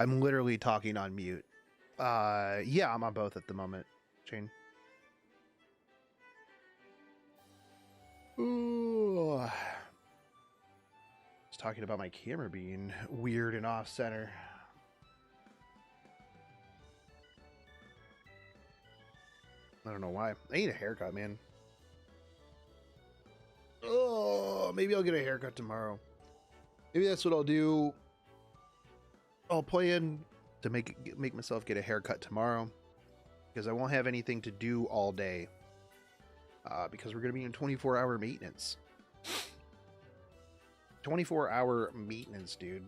I'm literally talking on mute. Yeah, I'm on both at the moment, Shane. Ooh. I was talking about my camera being weird and off center. I don't know why. I need a haircut, man. Oh, maybe I'll get a haircut tomorrow. Maybe that's what I'll do. I'll plan to make myself get a haircut tomorrow because I won't have anything to do all day. Because we're gonna be in 24-hour maintenance. 24-hour maintenance, dude.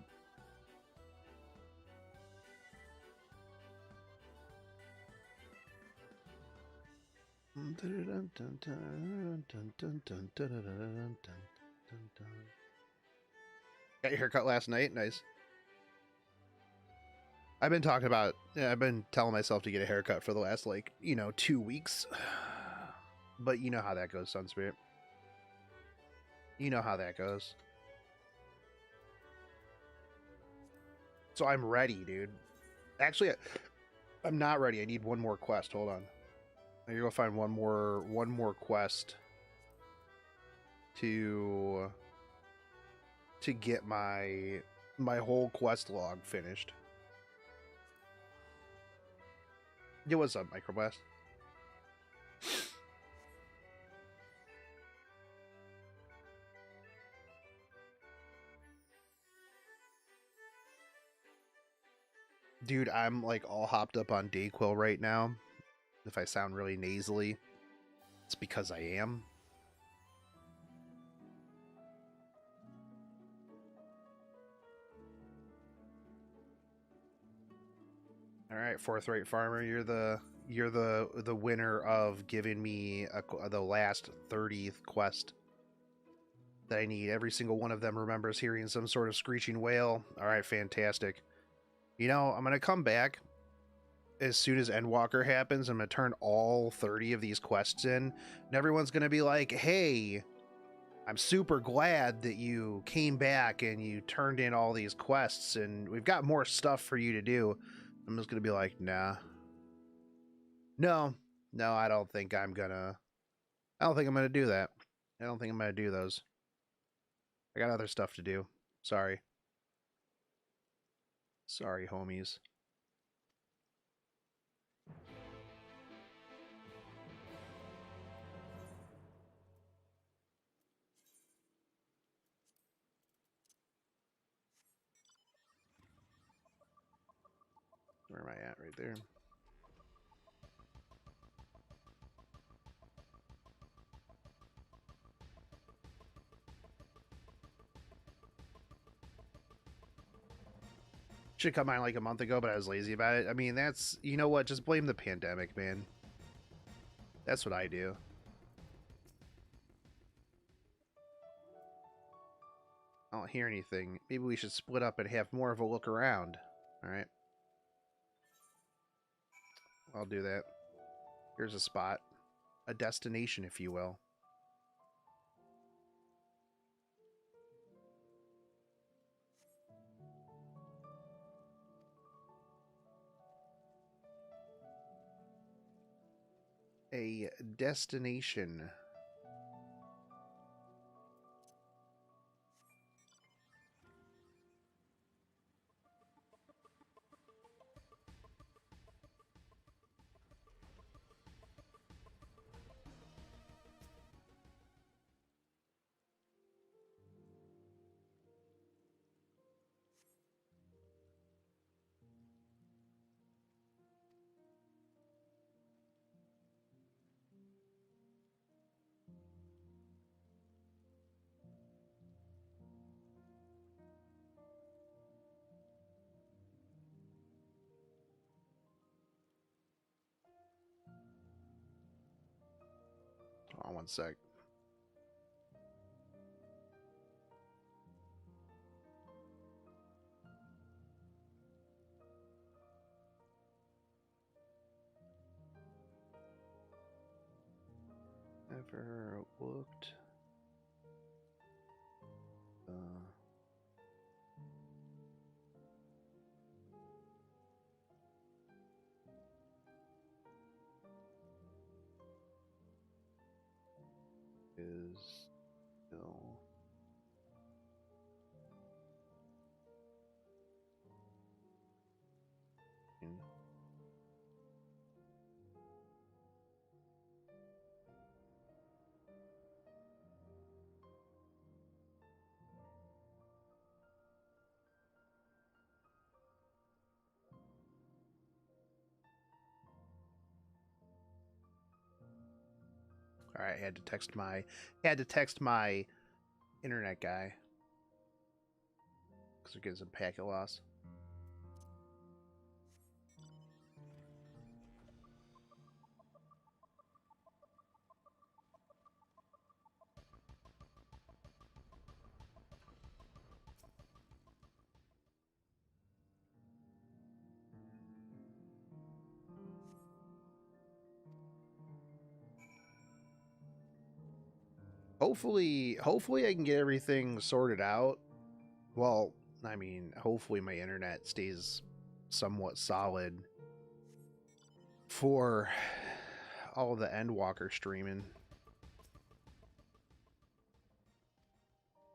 Got your haircut last night? Nice. I've been talking about, I've been telling myself to get a haircut for the last, 2 weeks. But you know how that goes, Sun Spirit. You know how that goes. So I'm ready, dude. Actually, I'm not ready. I need one more quest. Hold on. I gotta go find one more quest to get my whole quest log finished. Yeah, what's up, Microblast? Dude, I'm like all hopped up on Dayquil right now. If I sound really nasally, it's because I am. All right, fourth rate farmer, you're the winner of giving me the last 30th quest that I need. Every single one of them remembers hearing some sort of screeching wail. All right, fantastic. You know, I'm gonna come back as soon as Endwalker happens. I'm gonna turn all 30 of these quests in, and everyone's gonna be like, "Hey, I'm super glad that you came back and you turned in all these quests, and we've got more stuff for you to do." I'm just gonna be like, "Nah, no, I don't think I'm gonna. I don't think I'm gonna do that. I don't think I'm gonna do those. I got other stuff to do. Sorry, homies." Where am I at? Right there. Should come on like a month ago, but I was lazy about it. I mean, that's, you know what? Just blame the pandemic, man. That's what I do. I don't hear anything. Maybe we should split up and have more of a look around. All right. I'll do that. Here's a spot. A destination, if you will. A destination. Hold on one sec. Never looked. All right, had to text my internet guy because we're getting some packet loss. Hopefully I can get everything sorted out. Well, I mean, hopefully my internet stays somewhat solid for all the Endwalker streaming.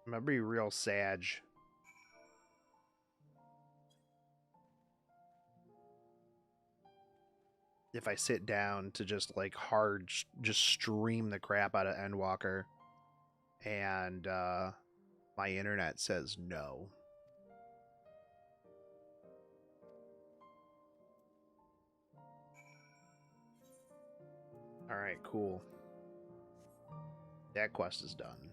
I'm gonna be real sad if I sit down to just like just stream the crap out of Endwalker and my internet says no. All right, cool. That quest is done.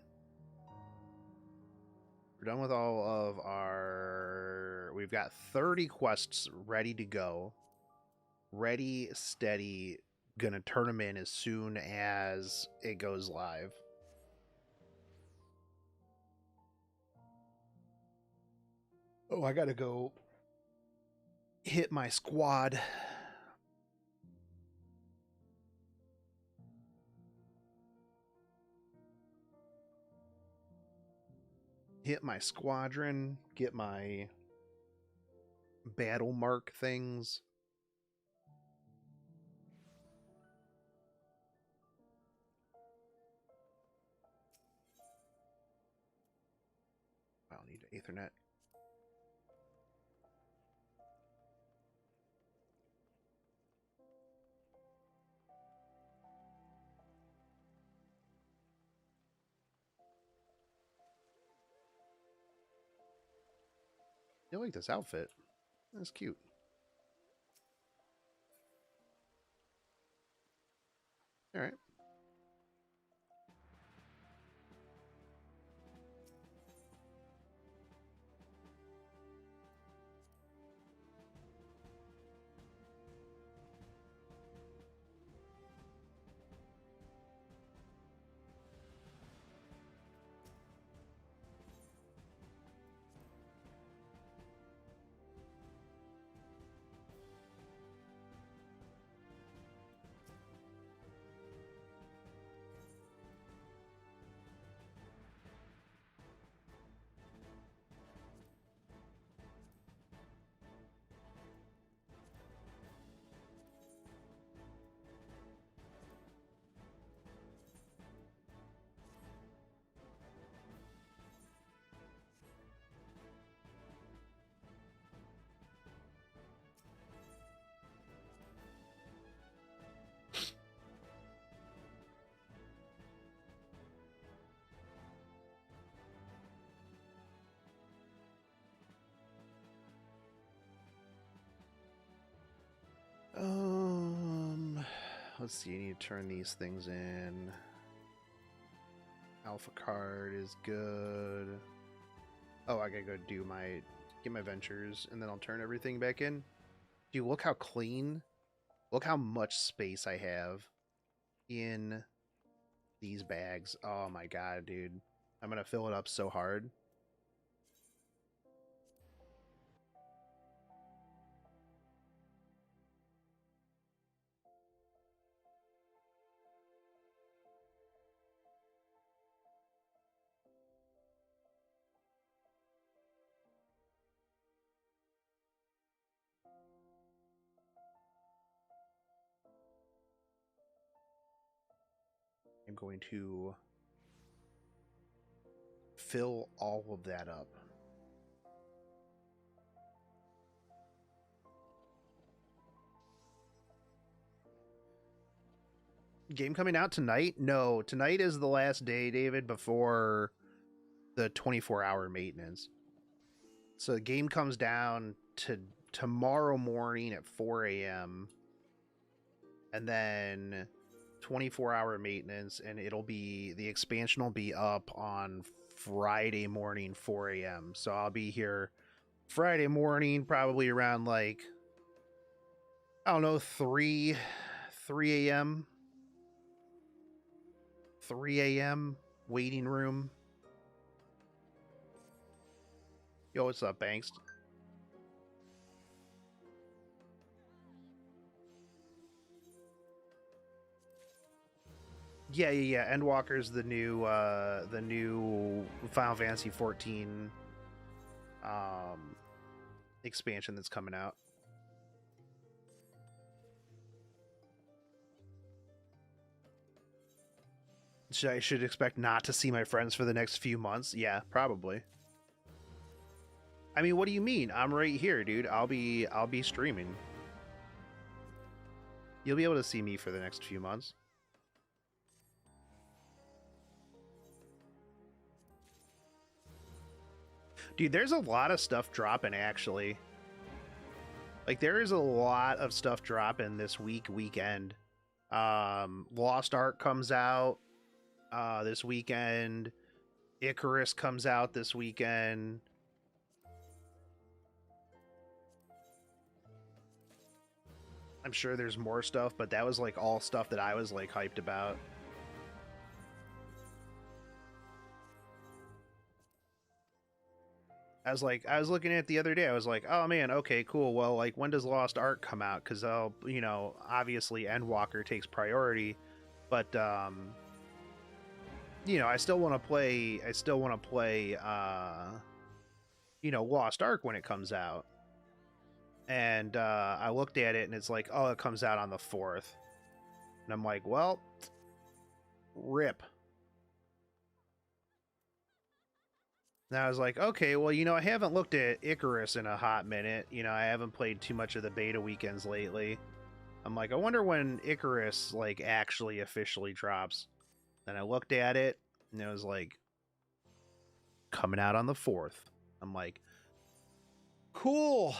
We're done with all of our... We've got 30 quests ready to go. Ready, steady, gonna turn them in as soon as it goes live. Oh, I gotta go hit my squad. Hit my squadron, get my battle mark things. I'll need Ethernet. I like this outfit. That's cute. All right. Let's see. You need to turn these things in. Alpha card is good. Oh, I gotta go get my ventures, and then I'll turn everything back in. Dude, look how clean. Look how much space I have in these bags. Oh my god, dude. I'm gonna fill it up so hard. I'm going to fill all of that up. Game coming out tonight? No, tonight is the last day, David, before the 24-hour maintenance. So the game comes down to tomorrow morning at 4 a.m. And then 24-hour maintenance, and the expansion will be up on Friday morning, 4 a.m. So I'll be here Friday morning, probably around like, I don't know, 3 a.m. 3 a.m. waiting room. Yo, what's up, Banks? Yeah. Endwalker's the new Final Fantasy 14 expansion that's coming out. I should expect not to see my friends for the next few months. Yeah, probably. I mean, what do you mean? I'm right here, dude. I'll be streaming. You'll be able to see me for the next few months. Dude, there's a lot of stuff dropping actually. Like there is a lot of stuff dropping this weekend. Lost Ark comes out this weekend. Icarus comes out this weekend. I'm sure there's more stuff, but that was like all stuff that I was like hyped about. I was looking at it the other day. I was like, oh man, okay, cool. Well, like, when does Lost Ark come out? Because obviously Endwalker takes priority, but I still want to play. Lost Ark when it comes out. And I looked at it, and it's like, oh, it comes out on the 4th, and I'm like, well, rip. And I was like, okay, well, I haven't looked at Icarus in a hot minute. I haven't played too much of the beta weekends lately. I'm like, I wonder when Icarus, like, actually officially drops. Then I looked at it, and it was like, coming out on the 4th. I'm like, cool.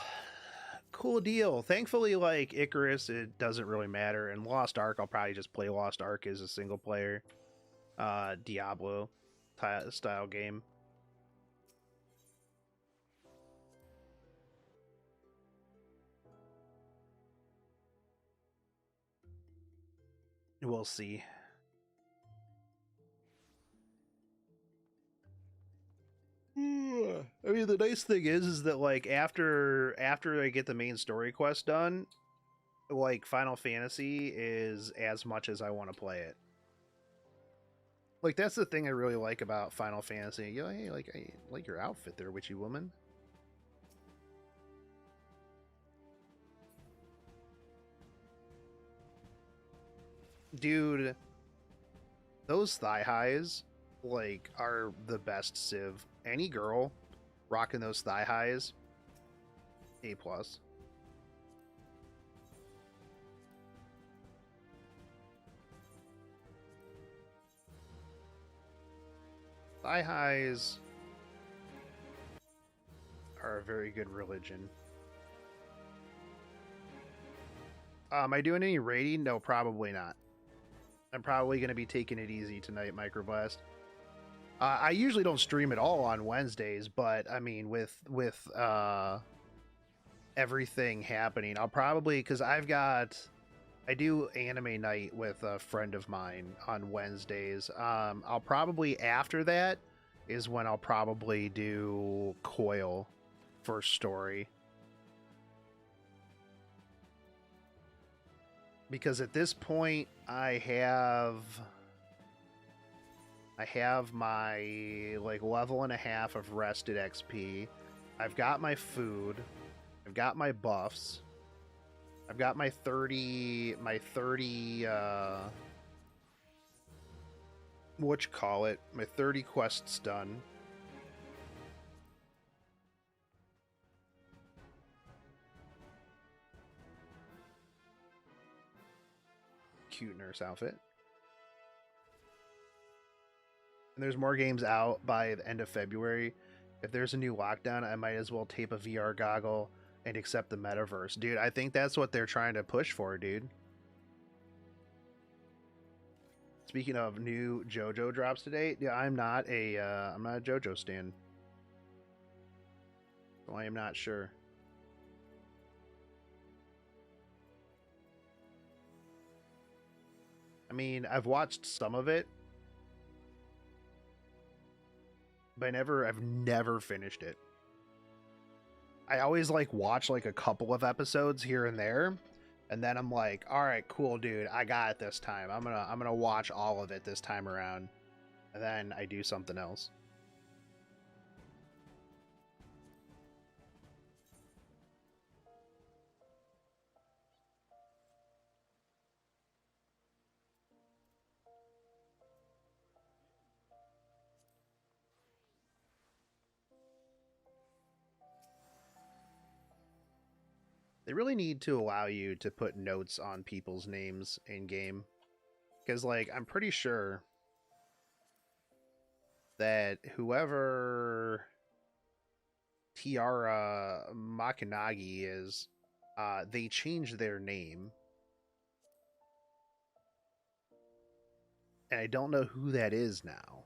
Cool deal. Thankfully, like, Icarus, it doesn't really matter. And Lost Ark, I'll probably just play Lost Ark as a single player Diablo style game. We'll see. I mean, the nice thing is that like after I get the main story quest done, like Final Fantasy is as much as I want to play it. Like that's the thing I really like about Final Fantasy. Hey, I like your outfit there, witchy woman. Dude, those thigh highs like are the best Civ. Any girl rocking those thigh highs, A plus. Thigh highs are a very good religion. Am I doing any raiding? No, probably not. I'm probably going to be taking it easy tonight, Microblast. I usually don't stream at all on Wednesdays, but I mean, with everything happening, I'll probably, because I do anime night with a friend of mine on Wednesdays. I'll probably, after that is when I'll probably do Coil for story. Because at this point I have my like level and a half of rested XP. I've got my food. I've got my buffs. I've got my 30 my 30 quests done. Cute nurse outfit. And there's more games out by the end of February. If there's a new lockdown, I might as well tape a VR goggle and accept the metaverse. Dude, I think that's what they're trying to push for, dude. Speaking of new JoJo drops today, yeah, I'm not a JoJo stan, so I am not sure. I mean, I've watched some of it, but I've never finished it. I always like watch like a couple of episodes here and there, and then I'm like, all right, cool, dude, I got it this time. I'm gonna watch all of it this time around, and then I do something else. They really need to allow you to put notes on people's names in game, because like I'm pretty sure that whoever Tiara Makanagi is, they changed their name, and I don't know who that is now.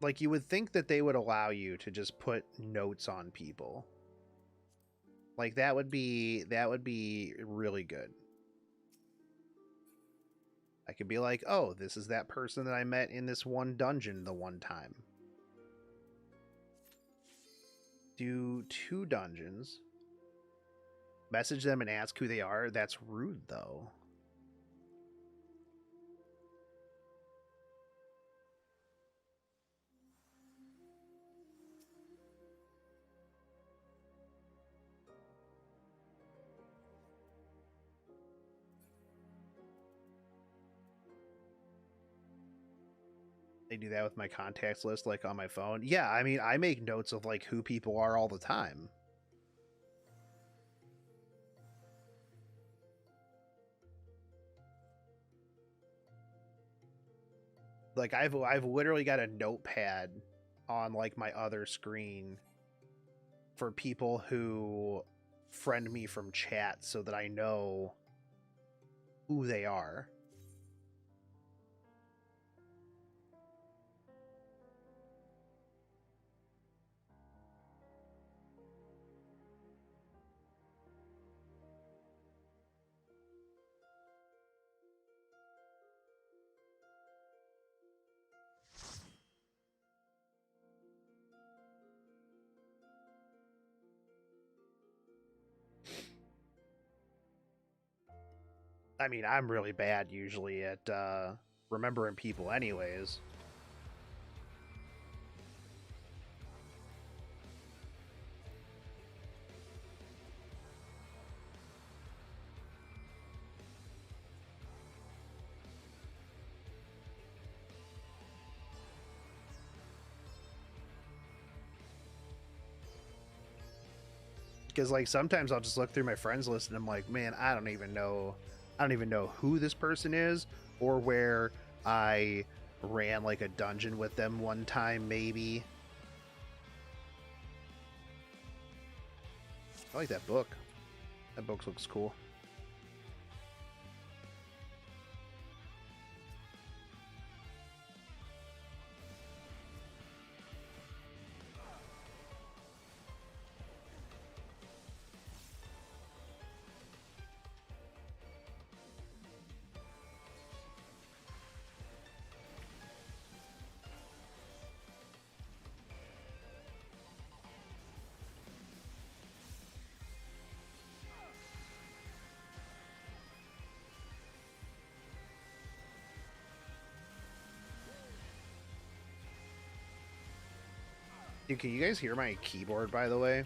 Like, you would think that they would allow you to just put notes on people. Like, that would be really good. I could be like, oh, this is that person that I met in this one dungeon the one time. Do 2 dungeons. Message them and ask who they are. That's rude, though. They do that with my contacts list, like on my phone. Yeah, I mean, I make notes of like who people are all the time. Like I've literally got a notepad on like my other screen for people who friend me from chat so that I know who they are. I mean, I'm really bad usually at remembering people anyways. Because like sometimes I'll just look through my friends list and I'm like, man, I don't even know who this person is or where I ran like a dungeon with them one time maybe. I like that book. That book looks cool. Dude, can you guys hear my keyboard, by the way?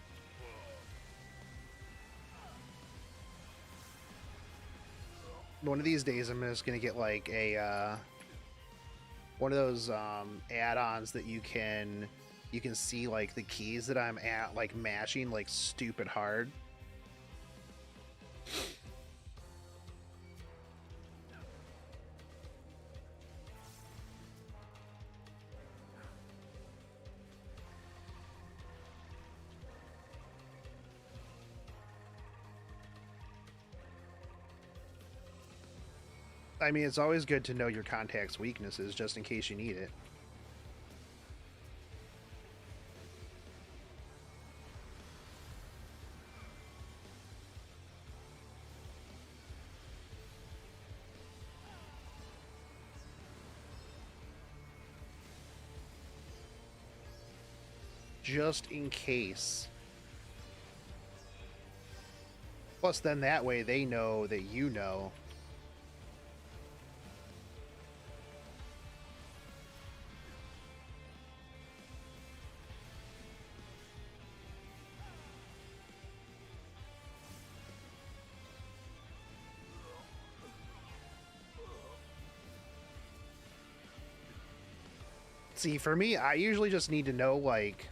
One of these days I'm just gonna get like a one of those add-ons that you can see like the keys that I'm at like mashing like stupid hard. I mean, it's always good to know your contact's weaknesses just in case you need it. Just in case. Plus, then that way they know that you know. See, for me, I usually just need to know, like,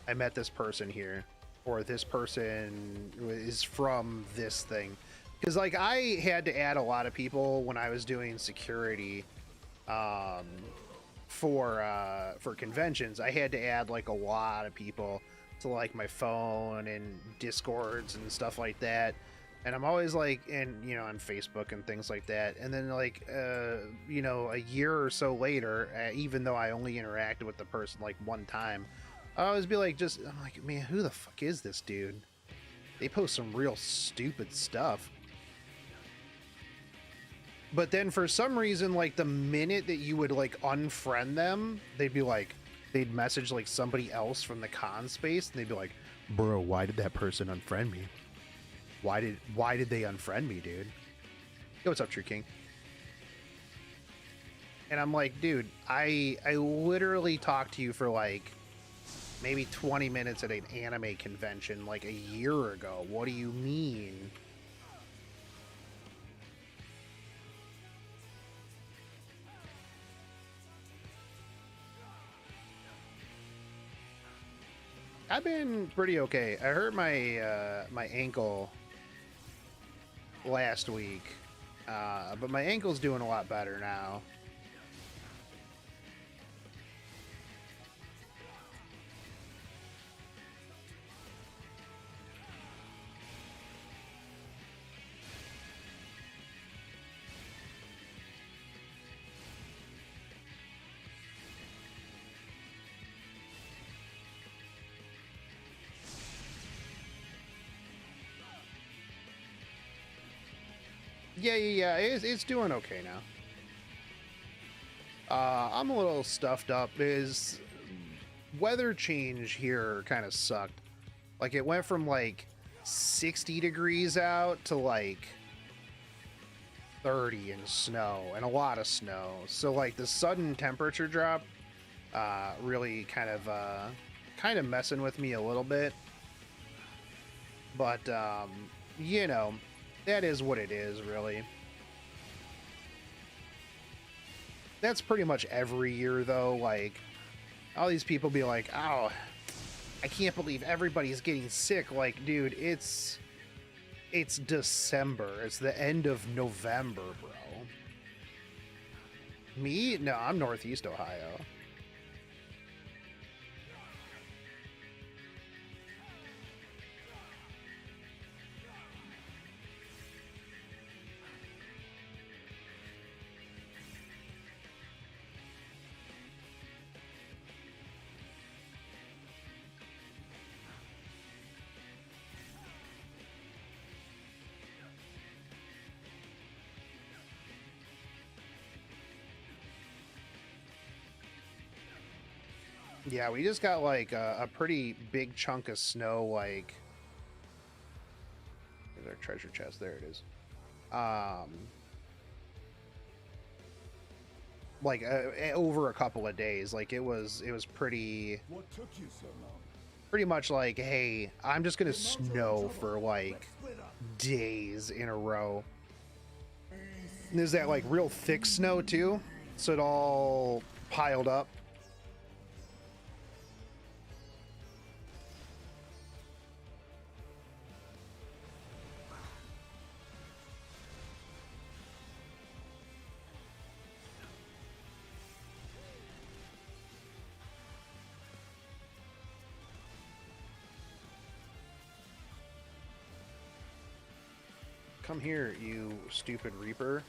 I met this person here, or this person is from this thing. Because, like, I had to add a lot of people when I was doing security for conventions. I had to add, like, a lot of people to, like, my phone and Discords and stuff like that. And I'm always like, and you know, on Facebook and things like that. And then like, you know, a year or so later, even though I only interacted with the person like one time, I always be like, I'm like, man, who the fuck is this dude? They post some real stupid stuff. But then for some reason, like the minute that you would like unfriend them, they'd be like, they'd message like somebody else from the con space, and they'd be like, bro, why did that person unfriend me? Why did they unfriend me, dude? Yo, what's up, True King? And I'm like, dude, I literally talked to you for like maybe 20 minutes at an anime convention like a year ago. What do you mean? I've been pretty okay. I hurt my my ankle last week, but my ankle's doing a lot better now. Yeah. It's doing okay now. I'm a little stuffed up. Is weather change here kind of sucked. Like it went from like 60 degrees out to like 30 and snow and a lot of snow. So like the sudden temperature drop really kind of messing with me a little bit. But you know, that is what it is, really. That's pretty much every year, though. Like, all these people be like, oh, I can't believe everybody's getting sick. Like, dude, it's December. It's the end of November, bro. Me? No, I'm Northeast Ohio. Yeah, we just got like a pretty big chunk of snow. Like, there's our treasure chest. There it is. Like over a couple of days. Like it was pretty. What took you so long? Pretty much like, hey, I'm just gonna snow for like days in a row. And there's that like real thick snow too, so it all piled up. Come here, you stupid Reaper.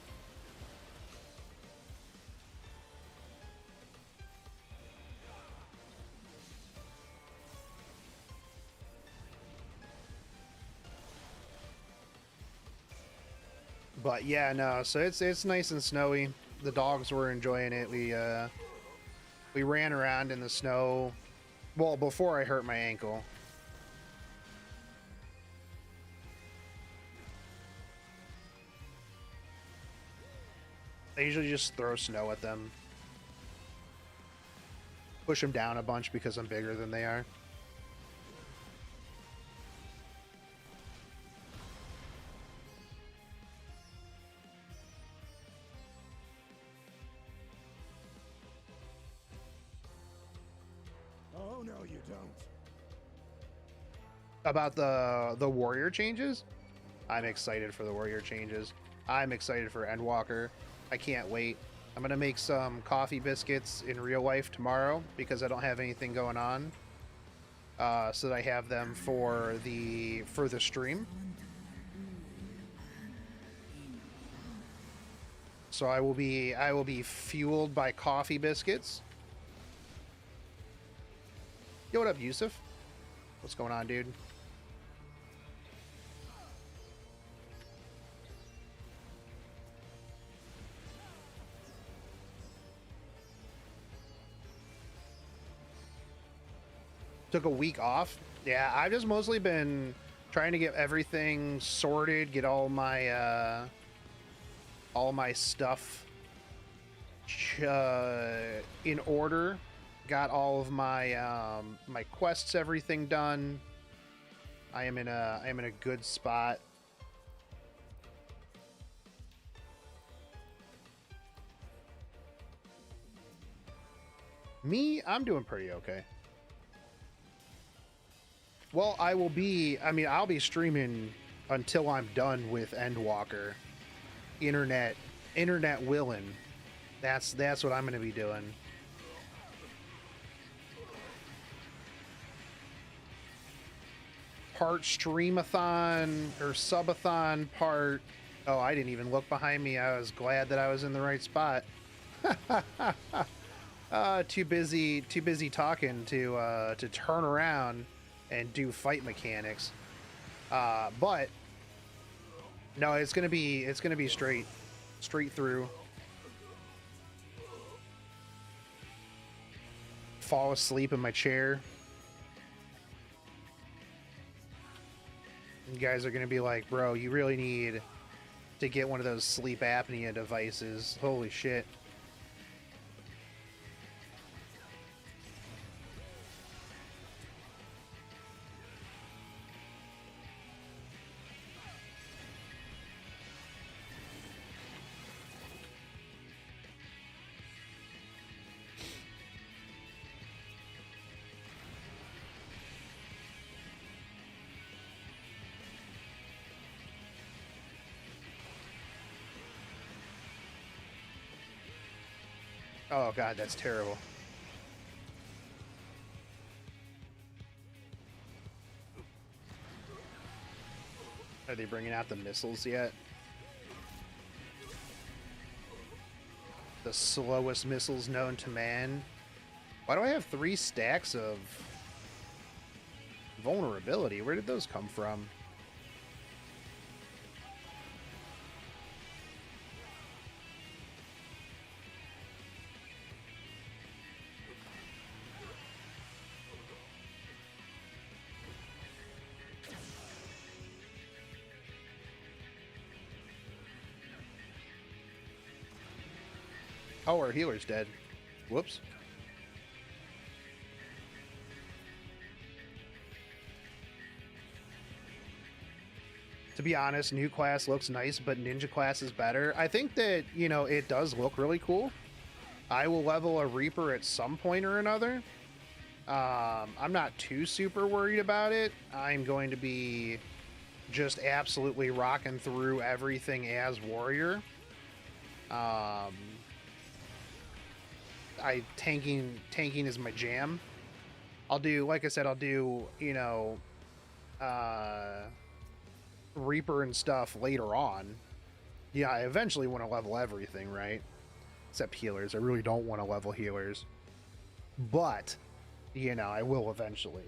But yeah, no, so it's nice and snowy. The dogs were enjoying it. We ran around in the snow. Well, before I hurt my ankle. I usually just throw snow at them. Push them down a bunch because I'm bigger than they are. Oh, no, you don't. About the warrior changes? I'm excited for the warrior changes. I'm excited for Endwalker. I can't wait. I'm gonna make some coffee biscuits in real life tomorrow because I don't have anything going on. So that I have them for the stream. So I will be fueled by coffee biscuits. Yo, what up, Yusuf? What's going on, dude? Took a week off. Yeah, I've just mostly been trying to get everything sorted, get all my stuff in order. Got all of my my quests, everything done. I am in a good spot. Me, I'm doing pretty okay. Well, I'll be streaming until I'm done with Endwalker. Internet willing. That's what I'm going to be doing. Part streamathon or subathon, part... Oh, I didn't even look behind me. I was glad that I was in the right spot. Too busy talking to turn around and do fight mechanics. But no, it's gonna be straight through. Fall asleep in my chair. You guys are gonna be like, bro, you really need to get one of those sleep apnea devices. Holy shit. Oh god, that's terrible. Are they bringing out the missiles yet? The slowest missiles known to man. Why do I have 3 stacks of vulnerability? Where did those come from? Oh, our healer's dead. Whoops. To be honest, new class looks nice, but ninja class is better. I think that, you know, it does look really cool. I will level a Reaper at some point or another. I'm not too super worried about it. I'm going to be just absolutely rocking through everything as warrior. Tanking is my jam. I'll do, like I said, I'll do, you know, Reaper and stuff later on. Yeah, I eventually want to level everything, right? Except healers. I really don't want to level healers. But, you know, I will eventually.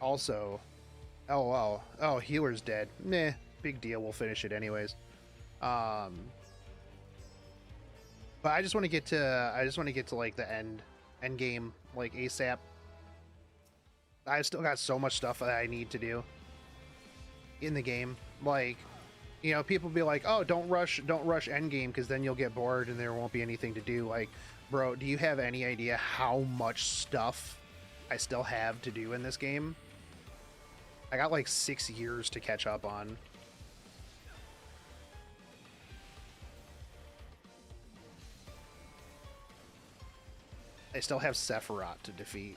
Also, oh, healer's dead. Nah, big deal. We'll finish it anyways. But I just want to get to like the end game like ASAP. I've still got so much stuff that I need to do in the game. Like, you know, people be like, "Oh, don't rush end game because then you'll get bored and there won't be anything to do." Like, bro, do you have any idea how much stuff I still have to do in this game? I got like 6 years to catch up on. I still have Sephiroth to defeat.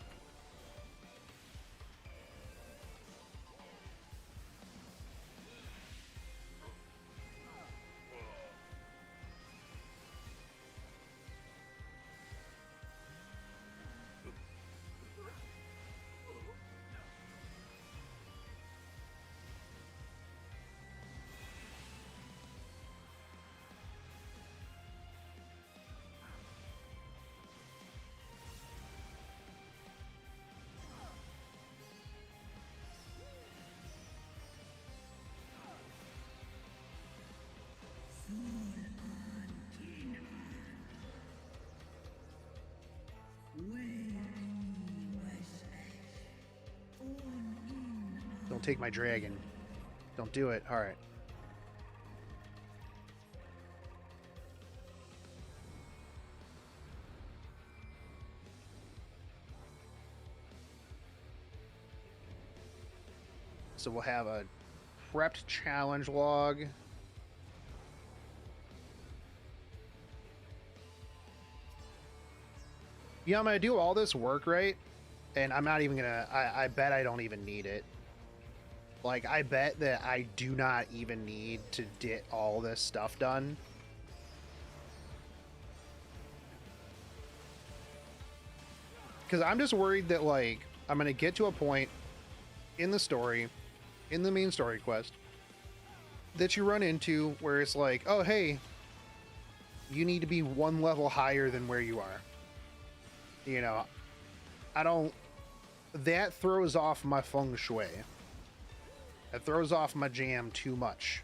Don't take my dragon. Don't do it. All right. So we'll have a prepped challenge log. You know, I'm gonna do all this work, right? And I'm not even gonna, I bet I don't even need it. Like, I bet that I do not even need to get all this stuff done. Because I'm just worried that, like, I'm gonna get to a point in the story, in the main story quest, that you run into where it's like, oh, hey, you need to be one level higher than where you are. You know, I don't... That throws off my feng shui. It throws off my jam too much.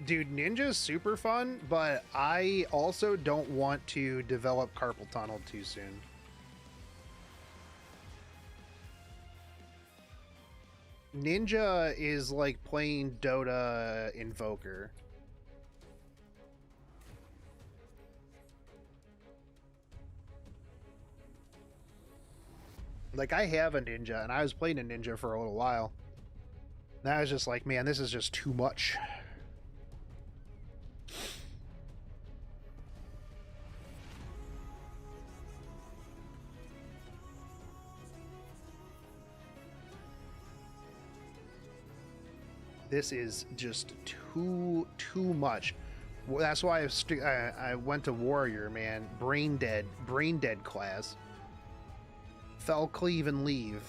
Dude, Ninja's super fun, but I also don't want to develop carpal tunnel too soon. Ninja is like playing Dota Invoker. Like, I have a Ninja, and I was playing a Ninja for a little while. And I was just like, man, this is just too much. This is just too much. That's why I went to Warrior, man. Brain dead class. Fell, cleave, and leave.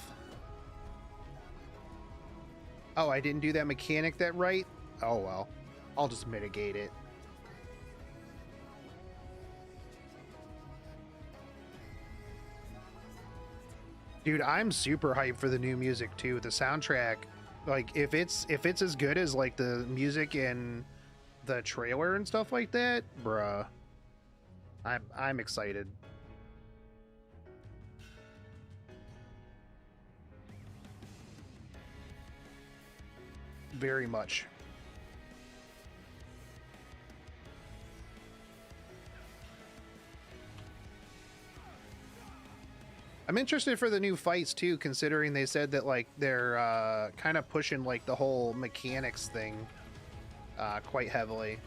Oh, I didn't do that mechanic that right? Oh well. I'll just mitigate it. Dude, I'm super hyped for the new music too. The soundtrack, like, if it's as good as like the music in the trailer and stuff like that, bruh, I'm excited. Very much. I'm interested for the new fights too, considering they said that like they're kind of pushing like the whole mechanics thing quite heavily.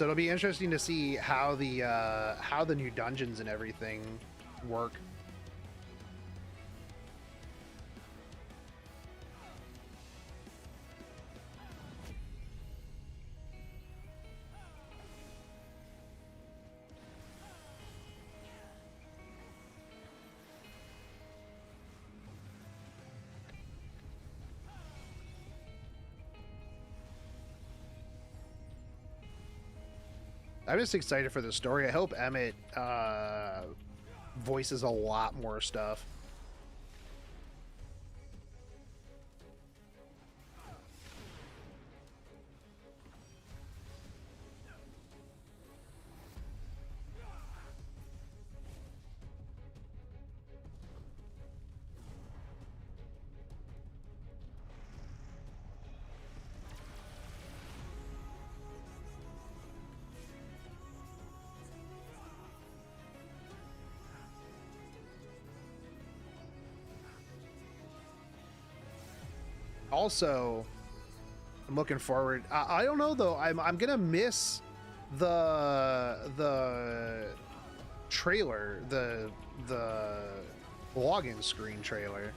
So it'll be interesting to see how the new dungeons and everything work. I'm just excited for the story. I hope Emmett voices a lot more stuff. Also, I'm looking forward. I don't know though. I'm gonna miss the trailer, the login screen trailer.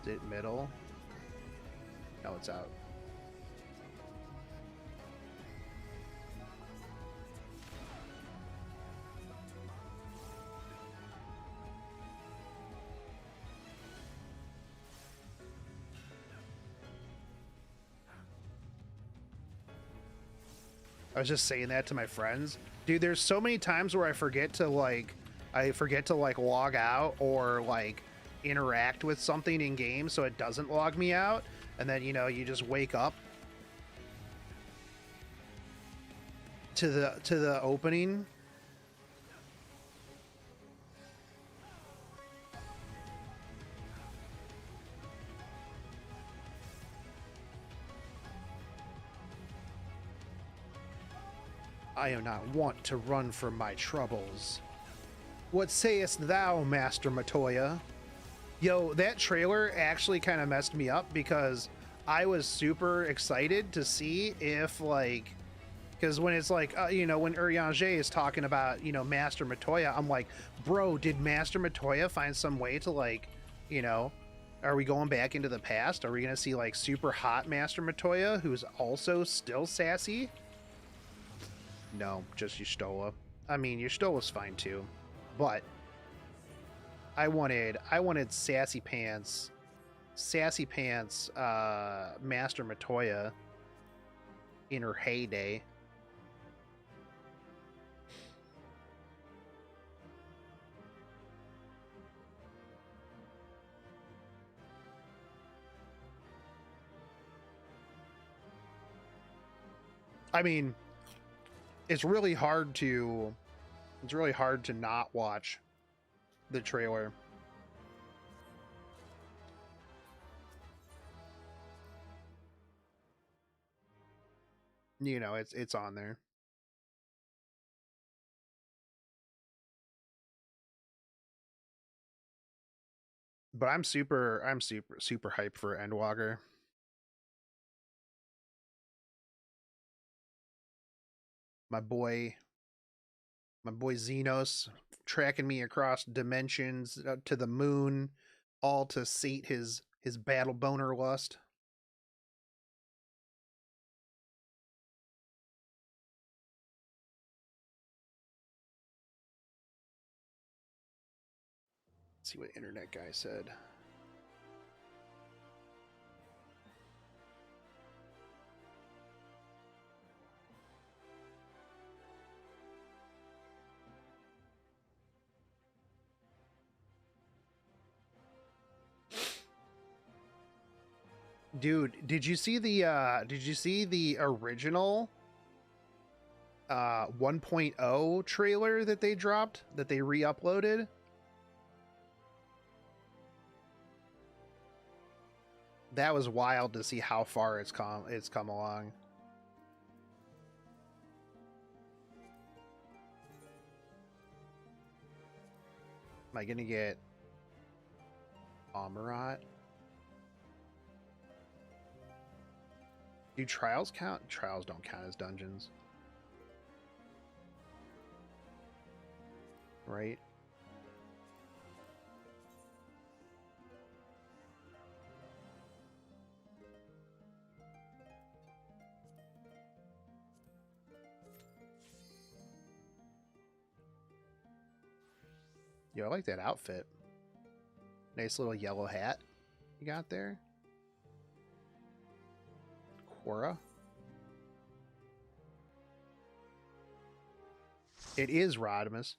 Is it middle? No, it's out. I was just saying that to my friends. Dude, there's so many times where I forget to like log out or like interact with something in game so it doesn't log me out, and then you just wake up to the opening. I am not wont to run from my troubles. What sayest thou, Master Matoya? Yo, that trailer actually kind of messed me up because I was super excited to see if, like, because when it's like, when Urianger is talking about, Master Matoya, I'm like, bro, did Master Matoya find some way to, like, are we going back into the past? Are we going to see, like, super hot Master Matoya who's also still sassy? No, just Y'shtola. I mean, Y'shtola's fine too, but I wanted sassy pants, Master Matoya in her heyday. I mean, it's really hard to not watch the trailer. It's on there. But I'm super hyped for Endwalker. My boy Xenos tracking me across dimensions to the moon, all to sate his battle boner lust. Let's see what internet guy said. Dude, did you see the original 1.0 trailer that they dropped, that they re-uploaded? That was wild to see how far it's come along. Am I gonna get Amarat? Do trials count? Trials don't count as dungeons. right? Yo, I like that outfit. Nice little yellow hat you got there. Quora. It is Rodimus.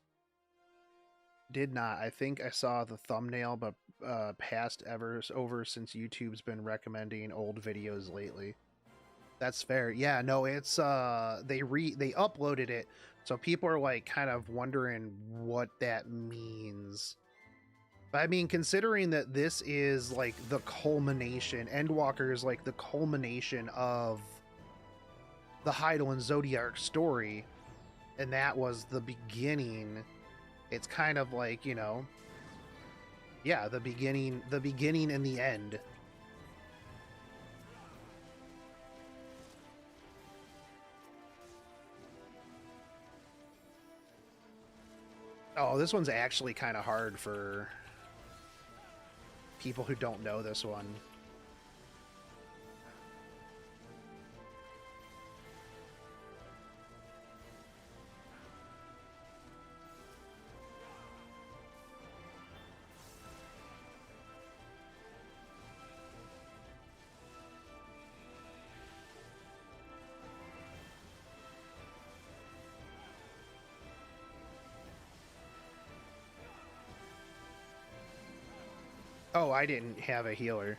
Did not. I think I saw the thumbnail, but passed over since YouTube's been recommending old videos lately. That's fair. Yeah, no, it's they uploaded it, so people are like kind of wondering what that means. But I mean, considering that this is like the culmination, Endwalker is like the culmination of the Heidel and Zodiac story, and that was the beginning. It's kind of like, you know, yeah, the beginning and the end. Oh, this one's actually kind of hard for people who don't know this one. Oh, I didn't have a healer.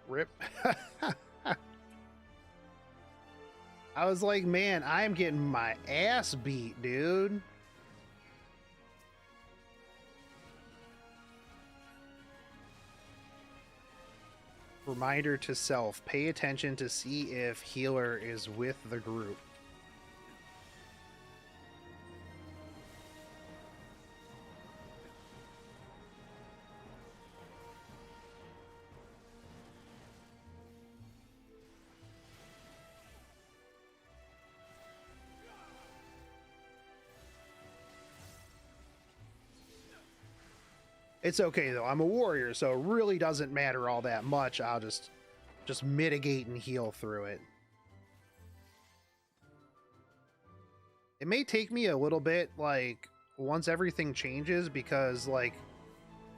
Rip. I was like, man, I am getting my ass beat, dude. Reminder to self, pay attention to see if healer is with the group. It's okay though. I'm a warrior, so it really doesn't matter all that much. I'll just mitigate and heal through it. It may take me a little bit, like, once everything changes, because, like,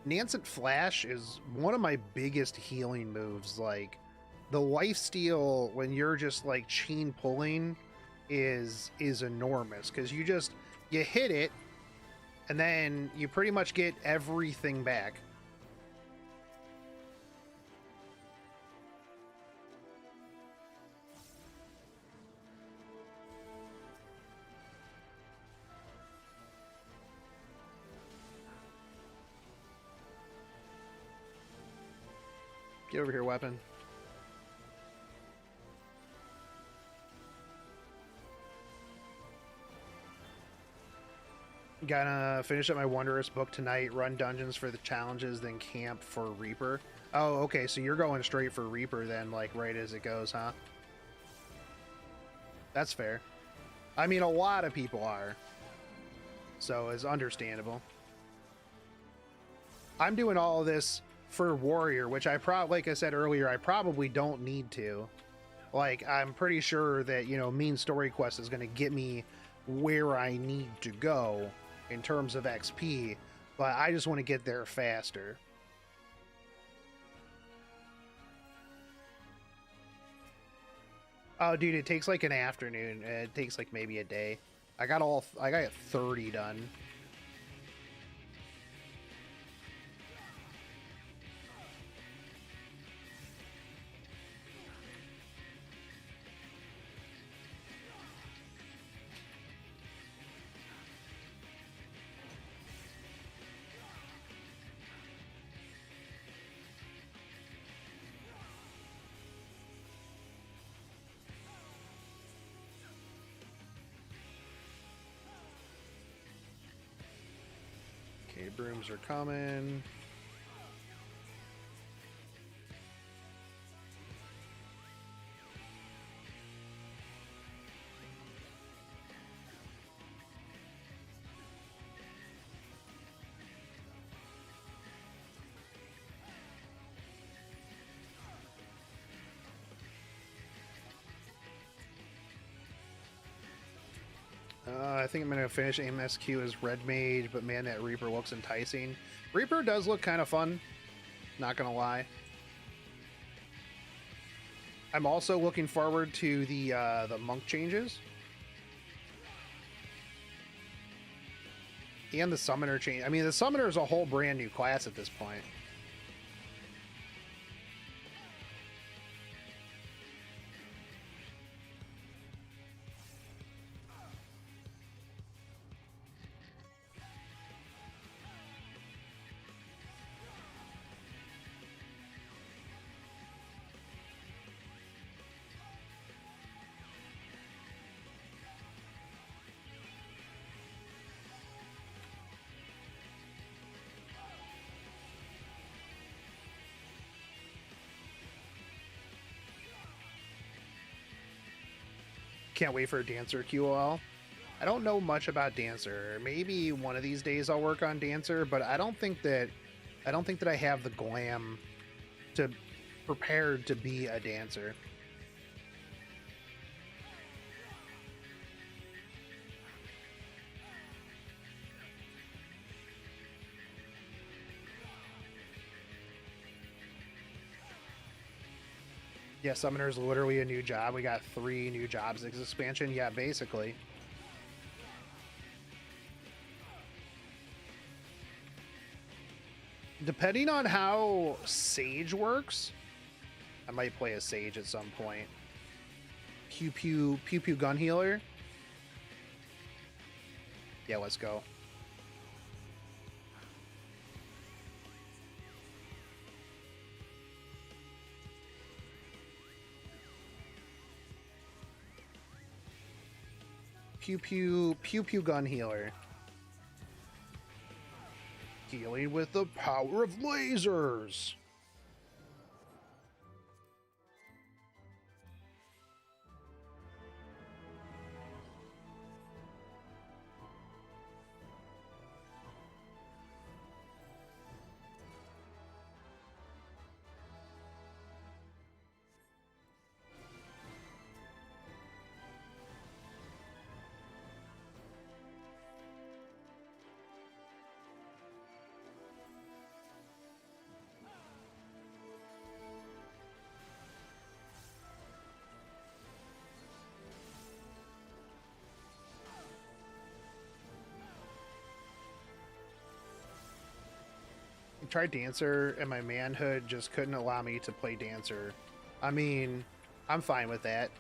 Nancet Flash is one of my biggest healing moves. Like, the lifesteal when you're just, like, chain pulling is enormous, because you hit it, and then you pretty much get everything back. Get over here, weapon. Gonna finish up my Wondrous book tonight, run dungeons for the challenges, then camp for Reaper. Oh, okay, so you're going straight for Reaper then, like, right as it goes, huh? That's fair. I mean, a lot of people are. So it's understandable. I'm doing all of this for Warrior, which like I said earlier, I probably don't need to. Like, I'm pretty sure that, you know, Mean Story Quest is going to get me where I need to go in terms of XP, but I just want to get there faster. Oh, dude, it takes like an afternoon. It takes like maybe a day. I got 30 done. Okay, brooms are coming. I think I'm going to finish MSQ as Red Mage, but man, that Reaper looks enticing. Reaper does look kind of fun, not going to lie. I'm also looking forward to the monk changes. And the summoner change. I mean, the summoner is a whole brand new class at this point. Can't wait for a Dancer QOL. I don't know much about Dancer. Maybe one of these days I'll work on Dancer, but I don't think that I have the glam to prepared to be a dancer. Yeah, Summoner is literally a new job. We got 3 new jobs this expansion. Yeah, basically. Depending on how Sage works, I might play a Sage at some point. Pew Pew Gun Healer. Yeah, let's go. Pew Pew Gun Healer. Healing with the power of lasers. I tried Dancer, and my manhood just couldn't allow me to play Dancer. I mean, I'm fine with that.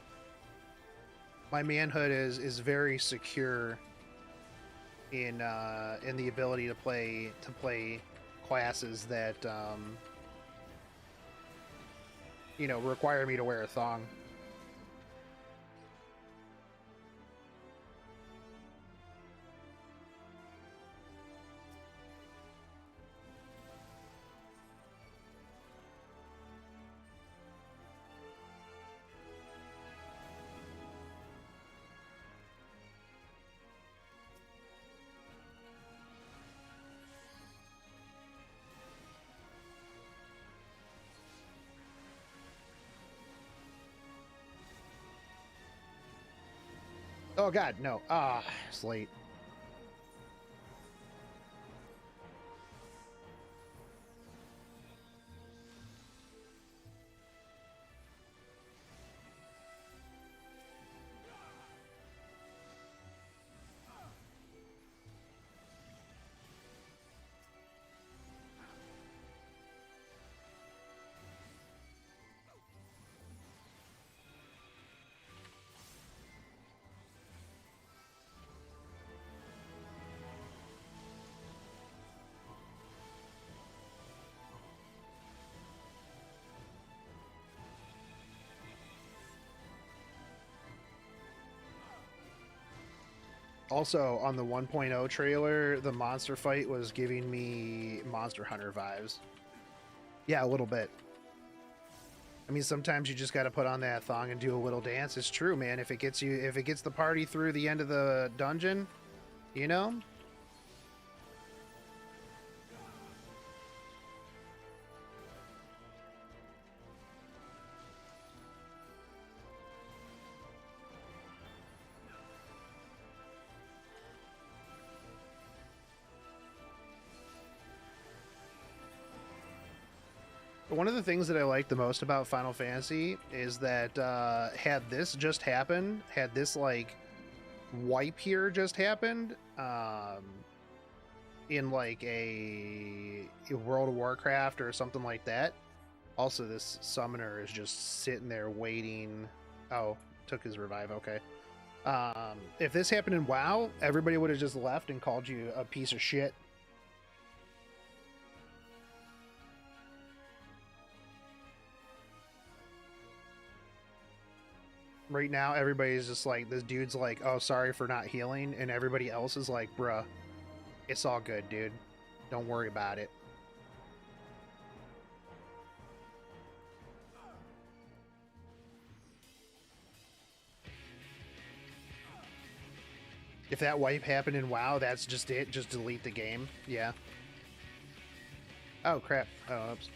My manhood is very secure in the ability to play classes that you know, require me to wear a thong. Oh god, no. Ah, it's late. Also, on the 1.0 trailer, the monster fight was giving me Monster Hunter vibes. Yeah, a little bit. I mean, sometimes you just got to put on that thong and do a little dance. It's true, man. If it gets the party through the end of the dungeon, you know? one of the things that I like the most about Final Fantasy is that had this just happened, had this like wipe here just happened, in like a World of Warcraft or something like that. Also, this summoner is just sitting there waiting. Oh, took his revive. Okay. If this happened in WoW, everybody would have just left and called you a piece of shit. Right now, everybody's just like, this dude's like, oh, sorry for not healing. And everybody else is like, bruh, it's all good, dude. Don't worry about it. If that wipe happened in WoW, that's just it. Just delete the game. Yeah. Oh, crap. Oh, oops.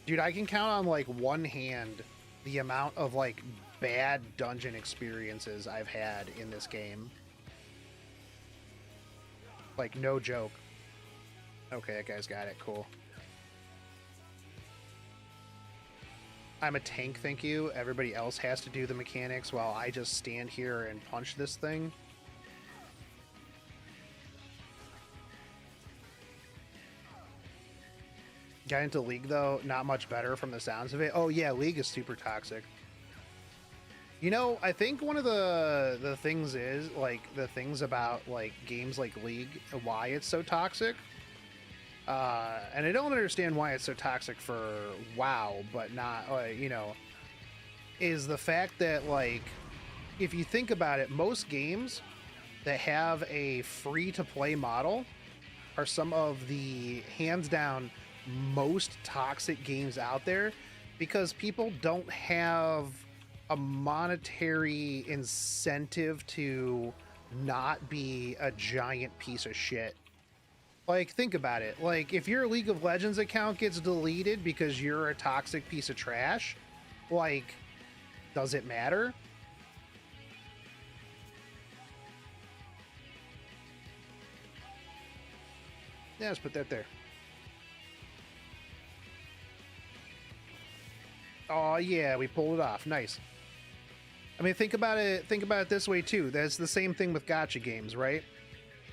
Dude, I can count on like one hand the amount of like bad dungeon experiences I've had in this game. Like, no joke. Okay, that guy's got it. Cool. I'm a tank, thank you. Everybody else has to do the mechanics while I just stand here and punch this thing. Got into League, though. Not much better from the sounds of it. Oh, yeah, League is super toxic. You know, I think one of the things is, like, the things about, like, games like League, why it's so toxic. And I don't understand why it's so toxic for WoW, but not, you know, is the fact that, like, if you think about it, most games that have a free-to-play model are some of the, hands down, most toxic games out there, because people don't have a monetary incentive to not be a giant piece of shit. Like, think about it. Like, if your League of Legends account gets deleted because you're a toxic piece of trash, like, does it matter? Yeah, let's put that there. Oh yeah, we pulled it off. Nice. I mean, think about it. Think about it this way too. That's the same thing with gacha games, right?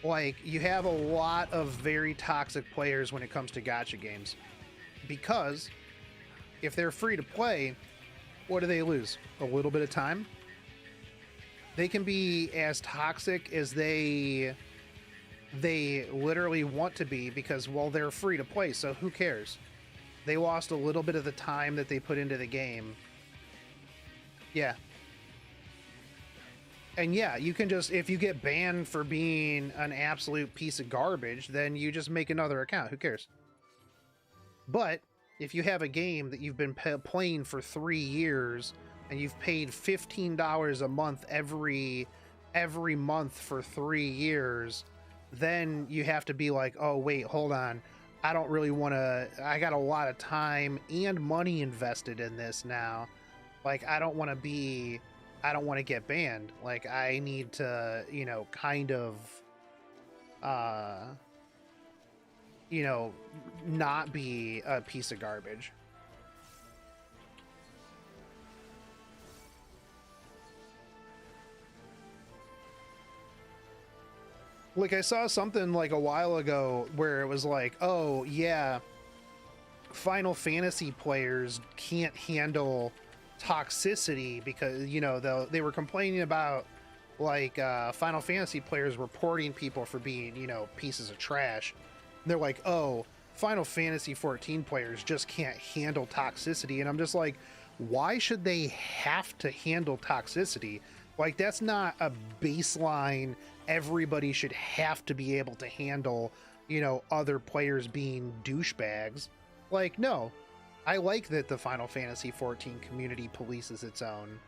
Like, you have a lot of very toxic players when it comes to gacha games, because if they're free to play, what do they lose? A little bit of time. They can be as toxic as they literally want to be, because, well, they're free to play, so who cares? They lost a little bit of the time that they put into the game. Yeah. And yeah, you can just, if you get banned for being an absolute piece of garbage, then you just make another account. Who cares? But if you have a game that you've been playing for 3 years and you've paid $15 a month every month for 3 years, then you have to be like, oh wait, hold on, I don't really want to, I got a lot of time and money invested in this now, like, I don't want to get banned. Like, I need to, you know, kind of you know, not be a piece of garbage. Like, I saw something like a while ago where it was like, oh yeah, Final Fantasy players can't handle toxicity because, you know, they were complaining about, like, Final Fantasy players reporting people for being, you know, pieces of trash. And they're like, oh, Final Fantasy 14 players just can't handle toxicity. And I'm just like, why should they have to handle toxicity? Like, that's not a baseline everybody should have to be able to handle, you know, other players being douchebags. Like, no. I like that the Final Fantasy 14 community polices its own.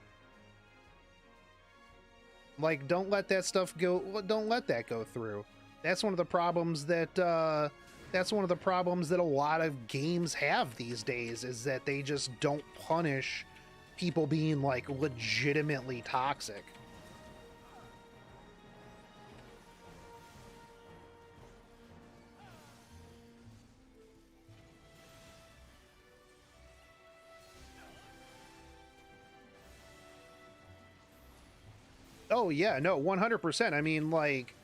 Like, don't let that stuff go, don't let that go through. That's one of the problems that That's one of the problems that a lot of games have these days, is that they just don't punish people being like legitimately toxic. Oh yeah, no, 100%. I mean, like,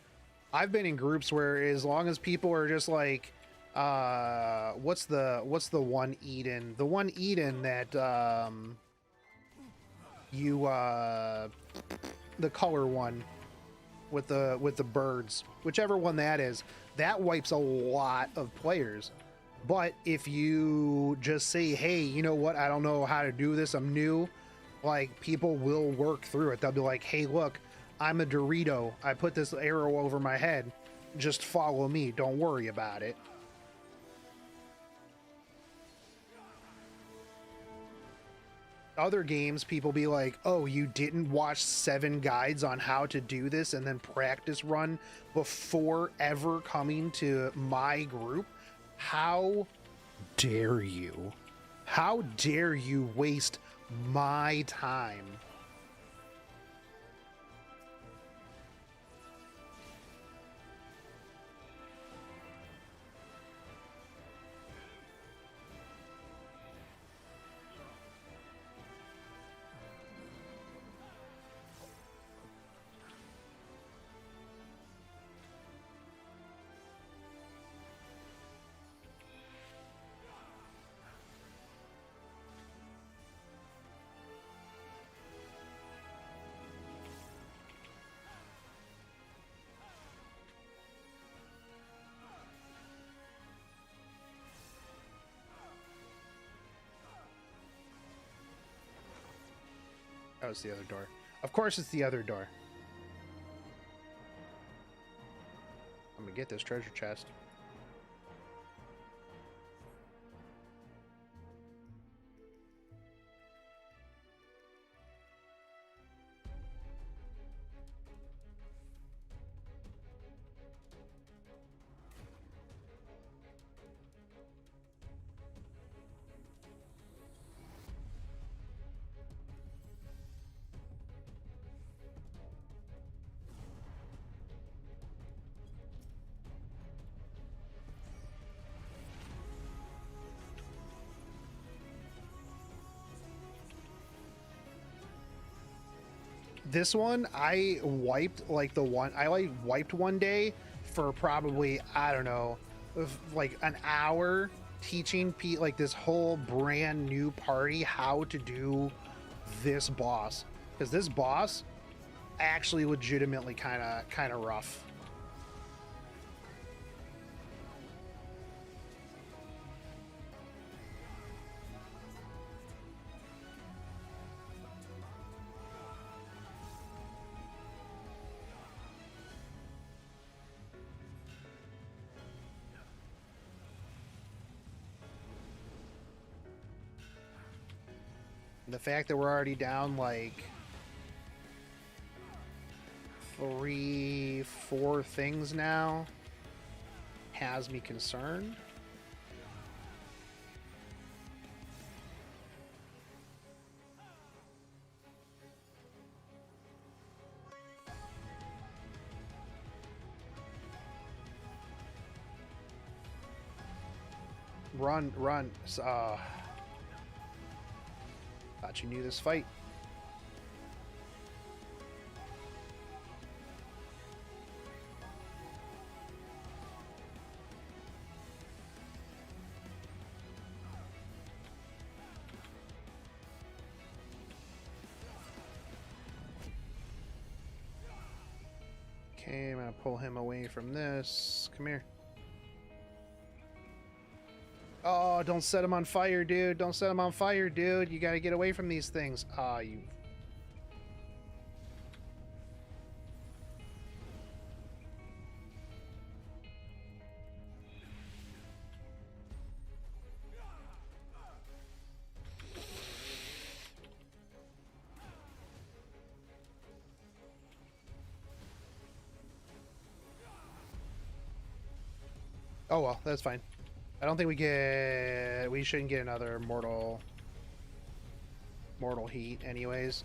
I've been in groups where as long as people are just like, what's the one Eden? The one Eden that you the color one with the birds, whichever one that is, that wipes a lot of players. But if you just say, hey, you know what, I don't know how to do this, I'm new, like, people will work through it. They'll be like, hey, look, I'm a Dorito, I put this arrow over my head, just follow me, don't worry about it. Other games, people be like, oh, you didn't watch 7 guides on how to do this and then practice run before ever coming to my group? How dare you? How dare you waste my time? Oh, it's the other door. Of course it's the other door. I'm gonna get this treasure chest. This one, I wiped like I like wiped one day for probably, I don't know, like an hour, teaching like this whole brand new party how to do this boss, because this boss actually legitimately kind of rough. The fact that we're already down like 3, 4 things now has me concerned. Run, run. Thought you knew this fight. Okay, I'm gonna pull him away from this. Come here. Oh, don't set him on fire, dude. Don't set him on fire, dude. You gotta get away from these things. Ah, you... Oh well, that's fine. I don't think we shouldn't get another mortal heat anyways.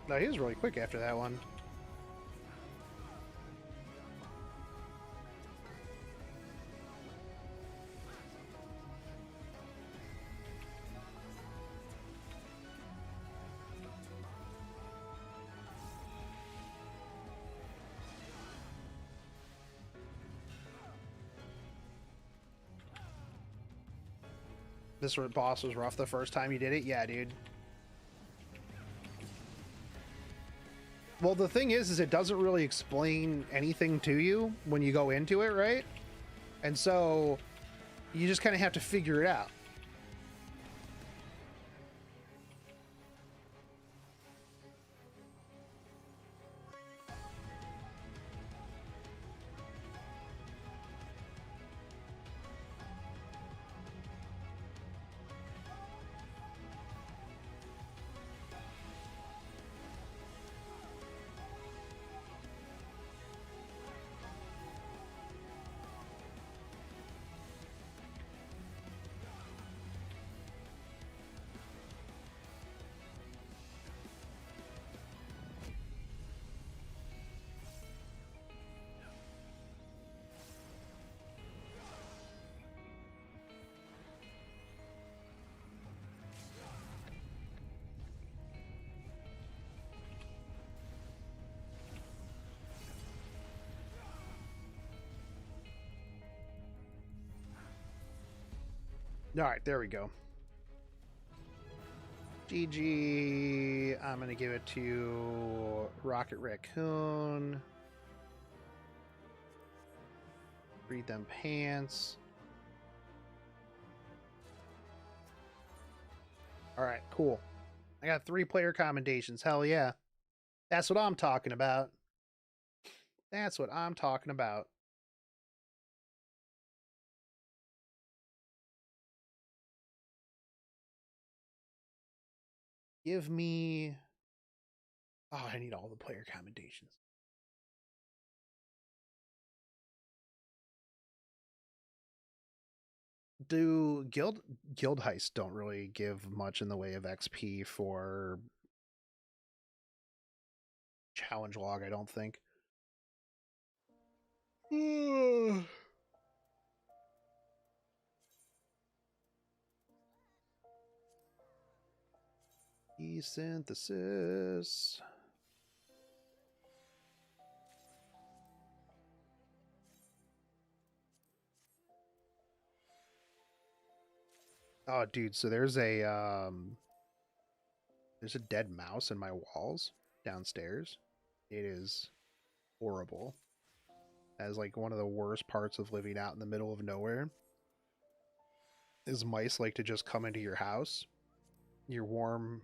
No, he was really quick after that one. This boss was rough the first time you did it? Yeah, dude. Well, the thing is it doesn't really explain anything to you when you go into it, right? And so you just kind of have to figure it out. All right, there we go. GG. I'm going to give it to Rocket Raccoon. Read them pants. All right, cool. I got 3 player commendations. Hell yeah. That's what I'm talking about. That's what I'm talking about. Give me... Oh, I need all the player commendations. Do guild heists don't really give much in the way of XP for challenge log, I don't think. E-synthesis. Oh, dude, so there's a dead mouse in my walls downstairs. It is horrible. That is like one of the worst parts of living out in the middle of nowhere. Is mice like to just come into your house, your warm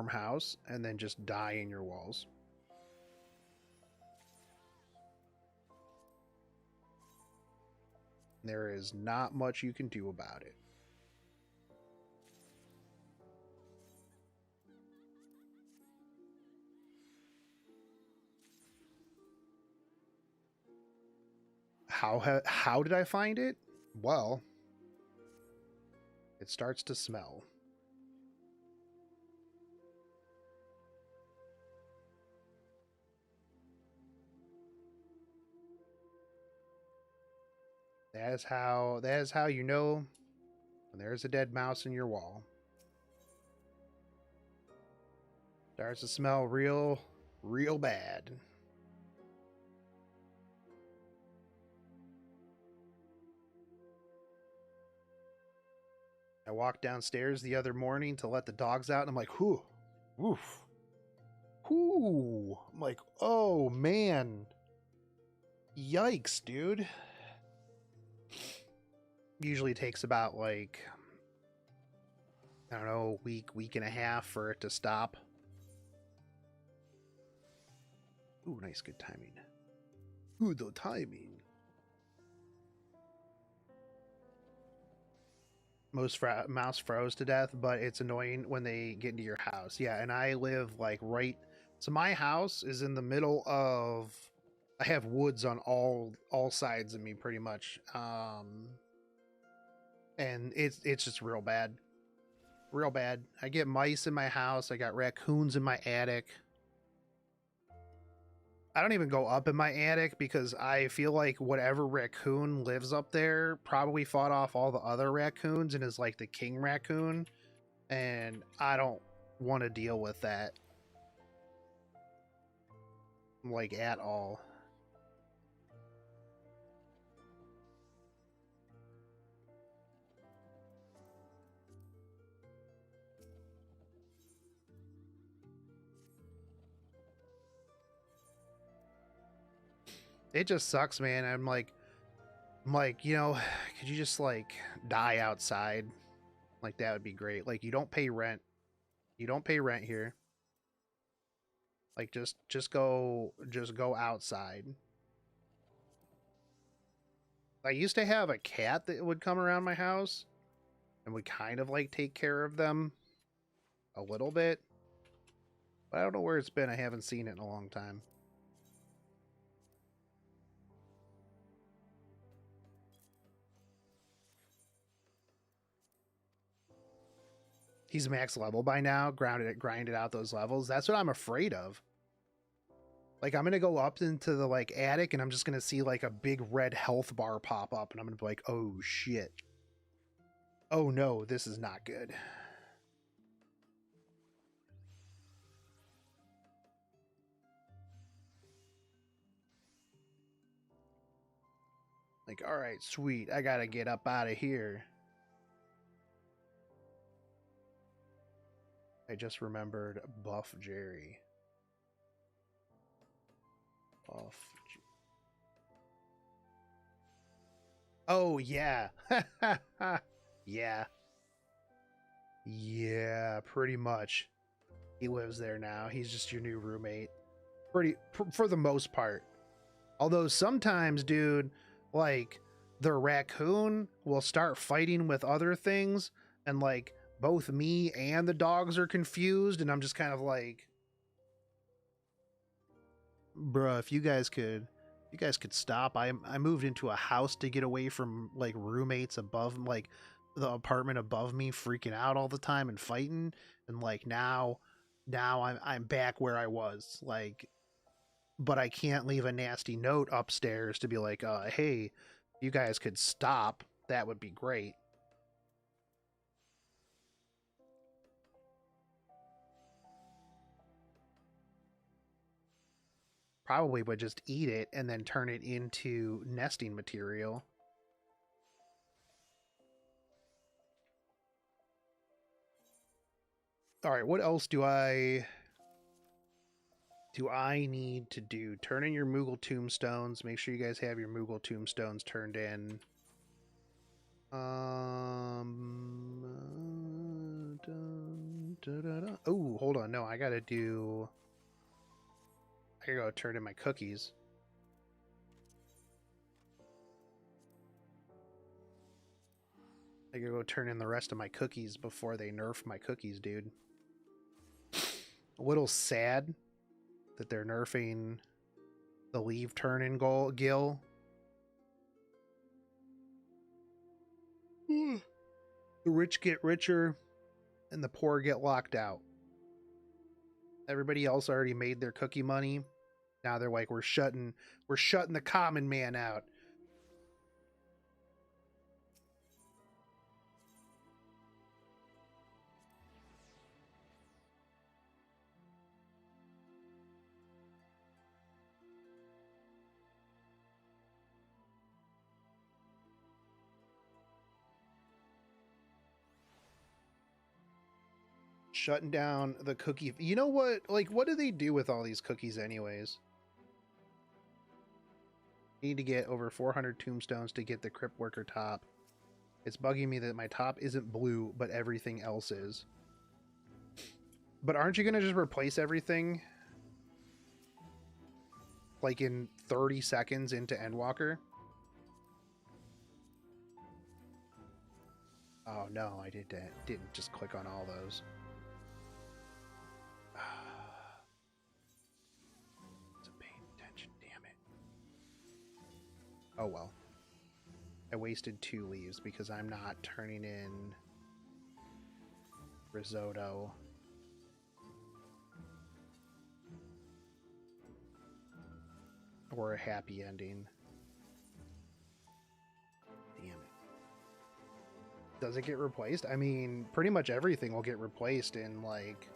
house, and then just die in your walls. There is not much you can do about it. How did I find it? Well, it starts to smell. That is how you know when there's a dead mouse in your wall. Starts to smell real bad. I walked downstairs the other morning to let the dogs out, and I'm like, whew, woof, whoo. I'm like, oh man, yikes, dude. Usually takes about like, I don't know, week and a half for it to stop. Ooh, nice, good timing. Ooh, the timing. Mouse froze to death, but it's annoying when they get into your house. Yeah, and I live like right. So my house is in the middle of. I have woods on all sides of me, pretty much. And it's just real bad, real bad. I get mice in my house. I got raccoons in my attic. I don't even go up in my attic because I feel like whatever raccoon lives up there probably fought off all the other raccoons and is like the king raccoon. And I don't want to deal with that. Like, at all. It just sucks, man. I'm like, you know, could you just like die outside? Like, that would be great. Like, you don't pay rent. You don't pay rent here. Like, just go outside. I used to have a cat that would come around my house and would kind of like take care of them a little bit. But I don't know where it's been. I haven't seen it in a long time. He's max level by now, grinded out those levels. That's what I'm afraid of. Like, I'm gonna go up into the like attic and I'm just gonna see like a big red health bar pop up and I'm gonna be like, oh shit. Oh no, this is not good. Like, all right, sweet. I gotta get up out of here. I just remembered Buff Jerry. Buff. Oh, yeah. Yeah. Yeah, pretty much. He lives there now. He's just your new roommate. For the most part. Although sometimes, dude, like, the raccoon will start fighting with other things, and like both me and the dogs are confused, and I'm just kind of like, bruh, if you guys could stop. I moved into a house to get away from like roommates above, like the apartment above me freaking out all the time and fighting, and like now I'm back where I was, like, but I can't leave a nasty note upstairs to be like, hey, you guys could stop. That would be great. Probably would just eat it and then turn it into nesting material. All right, what else do I need to do? Turn in your Moogle tombstones. Make sure you guys have your Moogle tombstones turned in. Oh, hold on. No, I gotta go turn in my cookies. I gotta go turn in the rest of my cookies before they nerf my cookies, dude. A little sad that they're nerfing the leave turn in Gil. The rich get richer and the poor get locked out. Everybody else already made their cookie money. Now they're like, we're shutting the common man out. Shutting down the cookie. You know what? Like, what do they do with all these cookies anyways? Need to get over 400 tombstones to get the Crypt Worker top. It's bugging me that my top isn't blue, but everything else is. But aren't you going to just replace everything? like in 30 seconds into Endwalker. Oh no, I didn't just click on all those. Wasn't paying attention, damn it. Oh well. I wasted 2 leaves because I'm not turning in risotto. Or a happy ending. Damn it. Does it get replaced? I mean, pretty much everything will get replaced in, like...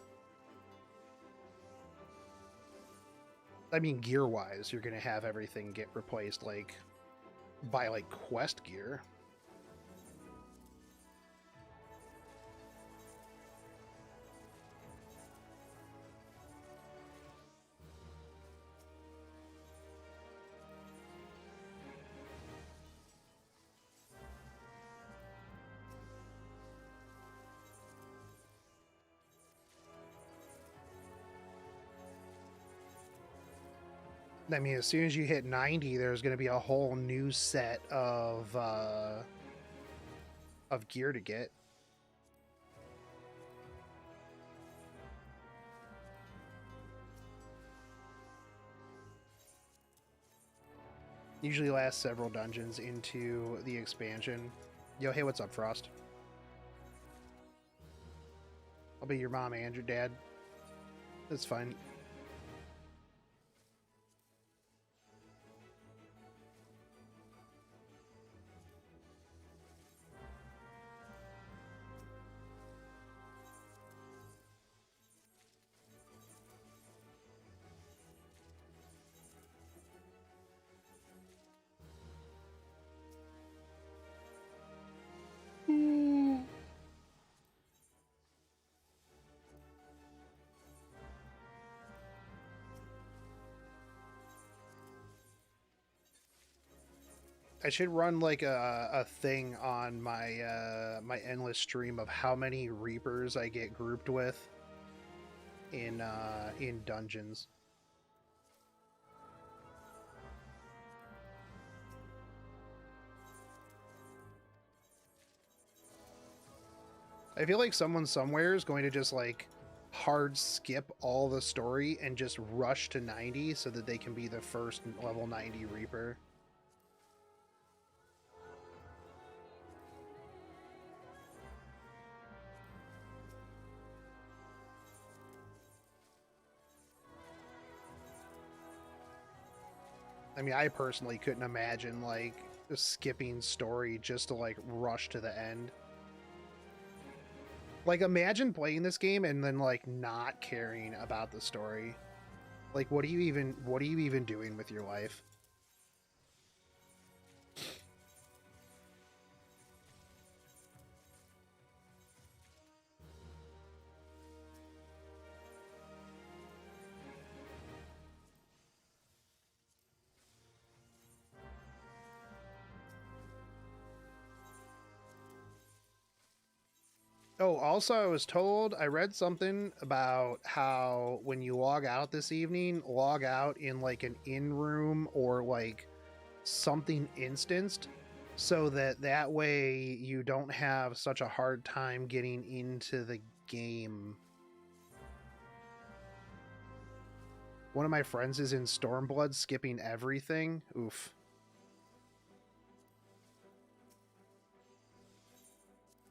I mean, gear-wise, you're gonna have everything get replaced, like, by, like, quest gear. I mean, as soon as you hit 90, there's going to be a whole new set of gear to get. Usually lasts several dungeons into the expansion. Yo, hey, what's up, Frost? I'll be your mom and your dad. That's fine. I should run like a thing on my my endless stream of how many Reapers I get grouped with in dungeons. I feel like someone somewhere is going to just like hard skip all the story and just rush to 90 so that they can be the first level 90 Reaper. I mean, I personally couldn't imagine like skipping story just to like rush to the end. Like, imagine playing this game and then like not caring about the story. Like, what are you even doing with your life? Oh, also, I was told, I read something about how when you log out this evening, log out in like an in-room or like something instanced so that way you don't have such a hard time getting into the game. One of my friends is in Stormblood skipping everything. Oof.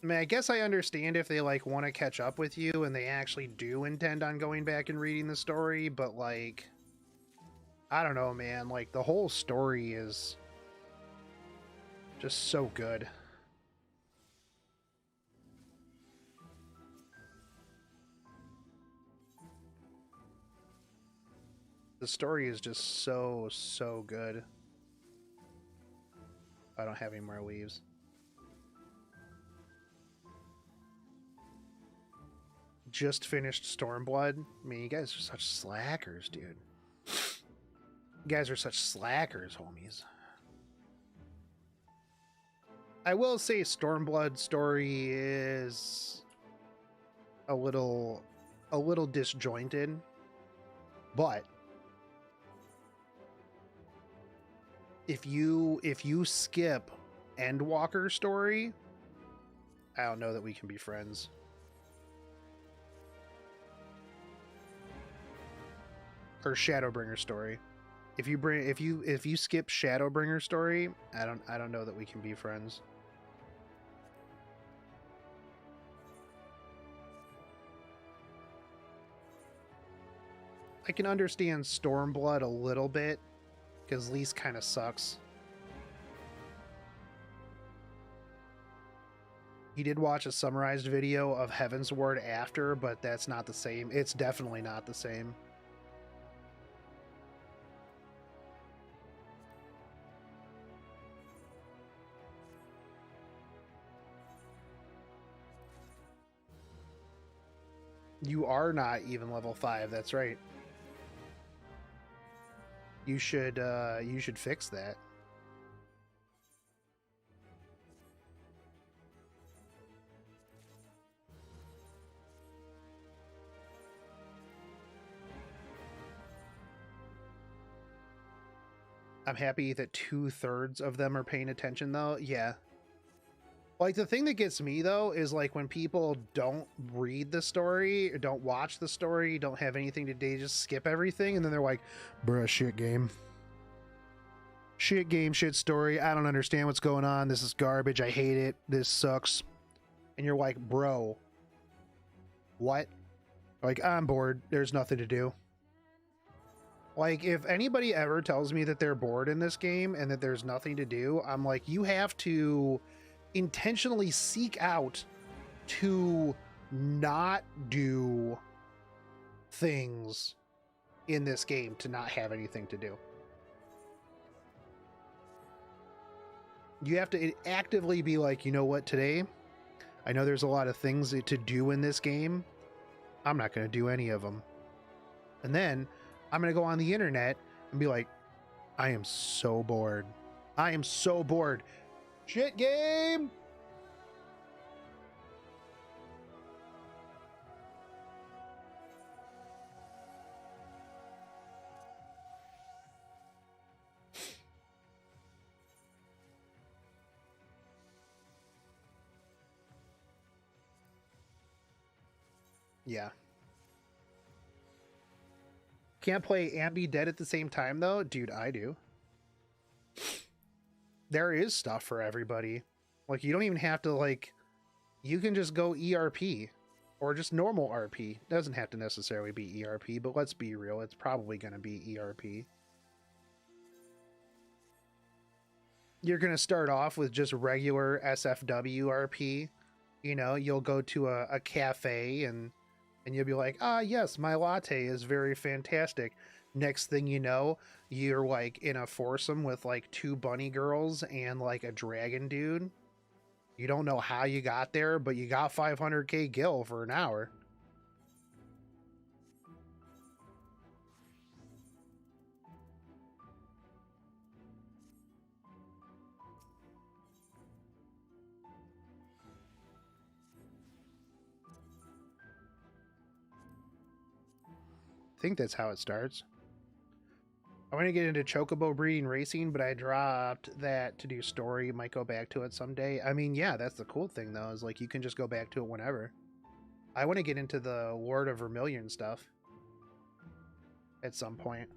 I mean, I guess I understand if they like want to catch up with you and they actually do intend on going back and reading the story, but like, I don't know, man. Like, the whole story is just so good. The story is just so good. I don't have any more leaves. Just finished Stormblood. I mean, you guys are such slackers, dude. You guys are such slackers, homies. I will say Stormblood story is a little disjointed, but if you skip Endwalker story, I don't know that we can be friends. Or Shadowbringer story. If you skip Shadowbringer story, I don't know that we can be friends. I can understand Stormblood a little bit, because Lise kind of sucks. He did watch a summarized video of Heaven's Ward after, but that's not the same. It's definitely not the same. You are not even level 5, that's right. You should fix that. I'm happy that 2/3 of them are paying attention though. Yeah. Like, the thing that gets me though is like when people don't read the story, or don't watch the story, don't have anything to do, they just skip everything, and then they're like, bruh, shit game. Shit game, shit story. I don't understand what's going on. This is garbage. I hate it. This sucks. And you're like, bro, what? Like, I'm bored. There's nothing to do. Like, if anybody ever tells me that they're bored in this game and that there's nothing to do, I'm like, you have to intentionally seek out to not do things in this game to not have anything to do. You have to actively be like, you know what, today, I know there's a lot of things to do in this game. I'm not going to do any of them. And then I'm going to go on the internet and be like, I am so bored. I am so bored. Shit game. Yeah. Can't play and be dead at the same time though? Dude, I do. There is stuff for everybody. Like, you don't even have to, like, you can just go ERP or just normal RP. Doesn't have to necessarily be ERP, but let's be real, it's probably going to be ERP. You're going to start off with just regular SFW RP. You know, you'll go to a cafe and you'll be like, ah, yes, my latte is very fantastic. Next thing you know, you're like in a foursome with like 2 bunny girls and like a dragon dude. You don't know how you got there, but you got 500k gil for an hour. I think that's how it starts. I want to get into chocobo breeding racing, but I dropped that to do story. Might go back to it someday. I mean, yeah, that's the cool thing though, is like you can just go back to it whenever. I want to get into the Lord of Vermilion stuff at some point.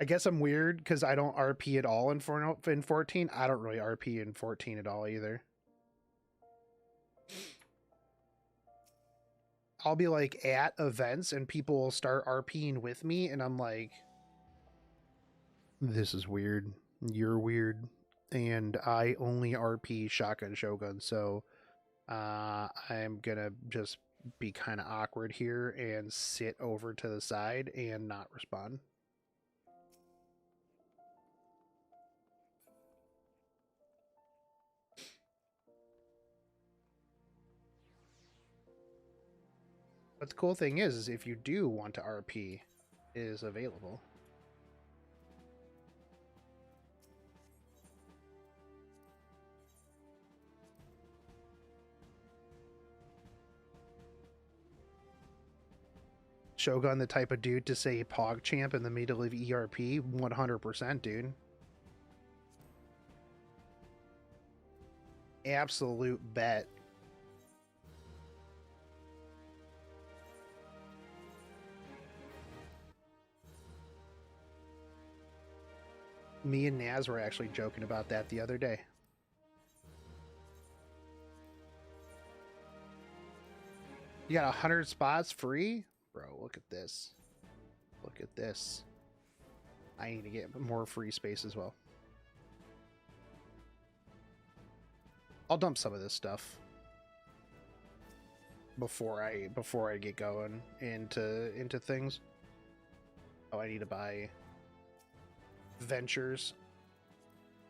I guess I'm weird because I don't RP at all in 14. I don't really RP in 14 at all either. I'll be like at events and people will start RPing with me, and I'm like, this is weird. You're weird. And I only RP Shotgun Shogun, so I'm gonna just be kind of awkward here and sit over to the side and not respond. But the cool thing is if you do want to RP, it is available. Shogun the type of dude to say PogChamp in the middle of ERP? 100%, dude. Absolute bet. Me and Naz were actually joking about that the other day. You got 100 spots free? Bro, look at this. Look at this. I need to get more free space as well. I'll dump some of this stuff before I get going into things. Oh, I need to buy ventures.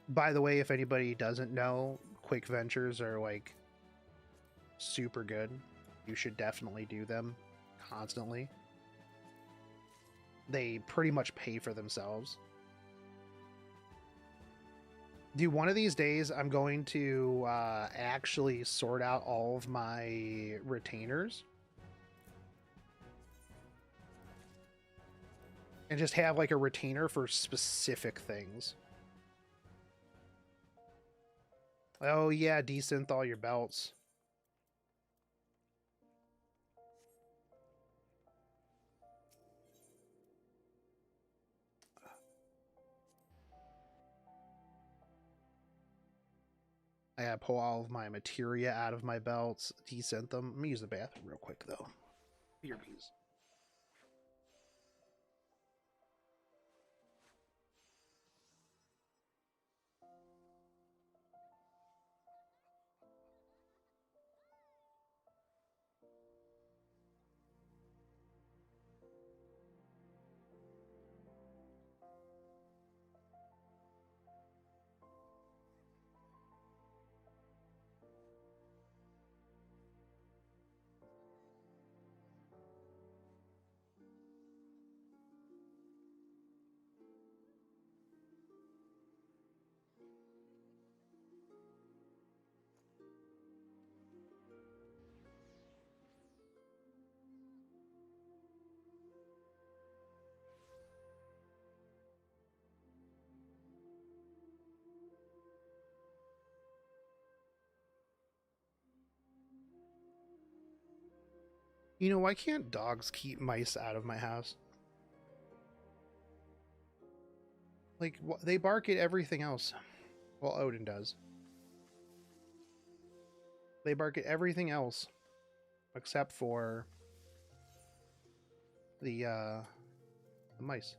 By the way, if anybody doesn't know, quick ventures are like super good. You should definitely do them constantly. They pretty much pay for themselves. Dude, one of these days I'm going to actually sort out all of my retainers and just have like a retainer for specific things. Oh yeah, desynth all your belts. I gotta pull all of my materia out of my belts, desynth them. Let me use the bathroom real quick though. Earpiece. You know, why can't dogs keep mice out of my house? Like, they bark at everything else. Well, Odin does. They bark at everything else except for the mice.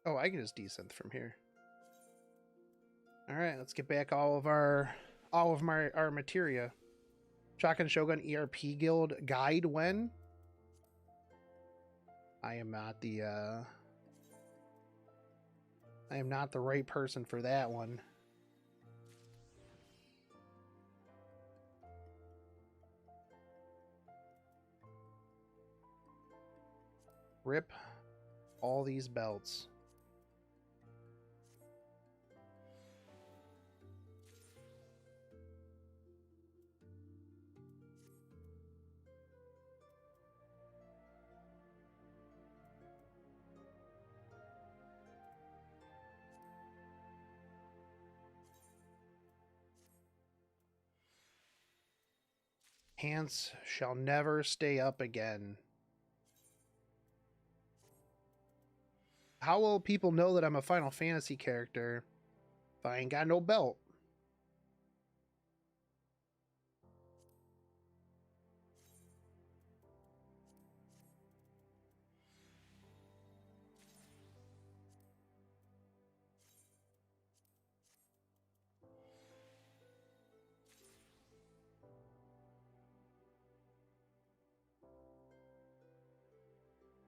Oh, I can just desynth from here. All right, let's get back all of our materia. Shotgun Shogun ERP Guild guide when? I am not the right person for that one. Rip all these belts. Pants shall never stay up again. How will people know that I'm a Final Fantasy character if I ain't got no belt?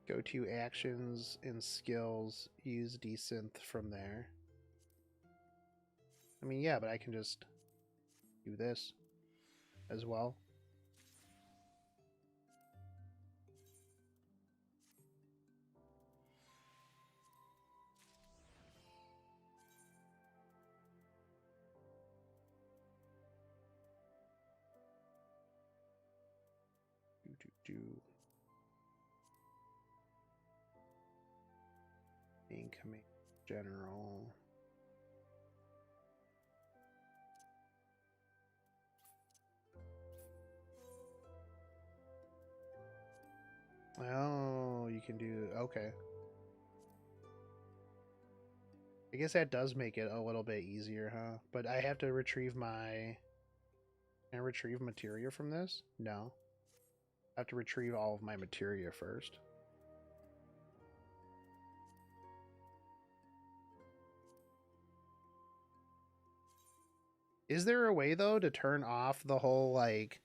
Go to actions and skills, use desynth from there. I mean, yeah, but I can just do this as well. Do. Incoming general. Oh, you can do, okay. I guess that does make it a little bit easier, huh? But I have to retrieve my... Can I retrieve materia from this? No. I have to retrieve all of my materia first. Is there a way, though, to turn off the whole, like...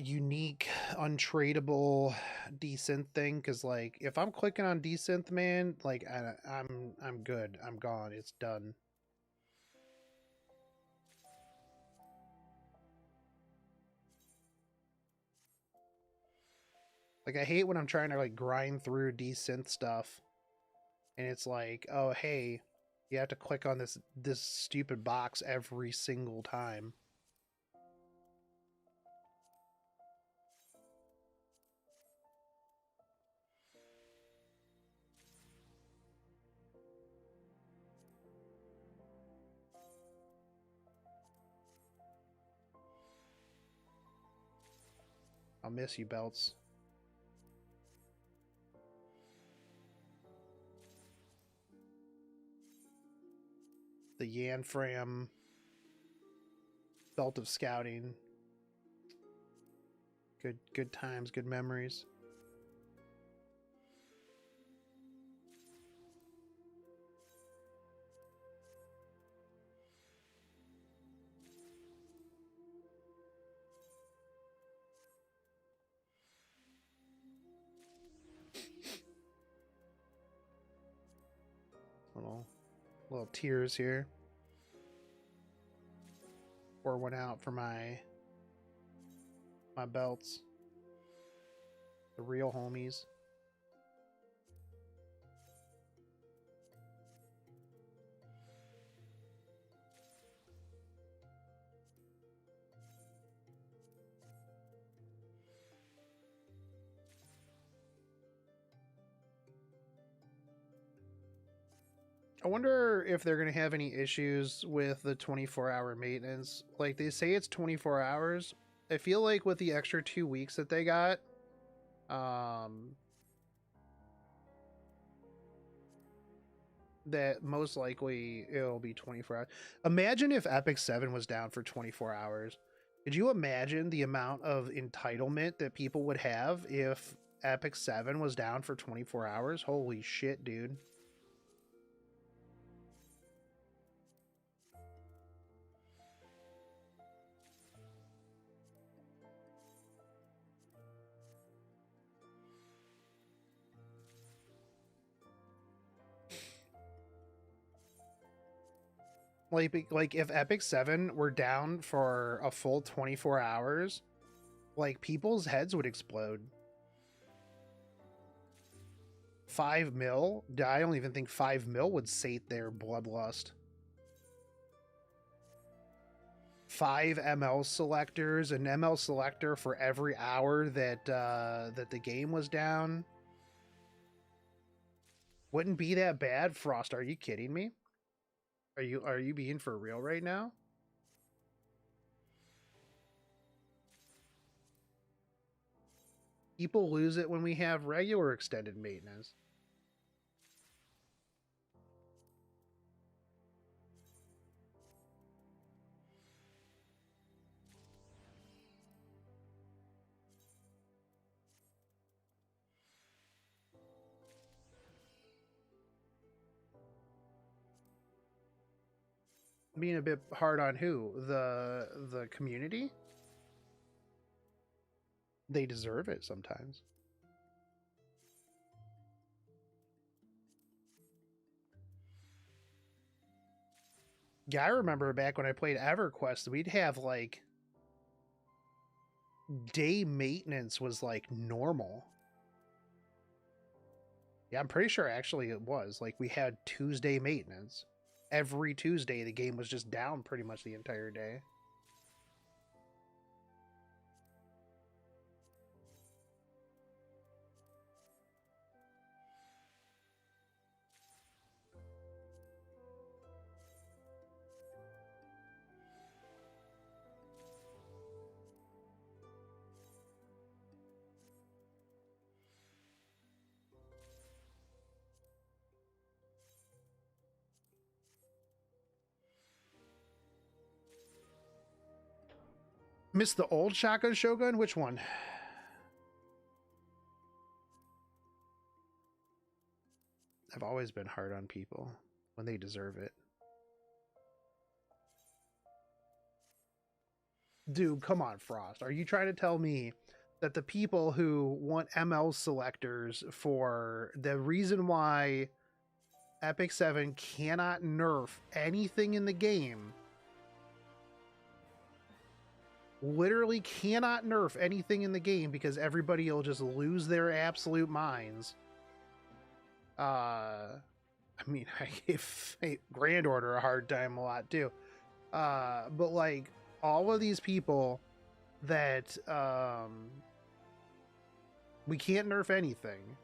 unique, untradeable desynth thing? Because, like, if I'm clicking on desynth, man, like, I'm good. I'm gone. It's done. Like, I hate when I'm trying to, like, grind through desynth stuff, and it's like, oh, hey, you have to click on this stupid box every single time. I'll miss you, Belts. The Yanfram Belt of Scouting. Good times, good memories. Little tears here. Pour one out for my belts. The real homies. I wonder if they're going to have any issues with the 24-hour maintenance. Like, they say it's 24 hours. I feel like with the extra 2 weeks that they got, that most likely it'll be 24 hours. Imagine if Epic 7 was down for 24 hours. Could you imagine the amount of entitlement that people would have if Epic 7 was down for 24 hours? Holy shit, dude. Like if Epic 7 were down for a full 24 hours, like people's heads would explode. 5 mil? I don't even think 5 mil would sate their bloodlust. 5 ML selectors, an ML selector for every hour that that the game was down. Wouldn't be that bad, Frost. Are you kidding me? Are you being for real right now? People lose it when we have regular extended maintenance. Being a bit hard on who? The community? They deserve it sometimes. Yeah, I remember back when I played EverQuest, we'd have like day maintenance was like normal. Yeah, I'm pretty sure actually it was. Like we had Tuesday maintenance. Every Tuesday the game was just down pretty much the entire day. Miss the old Shotgun Shogun? Which one? I've always been hard on people when they deserve it. Dude, come on, Frost. Are you trying to tell me that the people who want ML selectors for the reason why Epic 7 cannot nerf anything in the game, literally cannot nerf anything in the game because everybody will just lose their absolute minds? I mean, I give Grand Order a hard time a lot too. But like all of these people that we can't nerf anything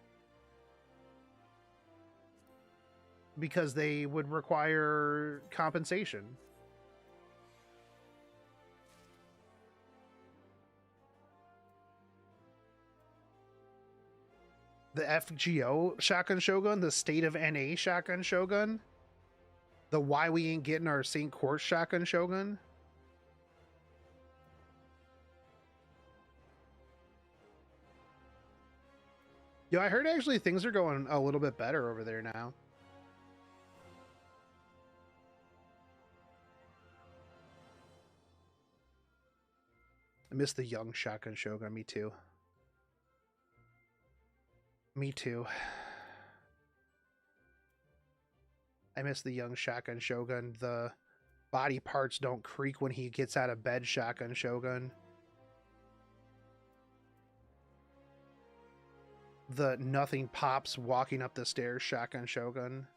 because they would require compensation. The FGO Shotgun Shogun, the State of NA Shotgun Shogun, the Why We Ain't Getting Our St. Court Shotgun Shogun. Yo, I heard actually things are going a little bit better over there now. I miss the young Shotgun Shogun. Me too. Me too. I miss the young Shotgun Shogun. The body parts don't creak when he gets out of bed Shotgun Shogun. The nothing pops walking up the stairs Shotgun Shogun.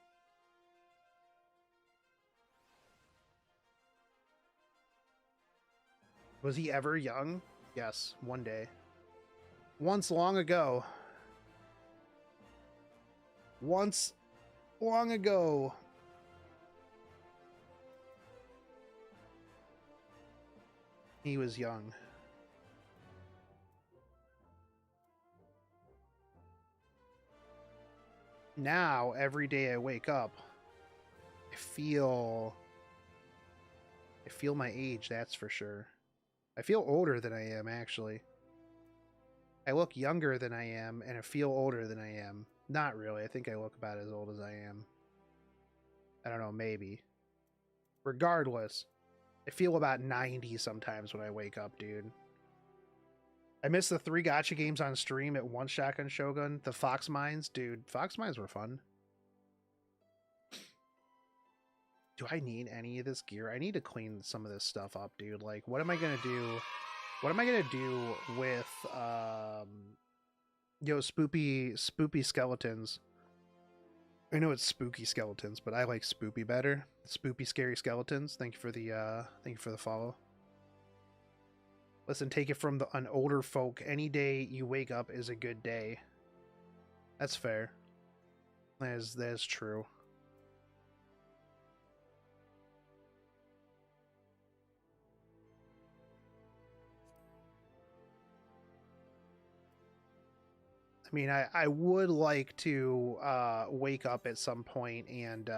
Was he ever young? Yes, one day. Once long ago. Once long ago. He was young. Now, every day I wake up, I feel my age, that's for sure. I feel older than I am, actually. I look younger than I am, and I feel older than I am. Not really. I think I look about as old as I am. I don't know, maybe. Regardless, I feel about 90 sometimes when I wake up, dude. I missed the 3 gacha games on stream at One Shotgun Shogun. The Fox Mines, dude. Fox Mines were fun. Do I need any of this gear? I need to clean some of this stuff up, dude. Like, what am I gonna do? What am I gonna do with spoopy skeletons? I know it's spooky skeletons, but I like spoopy better. Spoopy scary skeletons. Thank you for the follow. Listen, take it from an older folk. Any day you wake up is a good day. That's fair. That is true. I mean, I would like to wake up at some point and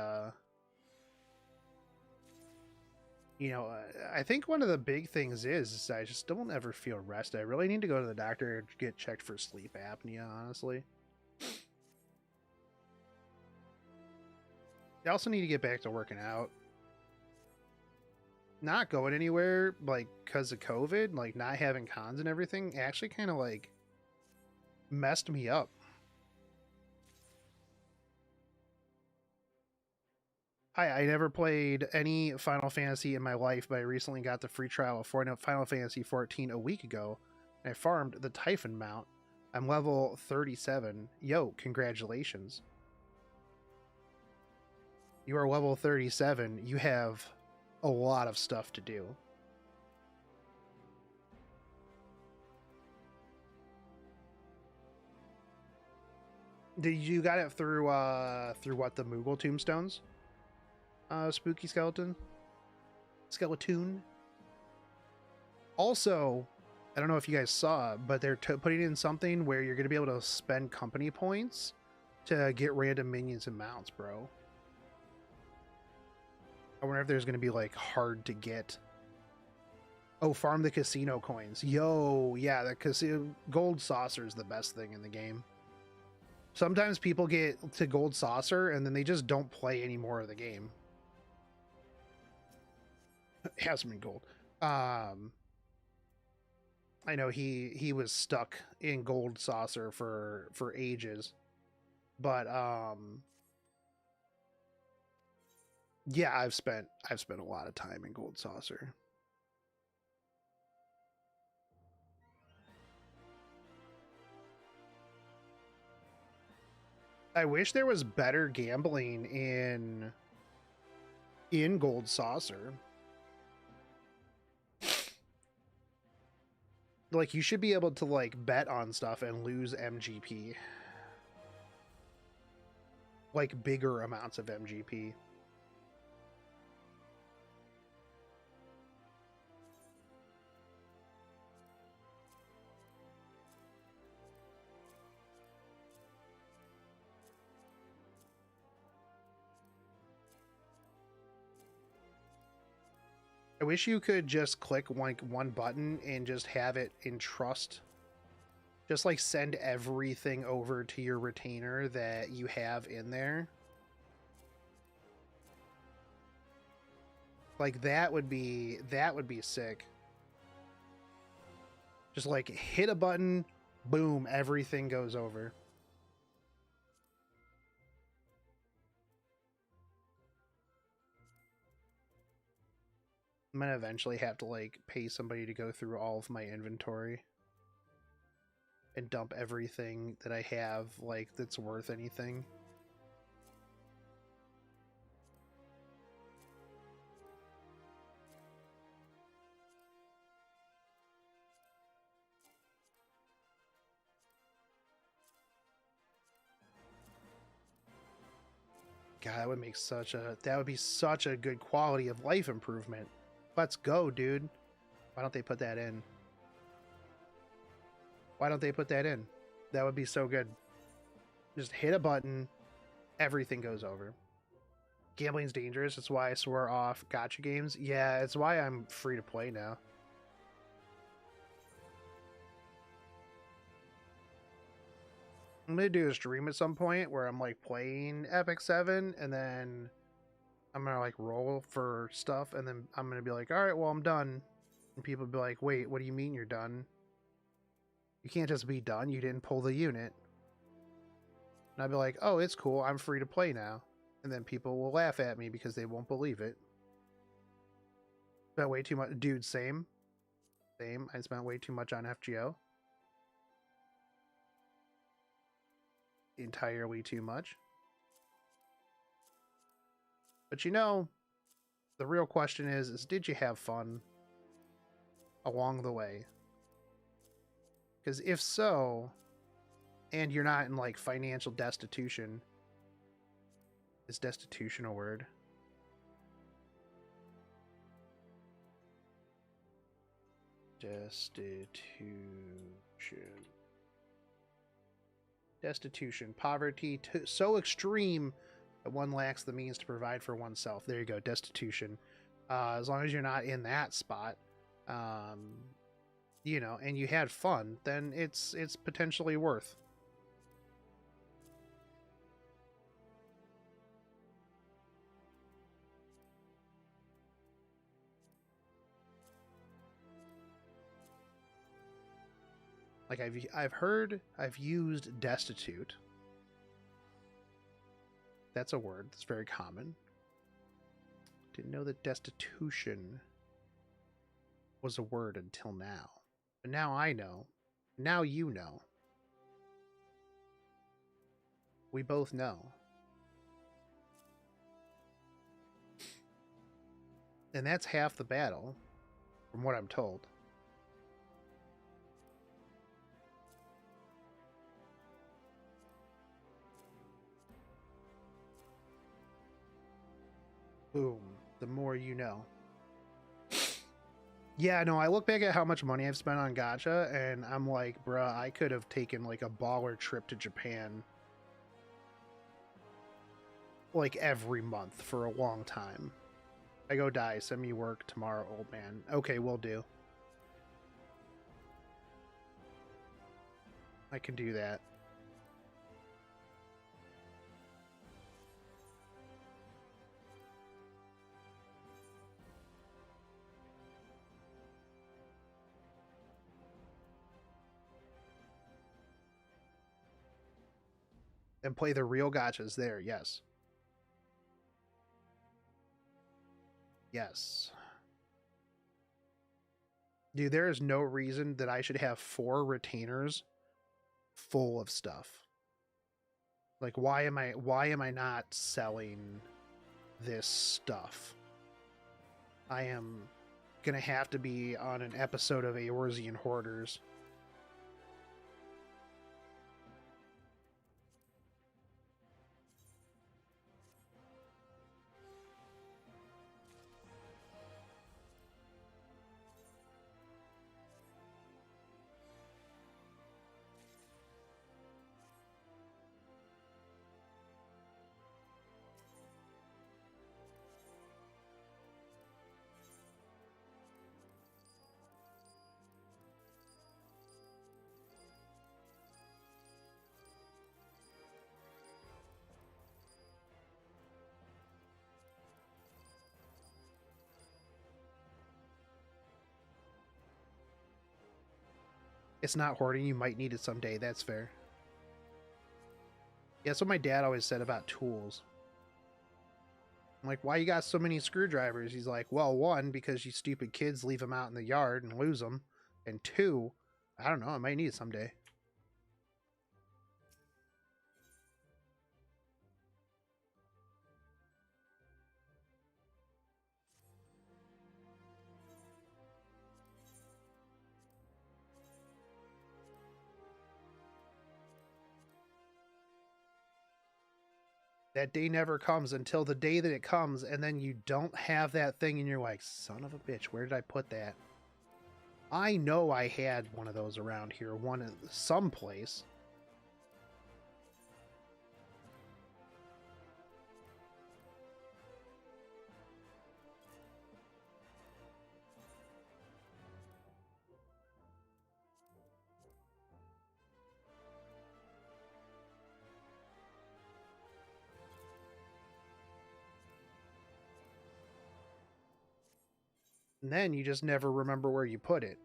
you know, I think one of the big things is I just don't ever feel rested. I really need to go to the doctor and get checked for sleep apnea, honestly. I also need to get back to working out. Not going anywhere, like, because of COVID, like, not having cons and everything, actually kind of, like, messed me up. I never played any Final Fantasy in my life, but I recently got the free trial of Final Fantasy 14 a week ago, and I farmed the Typhon Mount. I'm level 37. Yo, congratulations. You are level 37. You have a lot of stuff to do. Did you got it through what, the Moogle tombstones? Spooky skeleton. Also, I don't know if you guys saw, but they're putting in something where you're going to be able to spend company points to get random minions and mounts, bro. I wonder if there's going to be like hard to get. Oh, farm the casino coins. Yo, yeah, the casino gold saucer is the best thing in the game. Sometimes people get to gold saucer and then they just don't play any more of the game. It hasn't been gold. I know he was stuck in gold saucer for ages, but yeah, I've spent a lot of time in gold saucer. I wish there was better gambling in gold saucer. Like, you should be able to like bet on stuff and lose MGP, like bigger amounts of MGP. I wish you could just click one button and just have it in trust. Just like send everything over to your retainer that you have in there. Like that would be sick. Just like hit a button, boom, everything goes over. I'm gonna eventually have to like pay somebody to go through all of my inventory and dump everything that I have like that's worth anything. God, that would make that would be such a good quality of life improvement. Let's go, dude. Why don't they put that in? Why don't they put that in? That would be so good. Just hit a button, everything goes over. Gambling's dangerous. That's why I swore off gacha games. Yeah, it's why I'm free to play now. I'm gonna do a stream at some point where I'm like playing Epic 7 and then I'm gonna like roll for stuff and then I'm gonna be like, all right, well, I'm done. And people be like, wait, what do you mean you're done? You can't just be done. You didn't pull the unit. And I'd be like, oh, it's cool. I'm free to play now. And then people will laugh at me because they won't believe it. Spent way too much. Dude, same. Same. I spent way too much on FGO. Entirely too much. But you know, the real question is did you have fun along the way? Because if so, and you're not in like financial destitution, is destitution a word? Destitution, poverty so extreme that one lacks the means to provide for oneself. There you go, destitution. As long as you're not in that spot, you know, and you had fun, then it's potentially worth. Like I've used destitute. That's a word that's very common. Didn't know that destitution was a word until now. But now I know. Now you know. We both know. And that's half the battle, from what I'm told. Boom. The more you know. Yeah, no, I look back at how much money I've spent on gacha, and I'm like, bruh, I could have taken like a baller trip to Japan like every month for a long time. I go die, send me work tomorrow, old man. Okay, will do. I can do that. And play the real gachas there, yes. Yes. Dude, there is no reason that I should have 4 retainers full of stuff. Like, why am I not selling this stuff? I am gonna have to be on an episode of Eorzean Hoarders. It's not hoarding, you might need it someday, that's fair. Yeah, that's what my dad always said about tools. I'm like, why you got so many screwdrivers? He's like, well, 1, because you stupid kids leave them out in the yard and lose them. And 2, I don't know, I might need it someday. That day never comes until the day that it comes, and then you don't have that thing, and you're like, son of a bitch, where did I put that? I know I had one of those around here, one in someplace. And then you just never remember where you put it.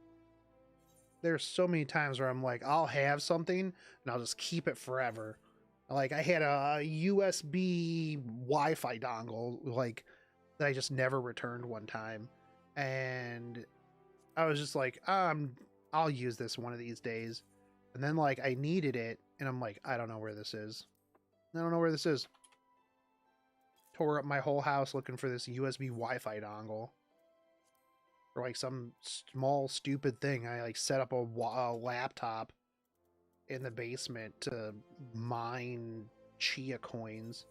There's so many times where I'm like, I'll have something and I'll just keep it forever. Like, I had a USB Wi-Fi dongle, like, that I just never returned one time. And I was just like, I'll use this one of these days. And then, like, I needed it, and I'm like, I don't know where this is. I don't know where this is. Tore up my whole house looking for this USB Wi-Fi dongle. Or like some small stupid thing. I like set up a laptop in the basement to mine chia coins.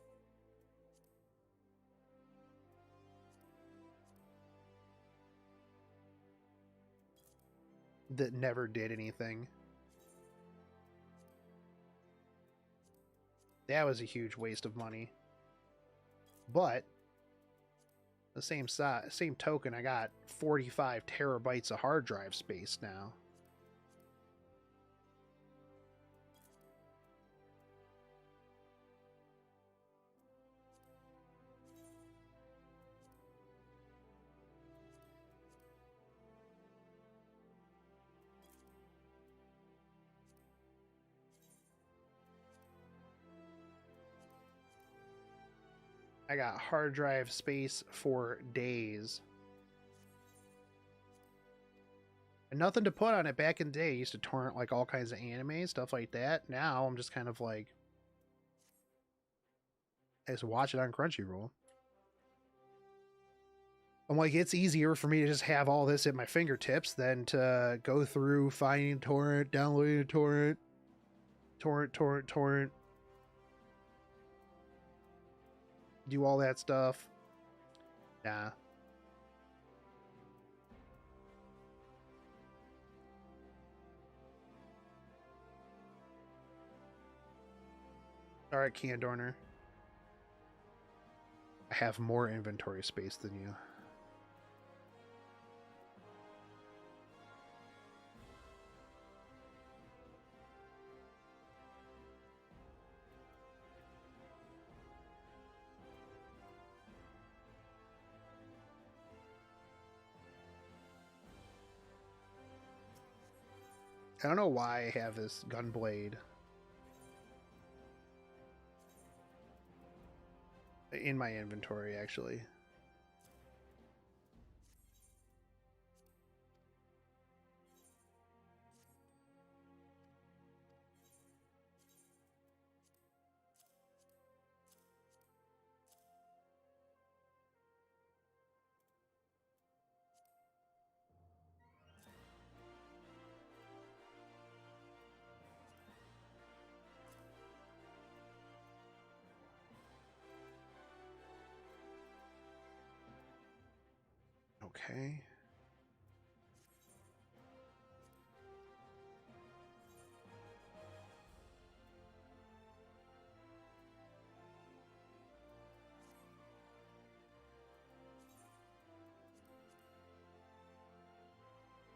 That never did anything. That was a huge waste of money. But the same token, I got 45 terabytes of hard drive space now. I got hard drive space for days. And nothing to put on it back in the day. I used to torrent like all kinds of anime, stuff like that. Now I'm just kind of like, I just watch it on Crunchyroll. I'm like, it's easier for me to just have all this at my fingertips than to go through finding torrent, downloading a torrent, torrent, do all that stuff. Nah. All right, Candorner. I have more inventory space than you. I don't know why I have this gunblade in my inventory, actually. Okay.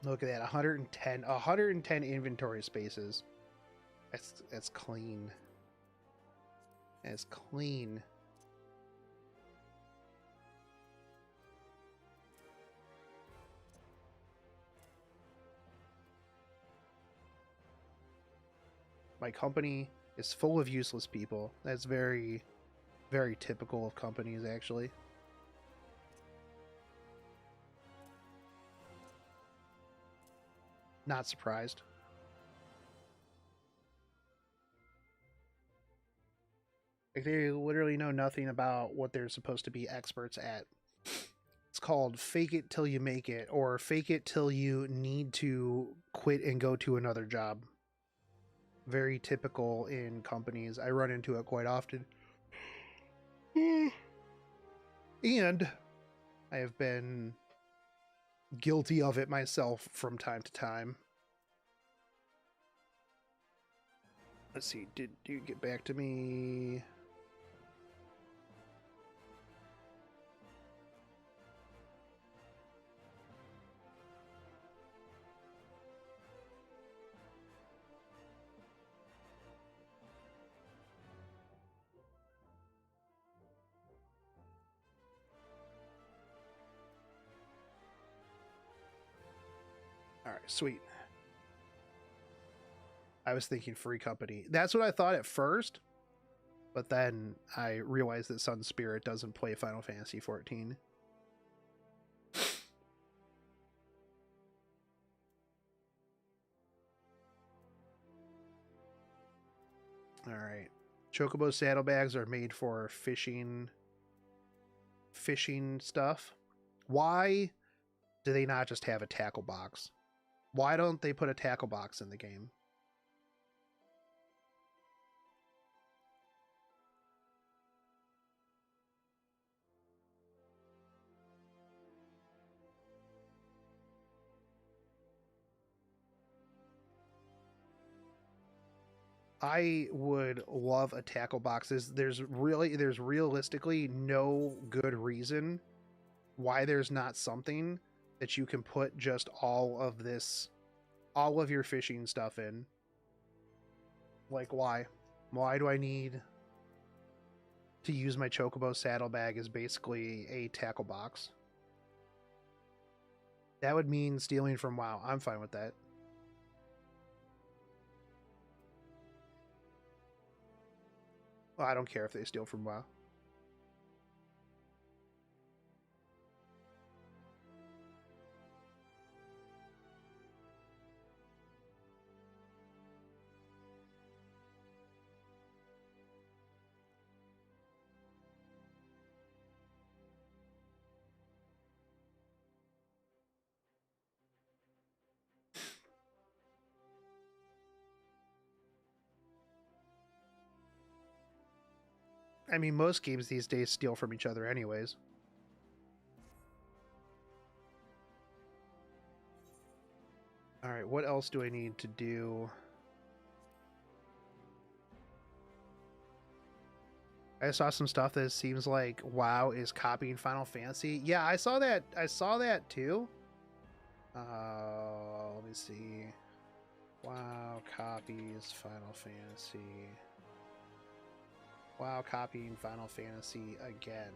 Look at that, 110 inventory spaces. That's clean. That's clean. My company is full of useless people. That's very, very typical of companies, actually. Not surprised. Like, they literally know nothing about what they're supposed to be experts at. It's called fake it till you make it, or fake it till you need to quit and go to another job. Very typical in companies. I run into it quite often. And I have been guilty of it myself from time to time. Let's see, did you get back to me? All right, sweet. I was thinking Free Company. That's what I thought at first, but then I realized that Sun Spirit doesn't play Final Fantasy 14. All right. Chocobo saddlebags are made for fishing stuff. Why do they not just have a tackle box? Why don't they put a tackle box in the game? I would love a tackle box. There's realistically no good reason why there's not something that you can put just all of your fishing stuff in. Like, why? Why do I need to use my Chocobo saddlebag as basically a tackle box? That would mean stealing from WoW. I'm fine with that. Well, I don't care if they steal from WoW. I mean, most games these days steal from each other anyways. All right, what else do I need to do? I saw some stuff that seems like WoW is copying Final Fantasy. Yeah, I saw that. I saw that too. Let me see. WoW copies Final Fantasy. WoW copying Final Fantasy again.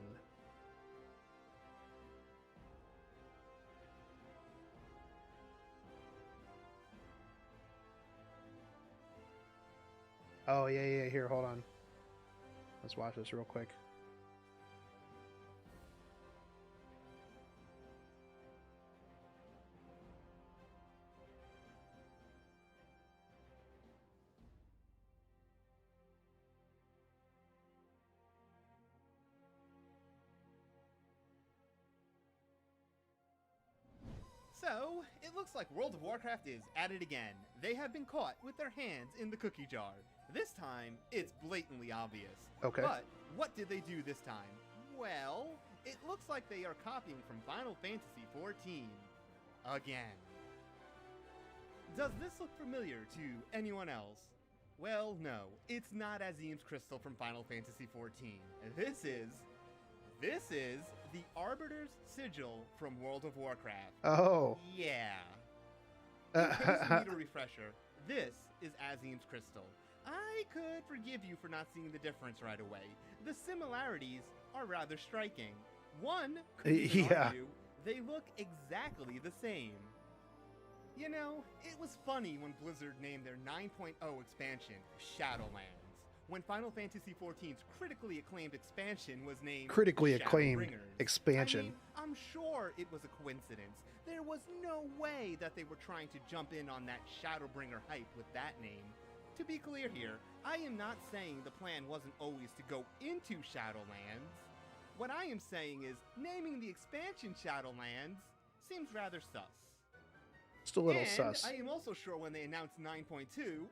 Oh, yeah, here, hold on. Let's watch this real quick. So, it looks like World of Warcraft is at it again. They have been caught with their hands in the cookie jar. This time, it's blatantly obvious. Okay. But what did they do this time? Well, it looks like they are copying from Final Fantasy XIV. Again. Does this look familiar to anyone else? Well, no. It's not Azim's crystal from Final Fantasy XIV. This is the Arbiter's Sigil from World of Warcraft. Oh. Yeah. In case you need a refresher, this is Azim's crystal. I could forgive you for not seeing the difference right away. The similarities are rather striking. One could even argue they look exactly the same. You know, it was funny when Blizzard named their 9.0 expansion Shadowlands, when Final Fantasy XIV's critically acclaimed expansion was named Critically acclaimed Shadowbringers. expansion. I mean, I'm sure it was a coincidence. There was no way that they were trying to jump in on that Shadowbringer hype with that name. To be clear here, I am not saying the plan wasn't always to go into Shadowlands. What I am saying is naming the expansion Shadowlands seems rather sus. Just a little and sus. I am also sure when they announced 9.2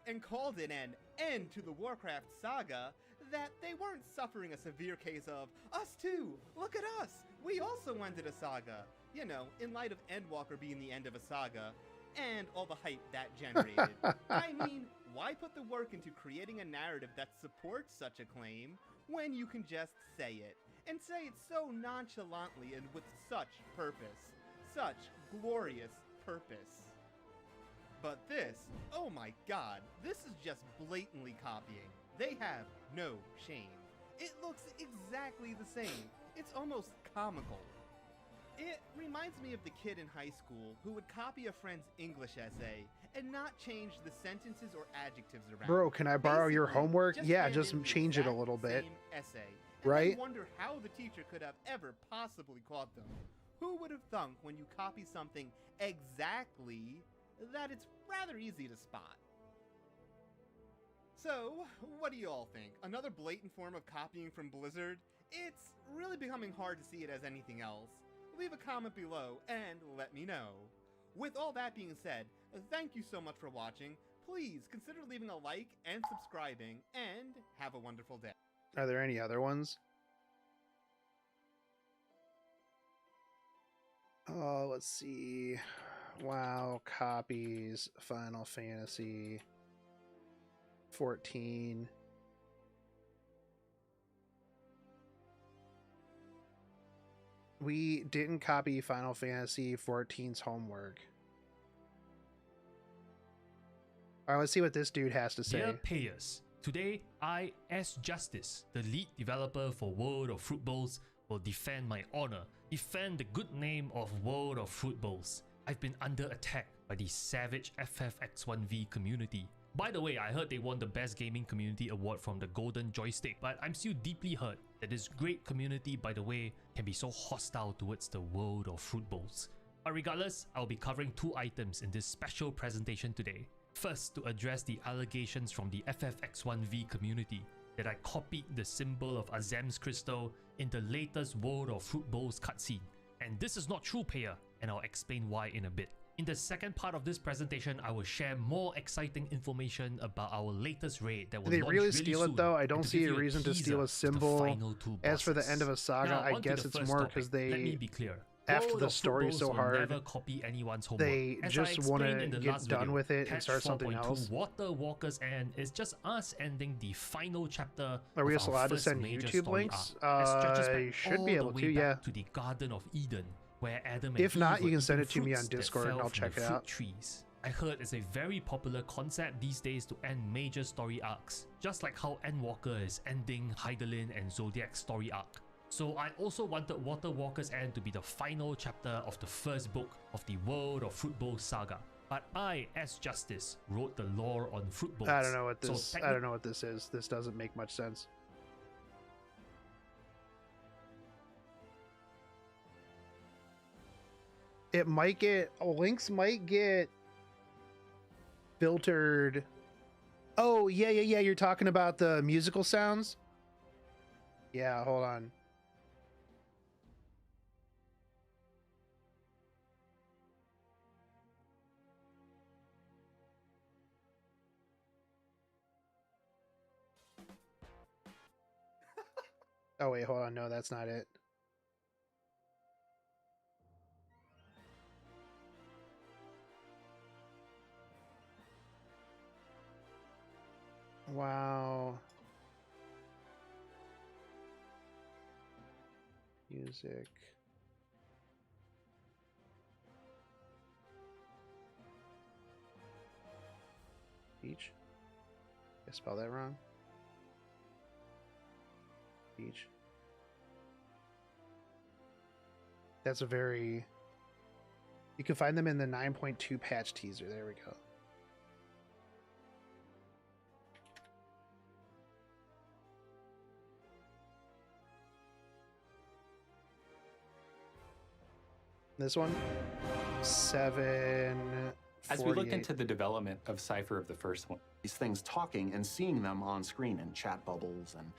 and called it an end to the Warcraft saga, that they weren't suffering a severe case of, us too, look at us, we also ended a saga. You know, in light of Endwalker being the end of a saga, and all the hype that generated. I mean, why put the work into creating a narrative that supports such a claim when you can just say it? And say it so nonchalantly and with such purpose. Such glorious purpose. But this, oh my god, this is just blatantly copying. They have no shame. It looks exactly the same. It's almost comical. It reminds me of the kid in high school who would copy a friend's English essay and not change the sentences or adjectives around. Bro, can I borrow your Basically, homework? Yeah, hand just in the change it a exact little bit. same essay, and Right? then wonder how the teacher could have ever possibly caught them. Who would have thunk when you copy something exactly that it's rather easy to spot? So, what do you all think? Another blatant form of copying from Blizzard? It's really becoming hard to see it as anything else. Leave a comment below and let me know. With all that being said, thank you so much for watching. Please consider leaving a like and subscribing, and have a wonderful day. Are there any other ones? Oh, let's see. WoW copies Final Fantasy 14. We didn't copy Final Fantasy 14's homework. All right, let's see what this dude has to say. Dear players, today I, as Justice, the lead developer for World of Fruit Bowls, will defend my honor, defend the good name of World of Fruit Bowls. I've been under attack by the savage FFX1V community. By the way, I heard they won the Best Gaming Community Award from the Golden Joystick, but I'm still deeply hurt that this great community, by the way, can be so hostile towards the World of Fruit Bowls. But regardless, I'll be covering two items in this special presentation today. First, to address the allegations from the FFX1V community that I copied the symbol of Azem's crystal in the latest World of Fruit Bowls cutscene. And this is not true, player, and I'll explain why in a bit. In the second part of this presentation, I will share more exciting information about our latest raid that will Do they launch really really steal soon, it though? I and don't to see give a you reason to steal teaser a to the symbol. final two As for the end of a bosses. saga, Now, I on to guess the it's first more topic. because Let me they, be clear. after World the of story Footballs so will hard, never copy anyone's homework. they As just I want explained in to the get last done video, with it and Patch start something 4.2 else. Water Walker's End is just us ending the final chapter Are we of just our allowed to first send major YouTube story links? arc, that stretches back You should all be the able way to, back yeah. to the Garden of Eden, where Adam and If not, Eve you were can send eating it to me on fruits that Discord and fell I'll from check the it fruit out. trees. I heard it's a very popular concept these days to end major story arcs, just like how Endwalker is ending Heidelin and Zodiac's story arc. So I also wanted Water Walker's End to be the final chapter of the first book of the World of Fruit Bowl saga. But I, as Justice, wrote the lore on Fruit Bowls. I don't know what So this. I don't know what this is. This doesn't make much sense. It might get links. Might get filtered. Oh yeah. You're talking about the musical sounds. Yeah. Hold on. Oh wait, hold on. No, that's not it. Wow. Music. Beach. I spelled that wrong. Beach. That's a very... You can find them in the 9.2 patch teaser. There we go. This one? 7... As we look into the development of Cypher of the first one, these things talking and seeing them on screen in chat bubbles and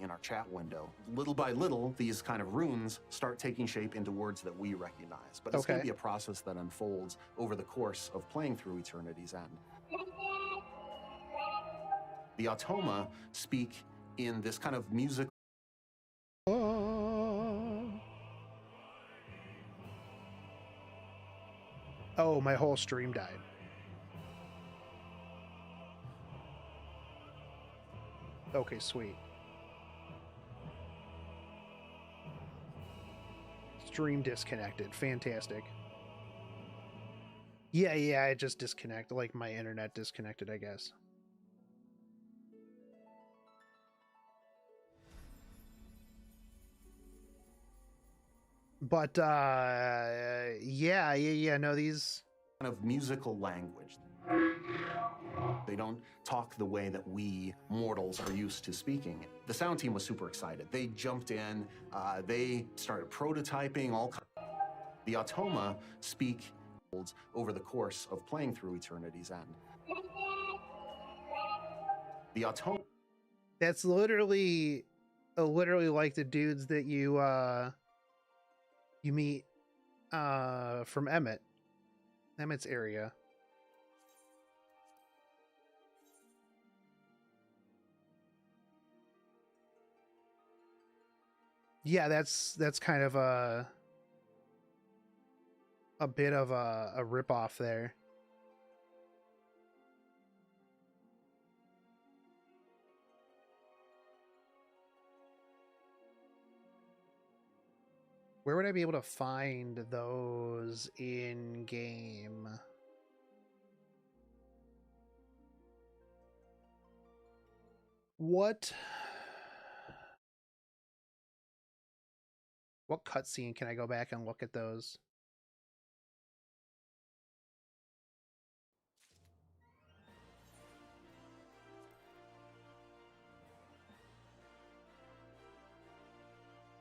in our chat window, little by little, these kind of runes start taking shape into words that we recognize. But it's going to be a process that unfolds over the course of playing through Eternity's End. The Automa speak in this kind of music. Oh, my whole stream died. Okay, sweet. Stream disconnected. Fantastic. Yeah, I just disconnected. Like, my internet disconnected, I guess. But, yeah, no, these... Kind of musical language. They don't talk the way that we mortals are used to speaking. The sound team was super excited. They jumped in, they started prototyping all kinds. The Automa speak over the course of playing through Eternity's End. The Automa... That's literally like the dudes that you meet from Emmett's area. Yeah, that's kind of a bit of a ripoff there. Where would I be able to find those in game? What cutscene can I go back and look at those?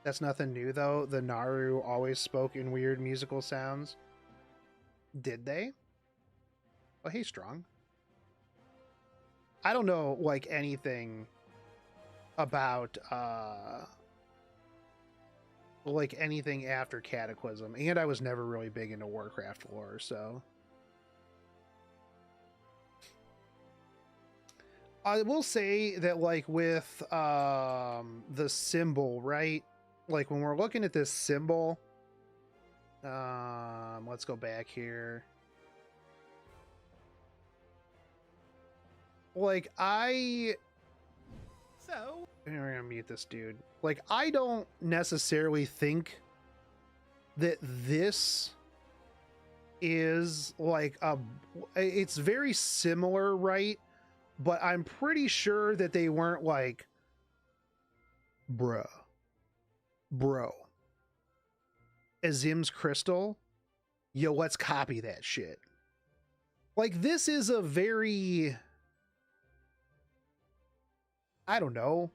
That's nothing new, though. The Naru always spoke in weird musical sounds. Did they? Oh, hey, Strong. I don't know, like, anything about, like, anything after Cataclysm. And I was never really big into Warcraft lore, so... I will say that, like, with the symbol, right? Like, when we're looking at this symbol, let's go back here. Like, So, we're gonna mute this dude. Like, I don't necessarily think that this is like it's very similar, right? But I'm pretty sure that they weren't like, bro, Azim's crystal, yo, let's copy that shit. Like, this is a very, I don't know,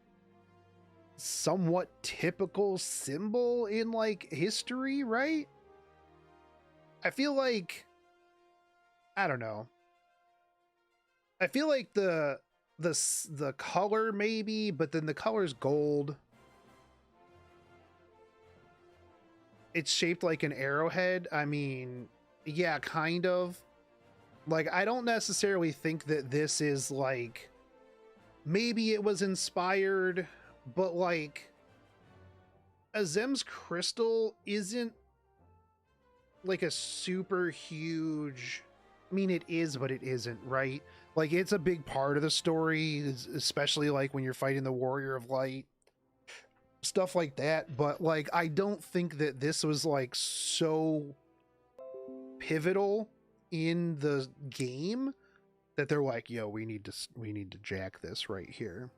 somewhat typical symbol in like history, right? I feel like, I don't know. I feel like the color maybe, but then the color's gold. It's shaped like an arrowhead. I mean, yeah, kind of. Like, I don't necessarily think that this is like, maybe it was inspired, but like, Azem's crystal isn't like a super huge, I mean, it is, but it isn't, right? Like, it's a big part of the story, especially like when you're fighting the Warrior of Light, stuff like that. But like, I don't think that this was like so pivotal in the game that they're like, yo, we need to jack this right here.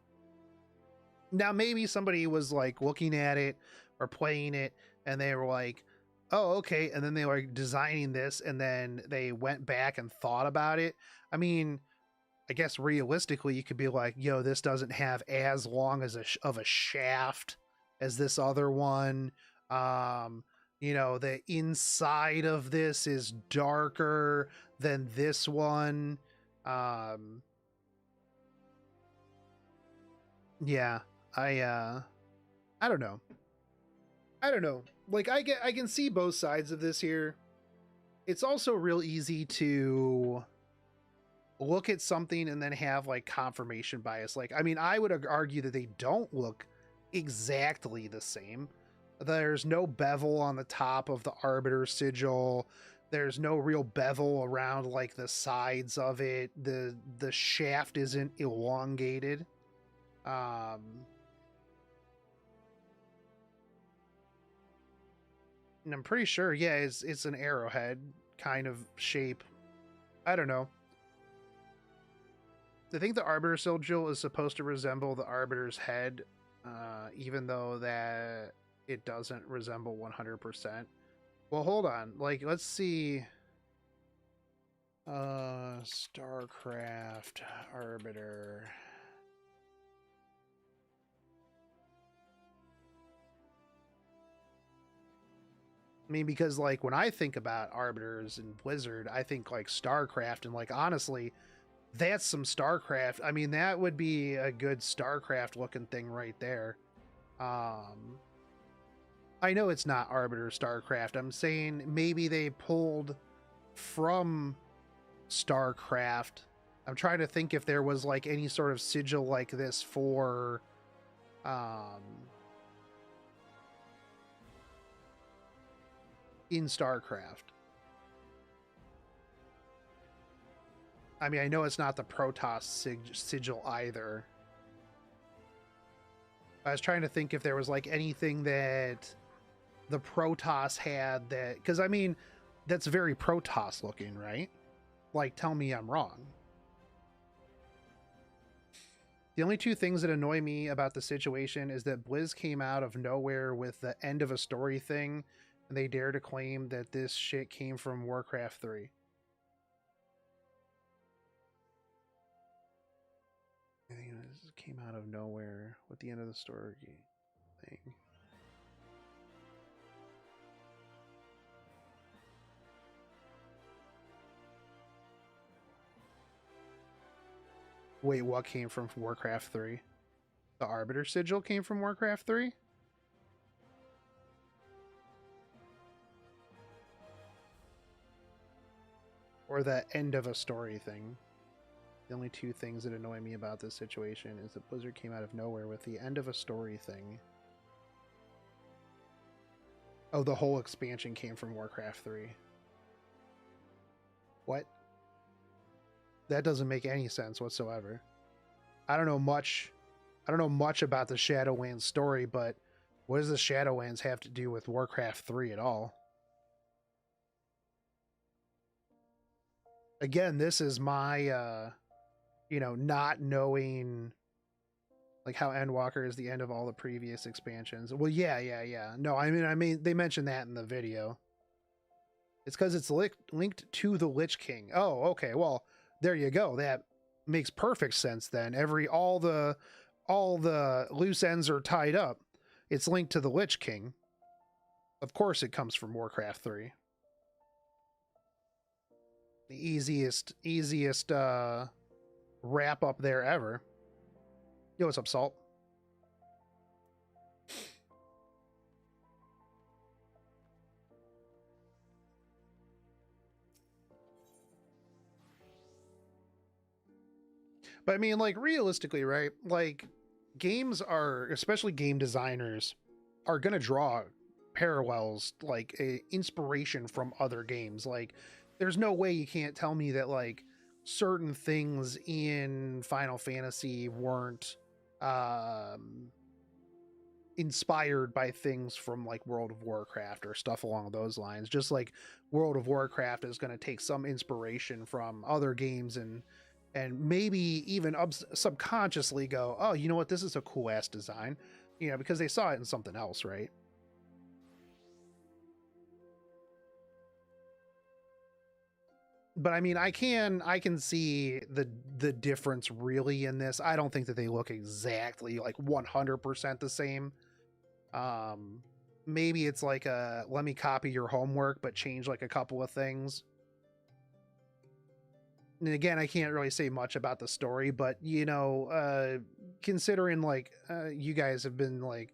Now, maybe somebody was like looking at it or playing it and they were like, oh, okay. And then they were designing this and then they went back and thought about it. I mean, I guess realistically, you could be like, yo, this doesn't have as long as of a shaft as this other one. You know, the inside of this is darker than this one. Yeah, I don't know. I don't know. Like, I can see both sides of this here. It's also real easy to look at something and then have like confirmation bias. Like, I mean, I would argue that they don't look exactly the same. There's no bevel on the top of the Arbiter sigil. There's no real bevel around like the sides of it. The shaft isn't elongated. And I'm pretty sure, yeah, it's an arrowhead kind of shape. I don't know. I think the Arbiter sigil is supposed to resemble the Arbiter's head, even though that it doesn't resemble 100%. Well, hold on. Like, let's see. StarCraft Arbiter. I mean, because like when I think about Arbiters in Blizzard, I think like StarCraft, and like honestly, that's some StarCraft. I mean, that would be a good StarCraft looking thing right there. I know it's not Arbiter StarCraft. I'm saying maybe they pulled from StarCraft. I'm trying to think if there was like any sort of sigil like this for in StarCraft. I mean, I know it's not the Protoss sigil either. I was trying to think if there was like anything that the Protoss had that, because I mean, that's very Protoss looking, right? Like, tell me I'm wrong. The only two things that annoy me about the situation is that Blizz came out of nowhere with the end of a story thing, and they dare to claim that this shit came from Warcraft 3. I think this came out of nowhere with the end of the story thing. Wait, what came from Warcraft 3? The Arbiter Sigil came from Warcraft 3? Or the end of a story thing? The only two things that annoy me about this situation is that Blizzard came out of nowhere with the end of a story thing. Oh, the whole expansion came from Warcraft 3. What? That doesn't make any sense whatsoever. I don't know much about the Shadowlands story, but what does the Shadowlands have to do with Warcraft 3 at all? Again, this is my not knowing like how Endwalker is the end of all the previous expansions. Well, yeah. No, I mean they mentioned that in the video. It's because it's linked to the Lich King. Oh, okay. Well, there you go. That makes perfect sense then. All the loose ends are tied up. It's linked to the Lich King. Of course it comes from Warcraft 3. The easiest wrap up there ever. Yo, what's up, Salt? But I mean, like, realistically, right? Like, games are, especially game designers, are gonna draw parallels, like, inspiration from other games. Like, there's no way you can't tell me that, like, certain things in Final Fantasy weren't inspired by things from like World of Warcraft or stuff along those lines. Just like World of Warcraft is going to take some inspiration from other games and maybe even subconsciously go, oh, you know what, this is a cool ass design, you know, because they saw it in something else, right? But I mean, I can see the difference really in this. I don't think that they look exactly like 100% the same. Maybe it's like a let me copy your homework but change like a couple of things. And again, I can't really say much about the story, but you know, considering like you guys have been like,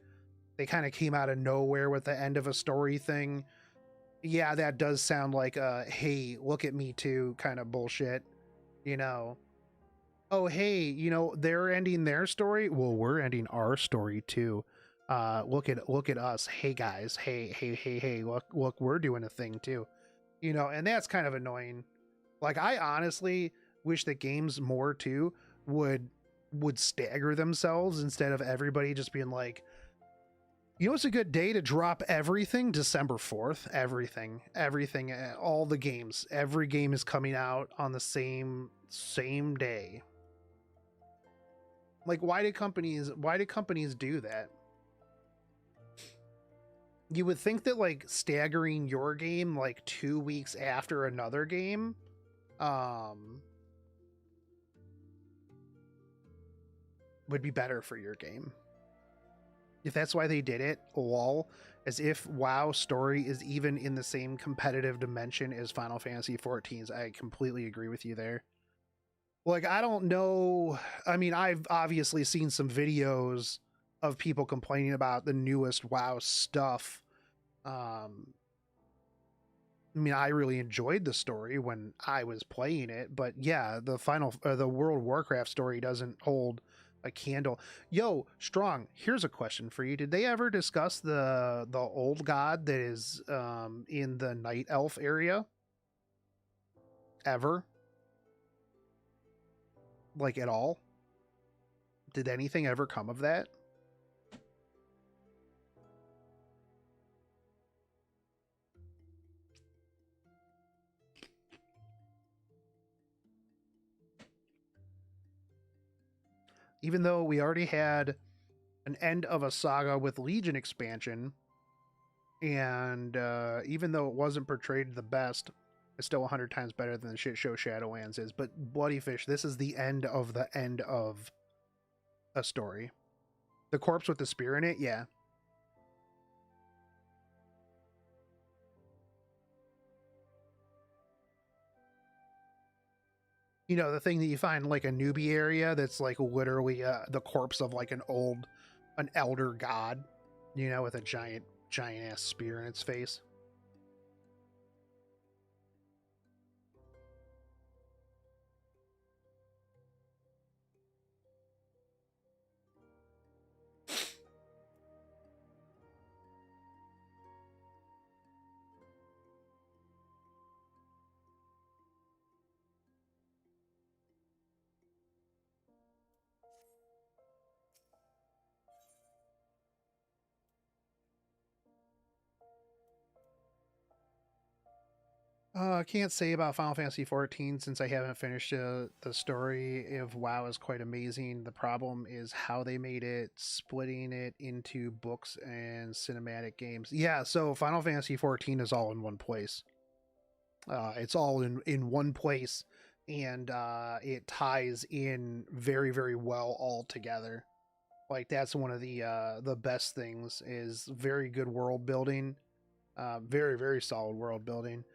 they kind of came out of nowhere with the end of a story thing. Yeah, that does sound like a hey, look at me too kind of bullshit, you know. Oh, hey, you know, they're ending their story. Well, we're ending our story too. Look at us. Hey guys, hey, look, we're doing a thing too. You know, and that's kind of annoying. Like, I honestly wish that games more too would stagger themselves instead of everybody just being like, you know, it's a good day to drop everything. December 4th, everything, all the games, every game is coming out on the same day. Like, why do companies do that? You would think that like staggering your game like 2 weeks after another game, would be better for your game. If that's why they did it, lol, as if WoW story is even in the same competitive dimension as Final Fantasy XIV's. I completely agree with you there. Like, I don't know. I mean, I've obviously seen some videos of people complaining about the newest WoW stuff. I mean, I really enjoyed the story when I was playing it, but yeah, the World of Warcraft story doesn't hold a candle. Yo, Strong, here's a question for you. Did they ever discuss the old god that is in the Night Elf area? Ever? Like, at all? Did anything ever come of that? Even though we already had an end of a saga with Legion expansion, and even though it wasn't portrayed the best, it's still 100 times better than the shit show Shadowlands is. But Bloody Fish, this is the end of a story. The corpse with the spear in it, yeah. You know, the thing that you find like a newbie area that's like literally the corpse of like an elder god, you know, with a giant ass spear in its face. I can't say about Final Fantasy 14 since I haven't finished the story of WoW is quite amazing. The problem is how they made it, splitting it into books and cinematic games. Yeah, so Final Fantasy 14 is all in one place. It's all in one place, and it ties in very, very well all together. Like that's one of the best things is very good world building, very, very solid world building,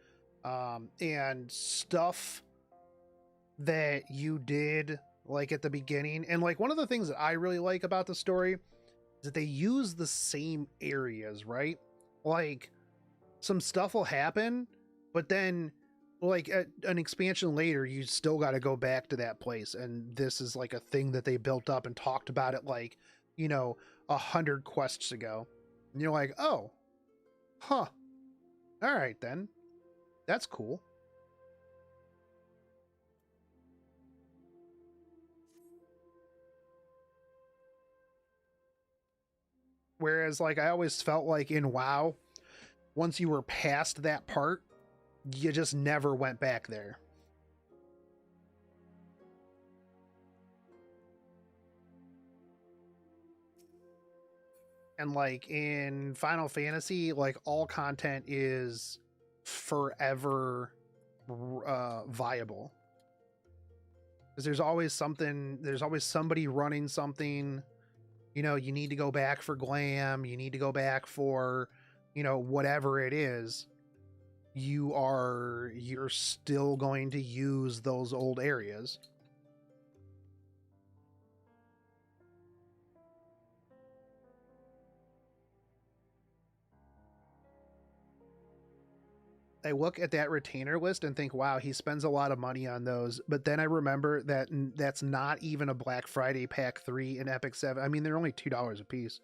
and stuff that you did like at the beginning. And like one of the things that I really like about the story is that they use the same areas, right? Like some stuff will happen, but then like an expansion later, you still got to go back to that place. And this is like a thing that they built up and talked about it like, 100 quests ago. And you're like, oh, huh. All right, then. That's cool. Whereas, like, I always felt like in WoW, once you were past that part, you just never went back there. And like in Final Fantasy, like all content is forever viable. Because there's always something, there's always somebody running something. You need to go back for glam, you need to go back for, whatever it is. You're still going to use those old areas. I look at that retainer list and think, wow, he spends a lot of money on those. But then I remember that that's not even a Black Friday pack 3 in Epic 7. I mean, they're only $2 a piece.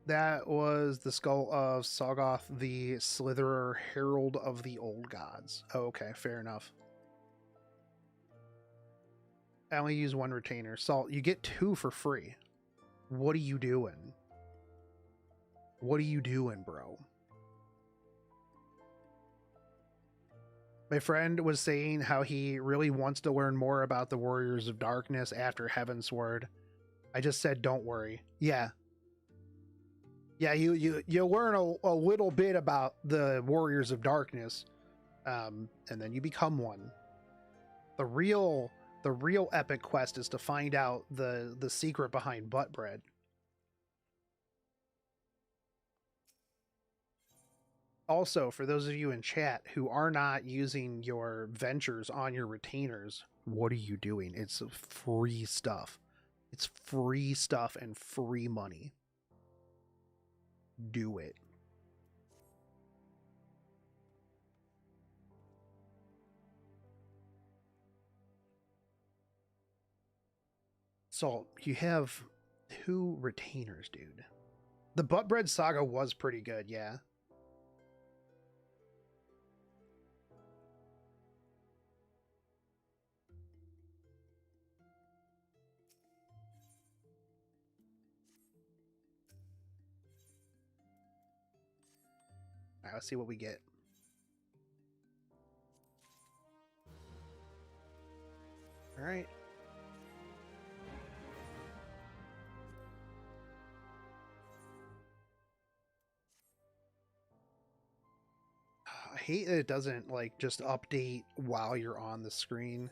That was the skull of Sagoth, the Slitherer, Herald of the Old Gods. Oh, okay, fair enough. I only use one retainer. Salt, you get 2 for free. What are you doing? What are you doing, bro? My friend was saying how he really wants to learn more about the Warriors of Darkness after Heavensward. I just said, don't worry. Yeah. Yeah, you learn a little bit about the Warriors of Darkness, and then you become one. The real epic quest is to find out the secret behind butt bread. Also, for those of you in chat who are not using your ventures on your retainers, what are you doing? It's free stuff. It's free stuff and free money. Do it. So you have 2 retainers, dude. The butt bread saga was pretty good, yeah. All right, let's see what we get. All right. I hate that it doesn't like just update while you're on the screen.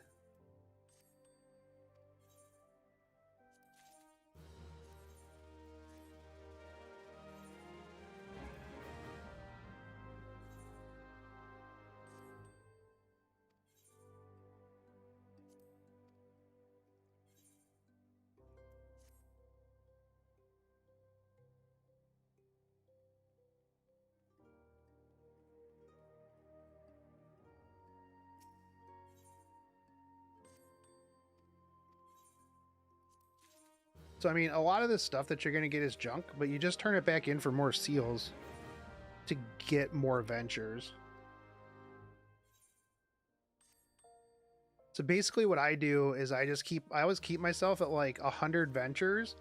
So, I mean, a lot of this stuff that you're going to get is junk, but you just turn it back in for more seals to get more ventures. So basically what I do is I always keep myself at like 100 ventures,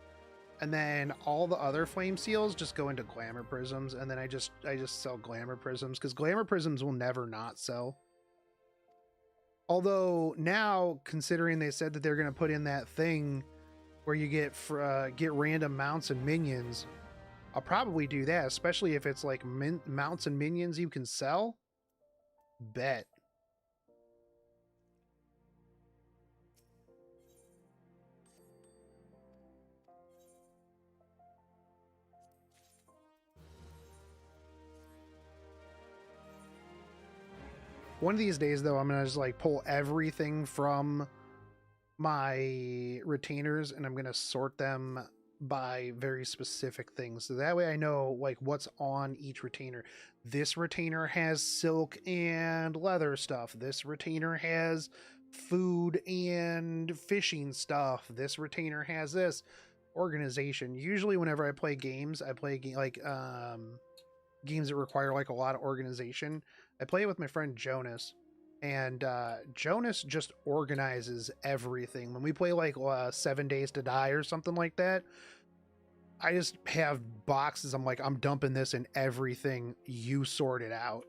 And then all the other flame seals just go into glamour prisms, and then I just sell glamour prisms because glamour prisms will never not sell. Although now, considering they said that they're going to put in that thing where you get random mounts and minions, I'll probably do that, especially if it's like mounts and minions you can sell. Bet. One of these days, though, I'm gonna just like pull everything from my retainers and I'm gonna sort them by very specific things, so that way I know like what's on each retainer. This retainer has silk and leather stuff. This retainer has food and fishing stuff. This retainer has this. Organization. Usually whenever I play games, I play games that require like a lot of organization. I play it with my friend Jonas, and Jonas just organizes everything. When we play like 7 Days to Die or something like that, I just have boxes. I'm like, I'm dumping this in everything. You sort it out.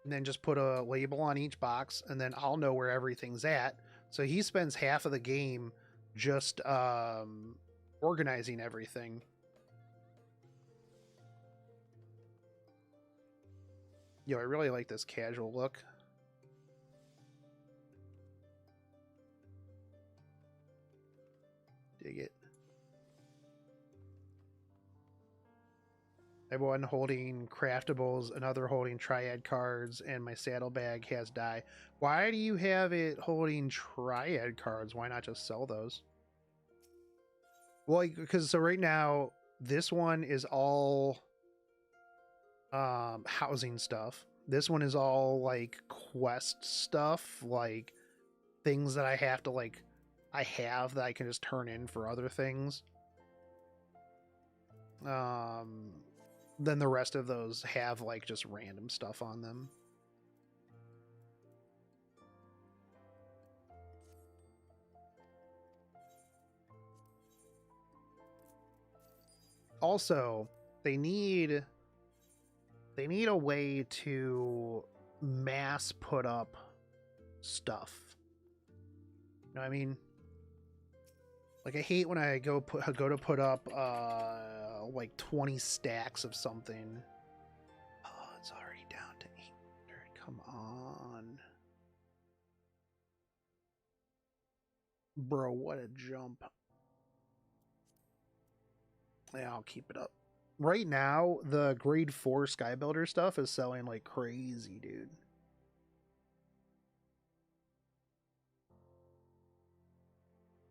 And then just put a label on each box, and then I'll know where everything's at. So he spends half of the game just organizing everything. Yo, I really like this casual look. Dig it. I have one holding craftables, another holding triad cards, and my saddlebag has die. Why do you have it holding triad cards? Why not just sell those? Well, because so right now, this one is all housing stuff. This one is all like quest stuff, like things that I have to like I have that I can just turn in for other things. Then the rest of those have like just random stuff on them. Also, they need a way to mass put up stuff. You know what I mean? Like, I hate when I go to put up like 20 stacks of something. Oh, it's already down to 800. Come on. Bro, what a jump. Yeah, I'll keep it up. Right now, the grade 4 Skybuilder stuff is selling like crazy, dude.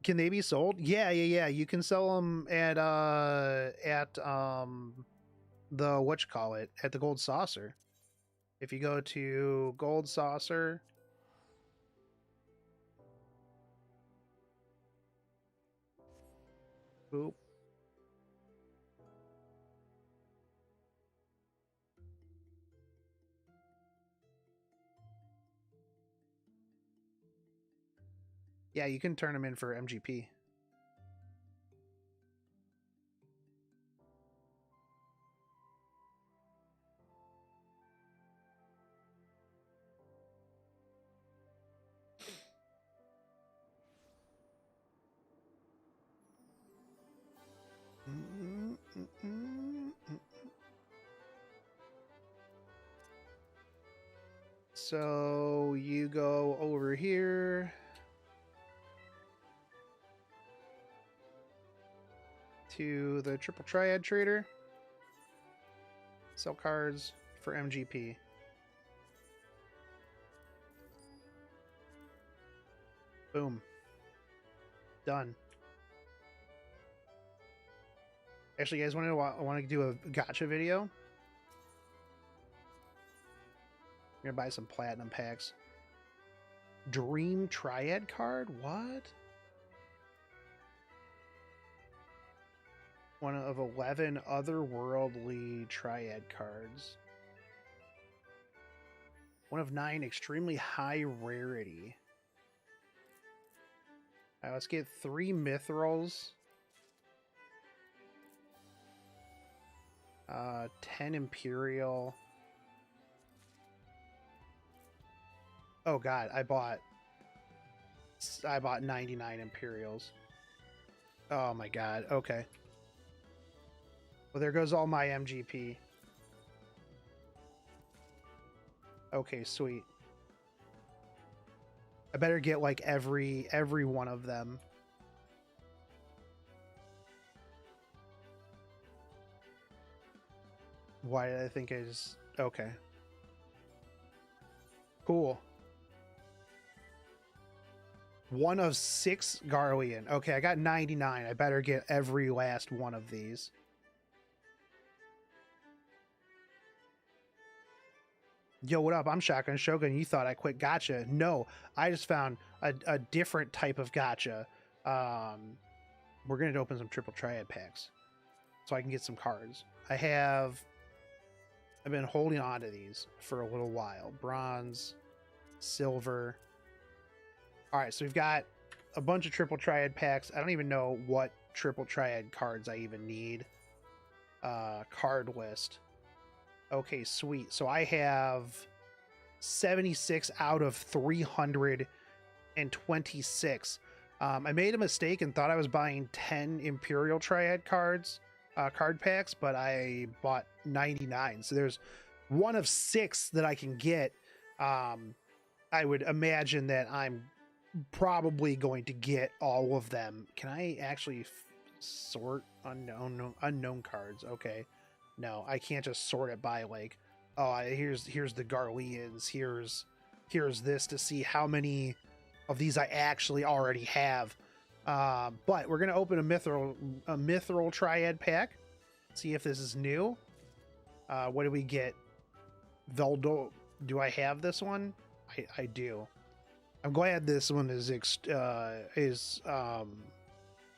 Can they be sold? Yeah. You can sell them at the whatchamacallit, at the Gold Saucer. If you go to Gold Saucer, boop. Yeah, you can turn them in for MGP. So you go over here to the Triple Triad Trader, sell cards for MGP. Boom. Done. Actually, you guys want to do a gacha video? I'm gonna buy some platinum packs. Dream Triad card? What? One of 11 otherworldly Triad cards. One of 9 extremely high rarity. Alright, let's get 3 Mithrils 10 Imperial. Oh god, I bought 99 Imperials. Oh my god. Okay. Well, there goes all my MGP. Okay, sweet. I better get like every one of them. Why did I think I just... Okay. Cool. 1 of 6 Garlean. Okay, I got 99. I better get every last one of these. Yo, what up? I'm Shotgun Shogun. You thought I quit gacha. No, I just found a different type of gacha. We're going to open some triple triad packs so I can get some cards. I've been holding on to these for a little while. Bronze, silver. All right, so we've got a bunch of triple triad packs. I don't even know what triple triad cards I even need. Card list. Okay, sweet. So I have 76 out of 326. I made a mistake and thought I was buying 10 Imperial Triad cards, card packs, but I bought 99. So there's 1 of 6 that I can get. I would imagine that I'm probably going to get all of them. Can I actually sort unknown cards? Okay. No, I can't just sort it by like, oh, here's the Garleans, here's this to see how many of these I actually already have. But we're gonna open a mithril triad pack, see if this is new. What do we get? Veldo. Do I have this one? I do. I'm glad this one is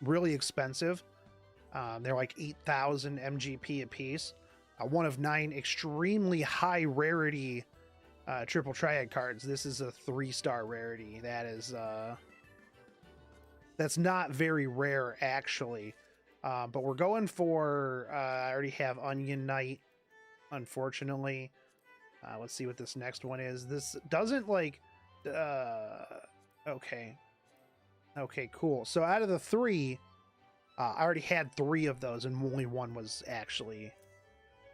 really expensive. They're like 8,000 MGP a piece. 1 of 9 extremely high rarity triple triad cards. This is a 3-star rarity. That is that's not very rare actually. But we're going for I already have Onion Knight, unfortunately. Let's see what this next one is. This doesn't like okay, cool. So out of the 3, I already had 3 of those, and only 1 was actually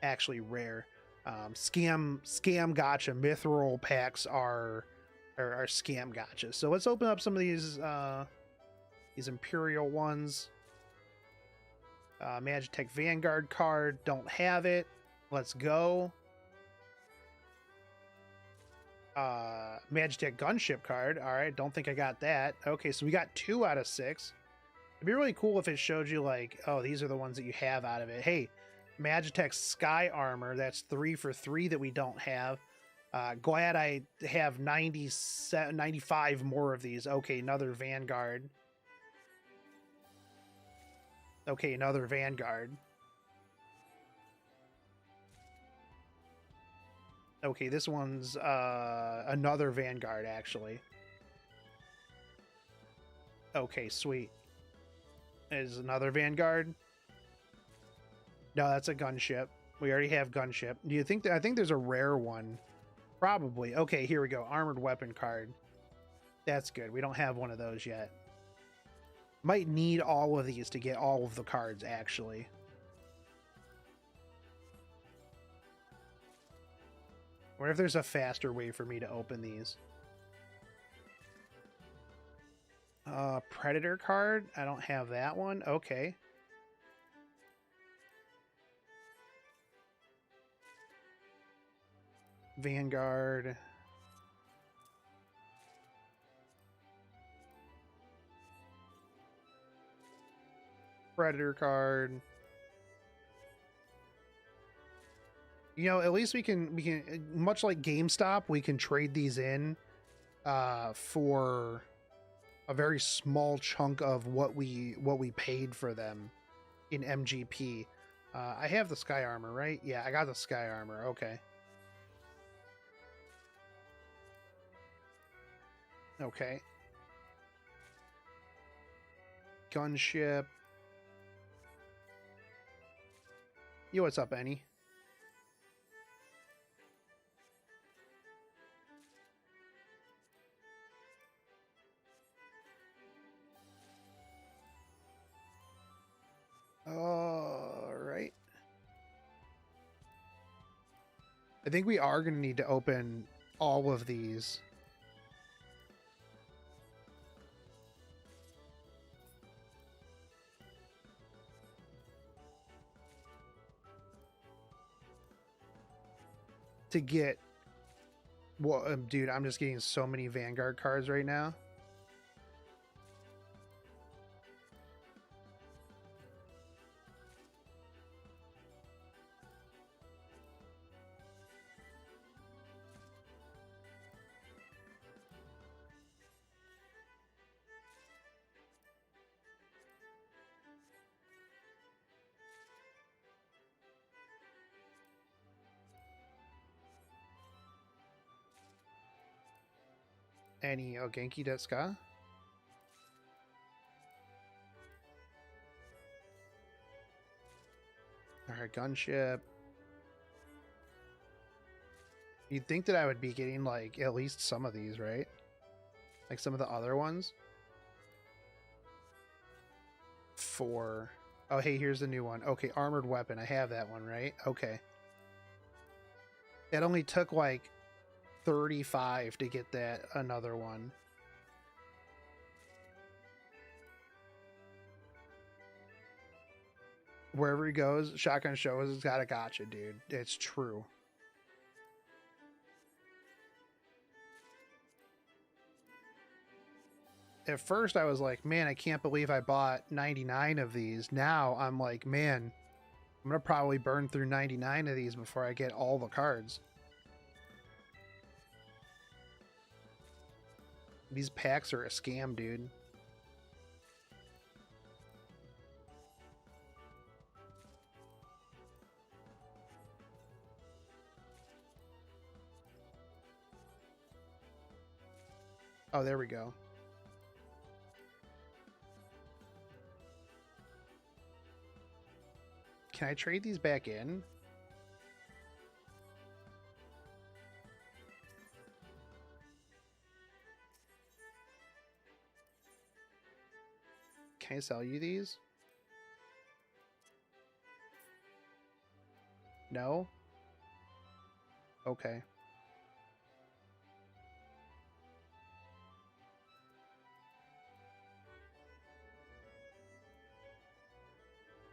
rare. Scam gacha mithril packs are scam gacha. So let's open up some of these Imperial ones. Magitech Vanguard card, don't have it. Let's go. Magitech Gunship card. All right, don't think I got that. Okay, so we got 2 out of 6. It'd be really cool if it showed you like, oh, these are the ones that you have out of it. Hey, Magitech Sky Armor, that's 3 for 3 that we don't have. Glad I have 95 more of these. Okay, another Vanguard. Okay, another Vanguard. Okay, this one's another Vanguard, actually. Okay, sweet. Is another Vanguard? No, that's a gunship. We already have gunship. Do you think that? I think there's a rare one. Probably. Okay, here we go. Armored weapon card. That's good. We don't have one of those yet. Might need all of these to get all of the cards, actually. What if there's a faster way for me to open these? Predator card? I don't have that one. Okay. Vanguard. Predator card. You know, at least we can much like GameStop, we can trade these in for a very small chunk of what we paid for them in MGP. I have the Sky Armor, right? Yeah, I got the Sky Armor. Okay. Okay. Gunship. Yo, what's up, Annie? All right. I think we are going to need to open all of these. To get... Well, dude, I'm just getting so many Vanguard cards right now. Any o Genki desu ka? Alright, gunship. You'd think that I would be getting, like, at least some of these, right? Like some of the other ones. 4. Oh, hey, here's the new one. Okay, armored weapon. I have that one, right? Okay. It only took, like, 35 to get that another one. Wherever he goes, shotgun shows has got a gotcha, dude. It's true. At first I was like, man, I can't believe I bought 99 of these. Now I'm like, man, I'm gonna probably burn through 99 of these before I get all the cards. These packs are a scam, dude. Oh, there we go. Can I trade these back in? Can I sell you these? No? Okay.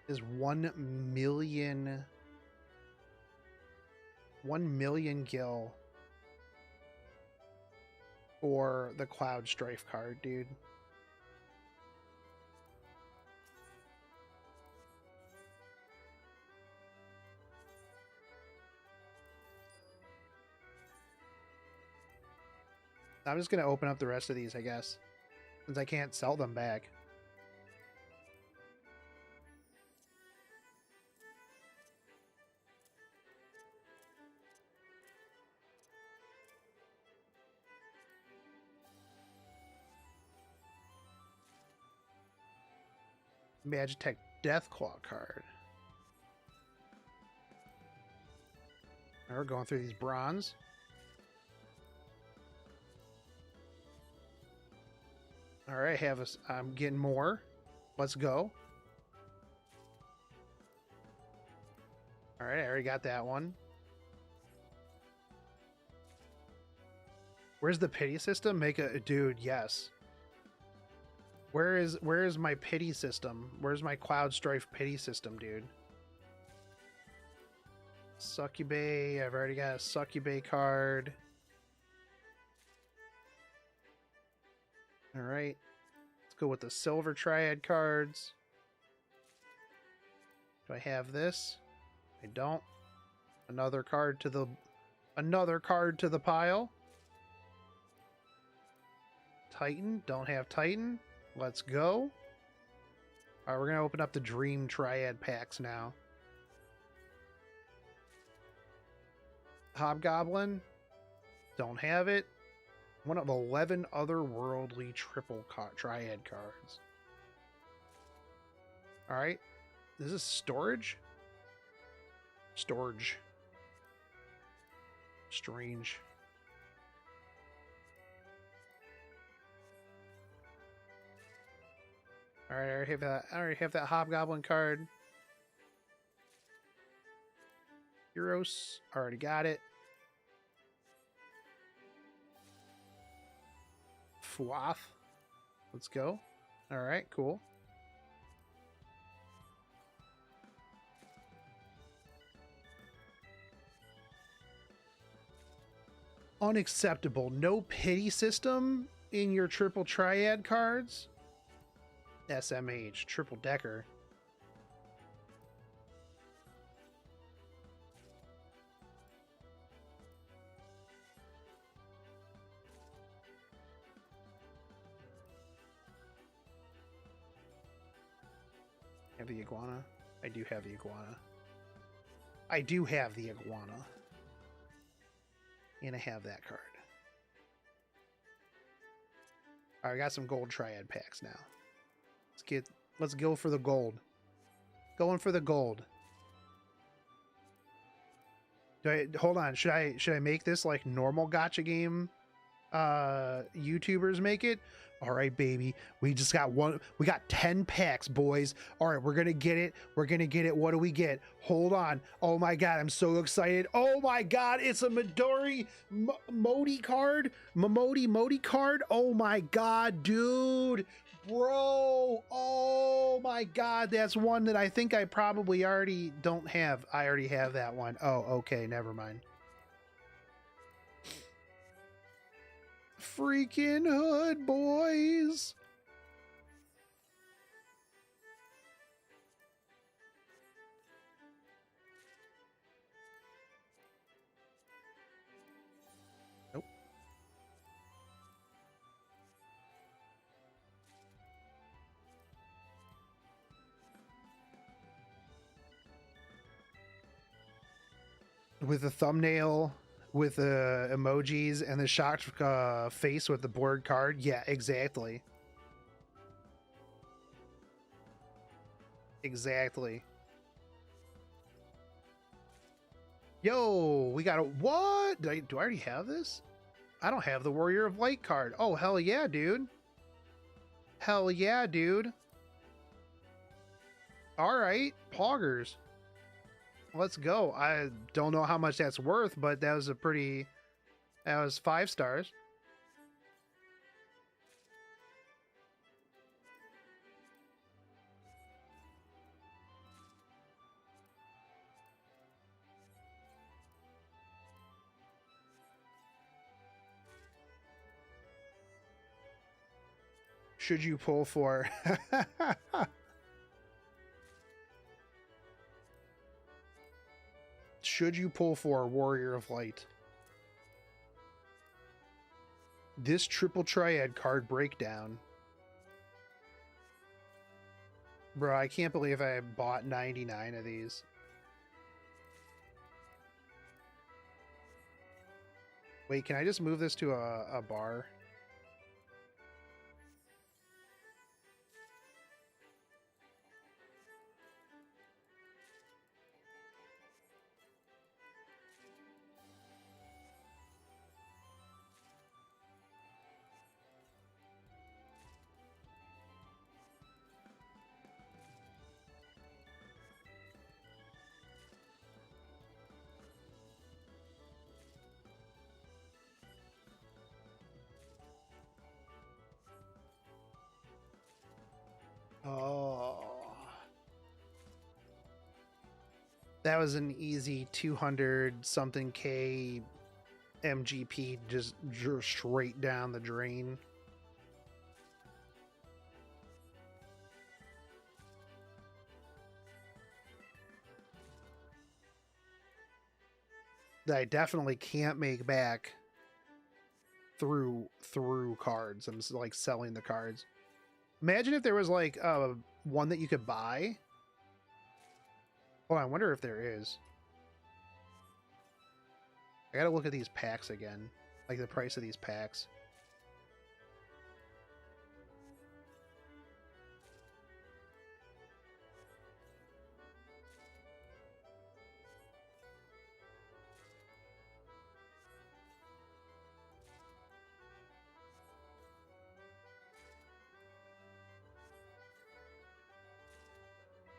Is 1 million 1 million gil for the Cloud Strife card, dude. I'm just gonna open up the rest of these, I guess, since I can't sell them back. Magitech Deathclaw card. Now we're going through these bronze. All right, I'm getting more. Let's go. All right, I already got that one. Where's the pity system? Dude, yes. Where is my pity system? Where's my Cloud Strife pity system, dude? Succubay. I've already got a Succubay card. All right. Let's go with the Silver Triad cards. Do I have this? I don't. Another card to the pile. Titan. Don't have Titan. Let's go. All right, we're gonna open up the Dream Triad packs now. Hobgoblin. Don't have it. One of 11 otherworldly triple triad cards. All right. This is storage. Storage. Strange. All right, I already have that. I already have that Hobgoblin card. Heroes, already got it. Fuath. Let's go. All right, cool. Unacceptable. No pity system in your triple triad cards. SMH, triple decker. Have the iguana? I do have the iguana. I do have the iguana. And I have that card. Alright, I got some gold triad packs now. Let's go for the gold. Going for the gold. Hold on, should I make this like normal gacha game YouTubers make it? All right, baby. We just got one. We got 10 packs, boys. All right, we're going to get it. We're going to get it. What do we get? Hold on. Oh my God. I'm so excited. Oh my God. It's a Midori Modi card. Modi card. Oh my God, dude. Bro. Oh my God. That's one that I think I probably already don't have. I already have that one. Oh, okay. Never mind. Freaking hood, boys. Nope. With a thumbnail, with the emojis and the shocked face with the board card. Yeah, exactly. Exactly. Yo, we got a what? Do I already have this? I don't have the Warrior of Light card. Oh, hell yeah, dude. Hell yeah, dude. All right, poggers. Let's go. I don't know how much that's worth, but that was that was 5 stars. Should you pull for? Should you pull for Warrior of Light? This triple triad card breakdown. Bro, I can't believe I bought 99 of these. Wait, can I just move this to a bar? Oh. That was an easy 200 something K MGP just straight down the drain. That I definitely can't make back through cards. I'm like selling the cards. Imagine if there was like one that you could buy. Oh, I wonder if there is. I gotta look at these packs again. Like the price of these packs.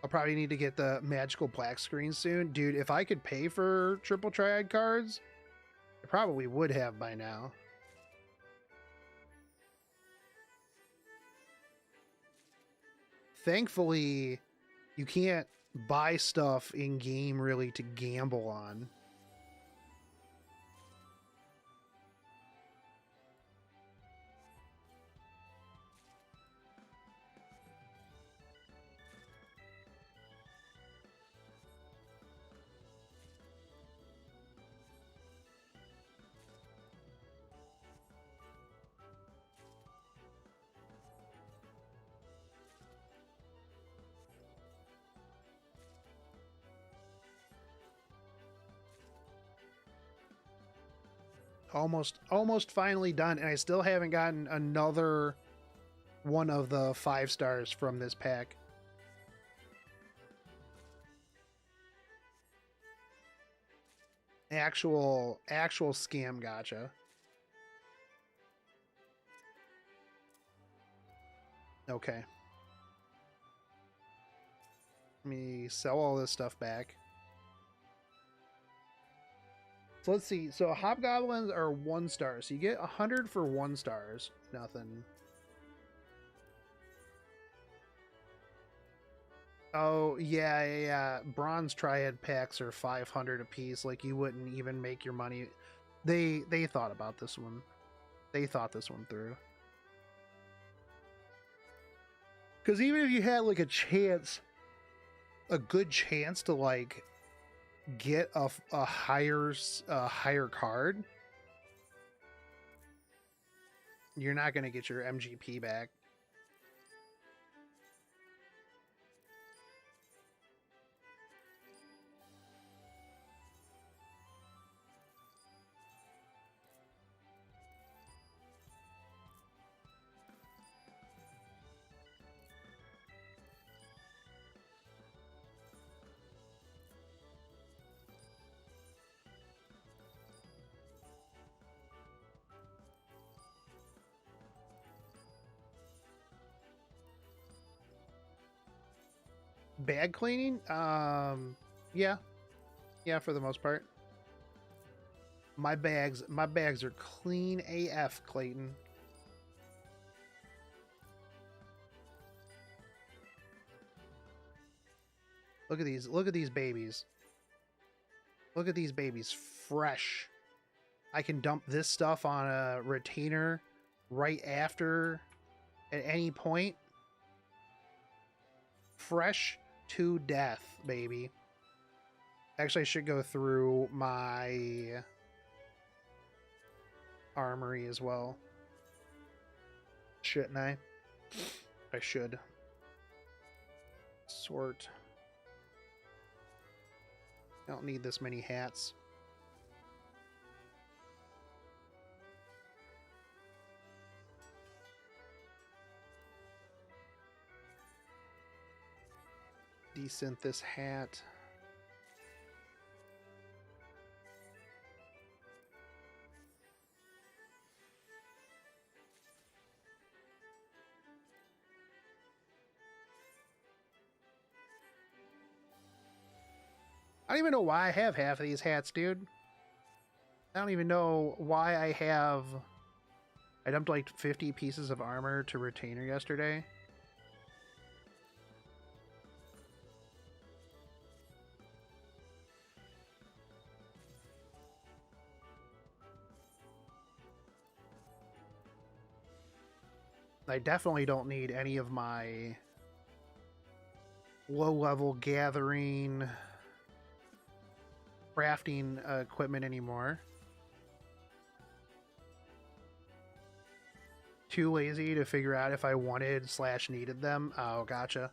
I'll probably need to get the magical black screen soon. Dude, if I could pay for triple triad cards, I probably would have by now. Thankfully, you can't buy stuff in game really to gamble on. Almost finally done, and I still haven't gotten another one of the 5 stars from this pack. Actual scam gotcha. Okay. Let me sell all this stuff back. So let's see. So hobgoblins are 1 star. So you get 100 for 1 stars. Nothing. Oh, yeah. Bronze triad packs are 500 apiece. Like, you wouldn't even make your money. They thought about this one. They thought this one through. Because even if you had, like, a good chance to, like, get a higher card, you're not going to get your MGP back. Bag cleaning? Yeah, for the most part. My bags are clean AF, Clayton. Look at these babies. Look at these babies, fresh. I can dump this stuff on a retainer right after at any point. Fresh to death, baby. Actually, I should go through my armory as well. Shouldn't I? I should. Sort. I don't need this many hats. Desynth this hat. I don't even know why I have half of these hats, dude. I don't even know why I have... I dumped like 50 pieces of armor to retainer yesterday. I definitely don't need any of my low-level gathering crafting equipment anymore. Too lazy to figure out if I wanted / needed them. Oh, gotcha.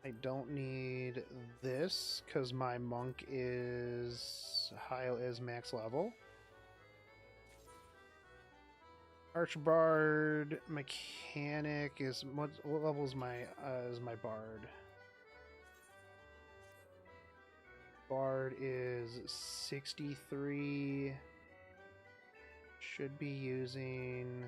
I don't need this because my monk is max level. Archbard mechanic is what level is my bard? Bard is 63. Should be using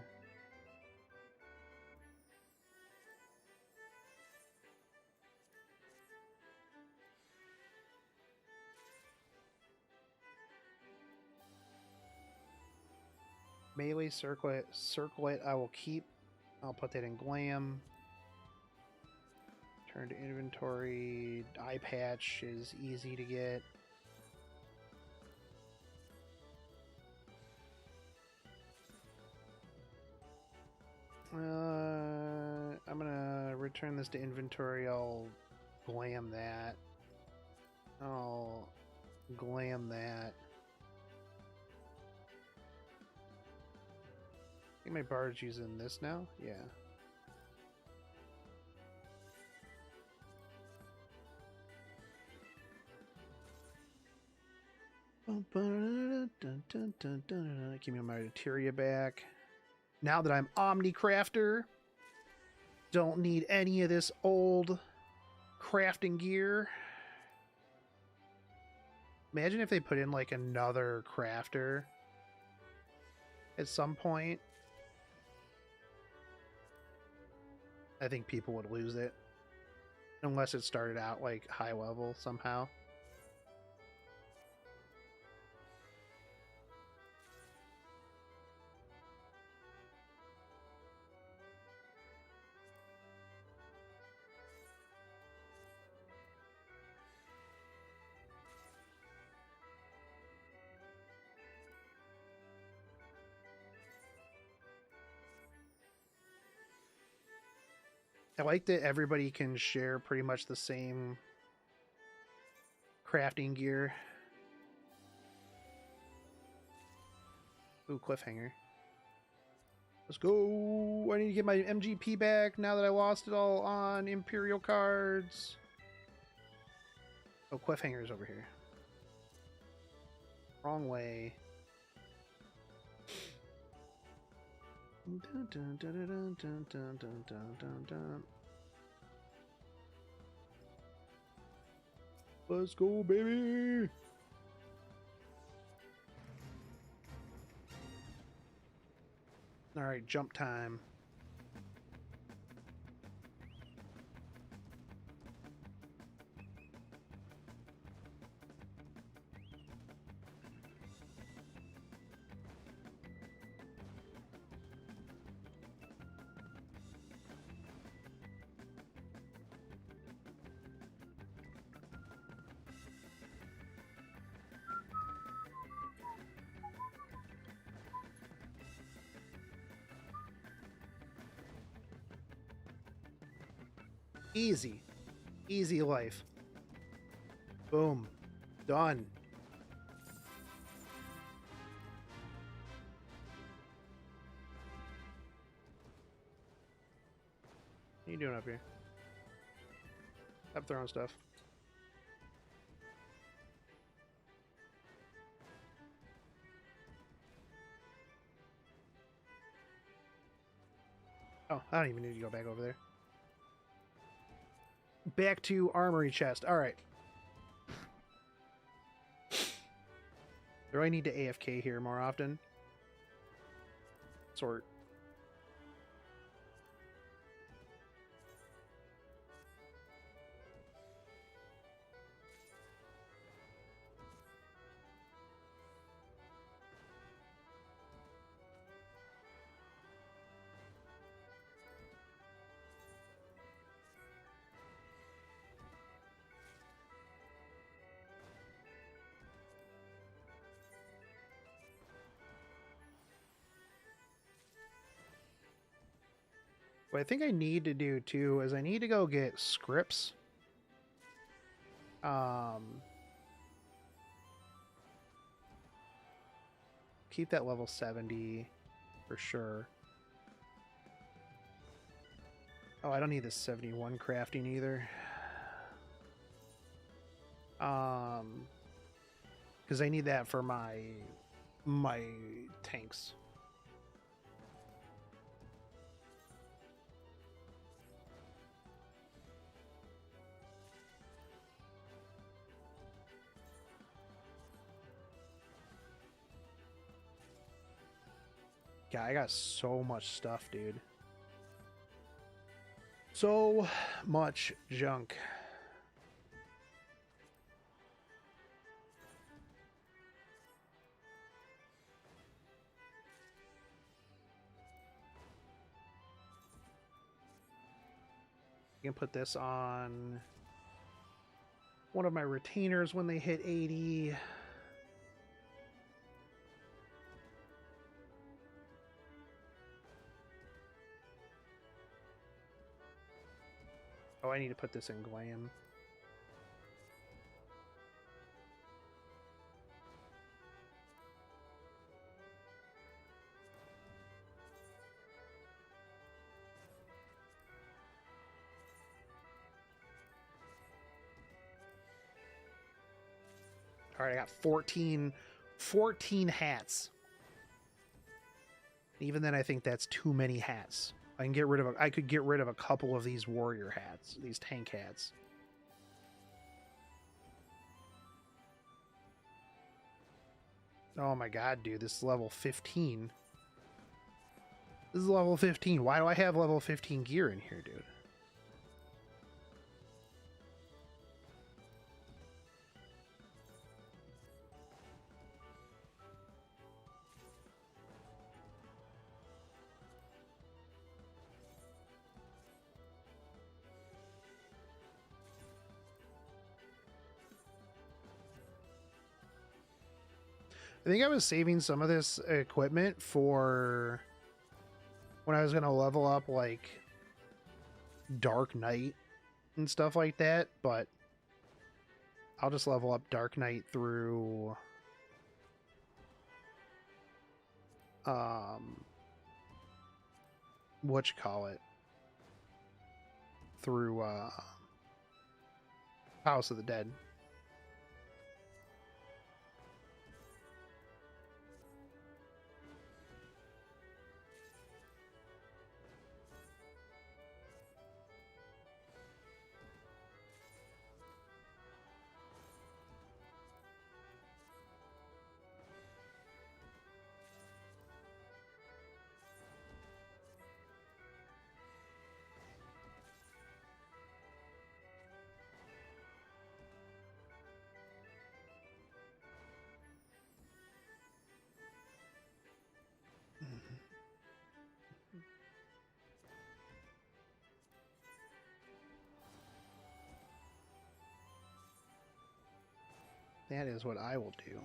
melee circlet. Circlet I will keep. I'll put that in glam. Turn to inventory. Eye patch is easy to get. I'm gonna return this to inventory. I'll glam that. I'll glam that. I think my bard's using this now? Yeah. Give me my materia back. Now that I'm Omni Crafter, don't need any of this old crafting gear. Imagine if they put in like another crafter at some point. I think people would lose it. Unless it started out like high level somehow. I like that everybody can share pretty much the same crafting gear. Ooh, cliffhanger. Let's go. I need to get my MGP back now that I lost it all on Imperial cards. Oh, cliffhanger's over here. Wrong way. Dun, dun, dun, dun, dun, dun, dun, dun, dun, dun. Let's go, baby! Alright, jump time. Easy. Easy life. Boom. Done. What are you doing up here? Stop throwing stuff. Oh, I don't even need to go back over there. Back to armory chest. All right. Do I need to AFK here more often? Sort. What I think I need to do too is I need to go get scripts. Keep that level 70 for sure. Oh, I don't need the 71 crafting either. Because I need that for my tanks. Yeah, I got so much stuff, dude. So much junk. You can put this on one of my retainers when they hit 80. Oh, I need to put this in glam. All right, I got 14 hats. Even then, I think that's too many hats. I can get rid of. I could get rid of a couple of these warrior hats, these tank hats. Oh my god, dude, this is level 15. This is level 15. Why do I have level 15 gear in here, dude? I think I was saving some of this equipment for when I was going to level up, like, Dark Knight and stuff like that, but I'll just level up Dark Knight through whatchamacallit, through House of the Dead. That is what I will do.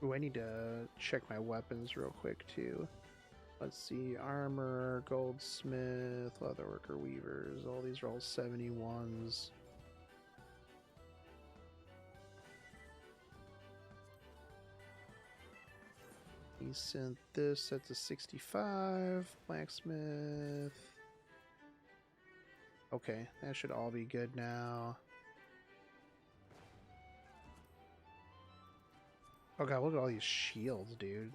Ooh, I need to check my weapons real quick too. Let's see, armor, goldsmith, leatherworker, weavers, all these are all 71s. He sent this, that's a 65, blacksmith. Okay, that should all be good now. Oh god, look at all these shields, dude.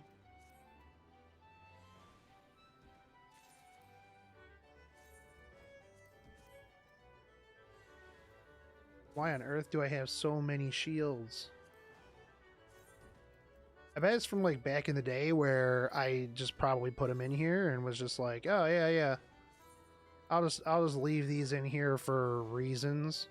Why on earth do I have so many shields? I bet it's from like back in the day where I just probably put them in here and was just like, oh yeah, yeah. I'll just leave these in here for reasons.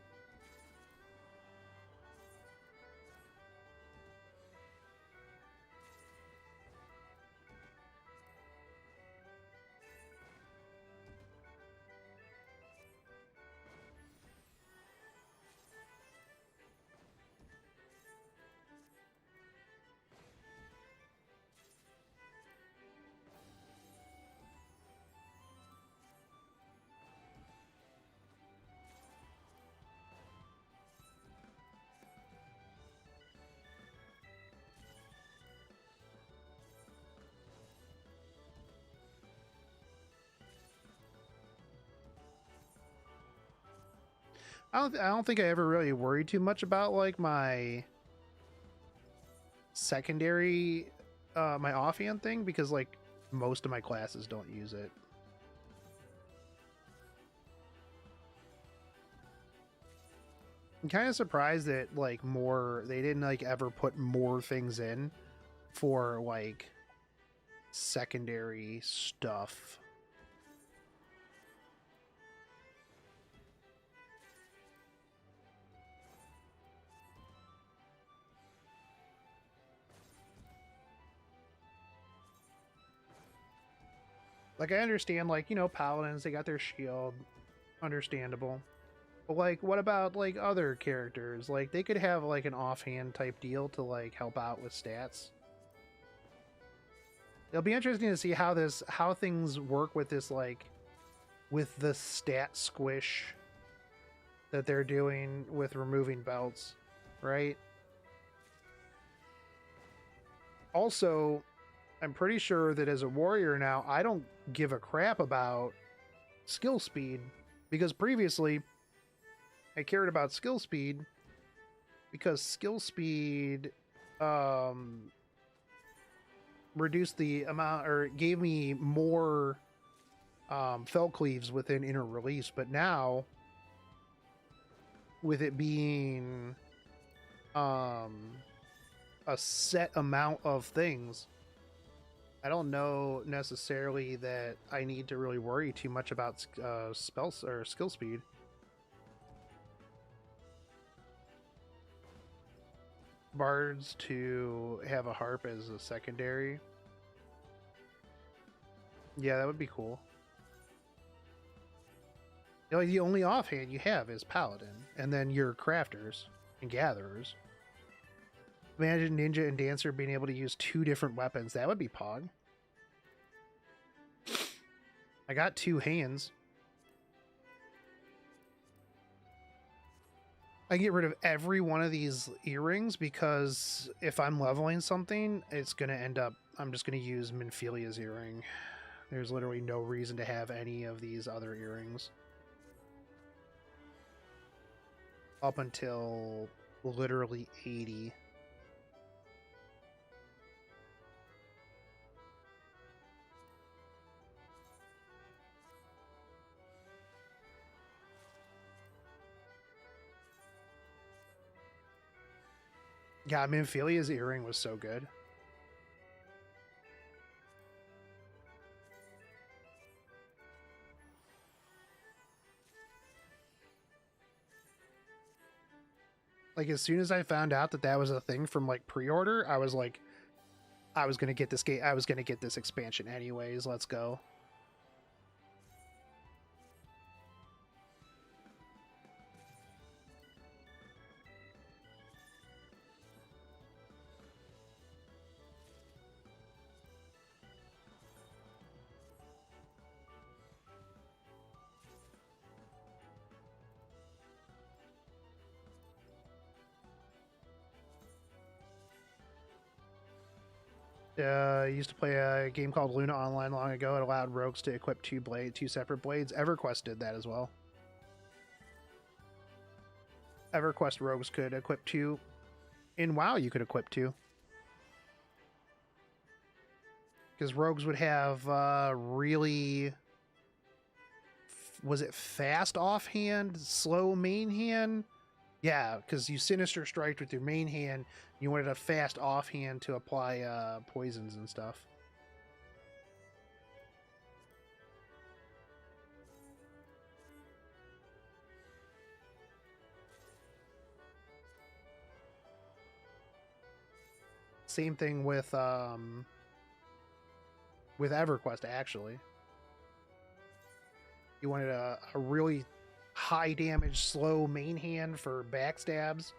I don't think I ever really worried too much about like my secondary, my offhand thing, because like most of my classes don't use it. I'm kind of surprised that like they didn't like ever put more things in for like secondary stuff. Like I understand, like, you know, paladins, they got their shield, understandable. But like, what about like other characters? Like they could have like an offhand type deal to like help out with stats. It'll be interesting to see how things work with this, like with the stat squish that they're doing with removing belts, right? Also, I'm pretty sure that as a warrior now, I don't give a crap about skill speed, because previously I cared about skill speed because skill speed reduced the amount, or gave me more fell cleaves within inner release. But now, with it being a set amount of things, I don't know necessarily that I need to really worry too much about spells or skill speed. Bards to have a harp as a secondary. Yeah, that would be cool. You know, the only offhand you have is paladin, and then your crafters and gatherers. Imagine ninja and dancer being able to use 2 different weapons. That would be pog. I got 2 hands. I get rid of every one of these earrings because if I'm leveling something, it's going to end up, I'm just going to use Minfilia's earring. There's literally no reason to have any of these other earrings. Up until literally 80. Yeah, Minfilia's earring was so good. Like, as soon as I found out that that was a thing from like pre-order, I was like, I was gonna get this game. I was gonna get this expansion anyways. Let's go. I used to play a game called Luna Online long ago. It allowed rogues to equip 2 separate blades. EverQuest did that as well. EverQuest rogues could equip 2. In WoW, you could equip 2. Because rogues would have really... Was it fast offhand, slow main hand? Yeah, because you Sinister Strike with your main hand. You wanted a fast offhand to apply poisons and stuff. Same thing with EverQuest, actually. You wanted a really high damage, slow main hand for backstabs,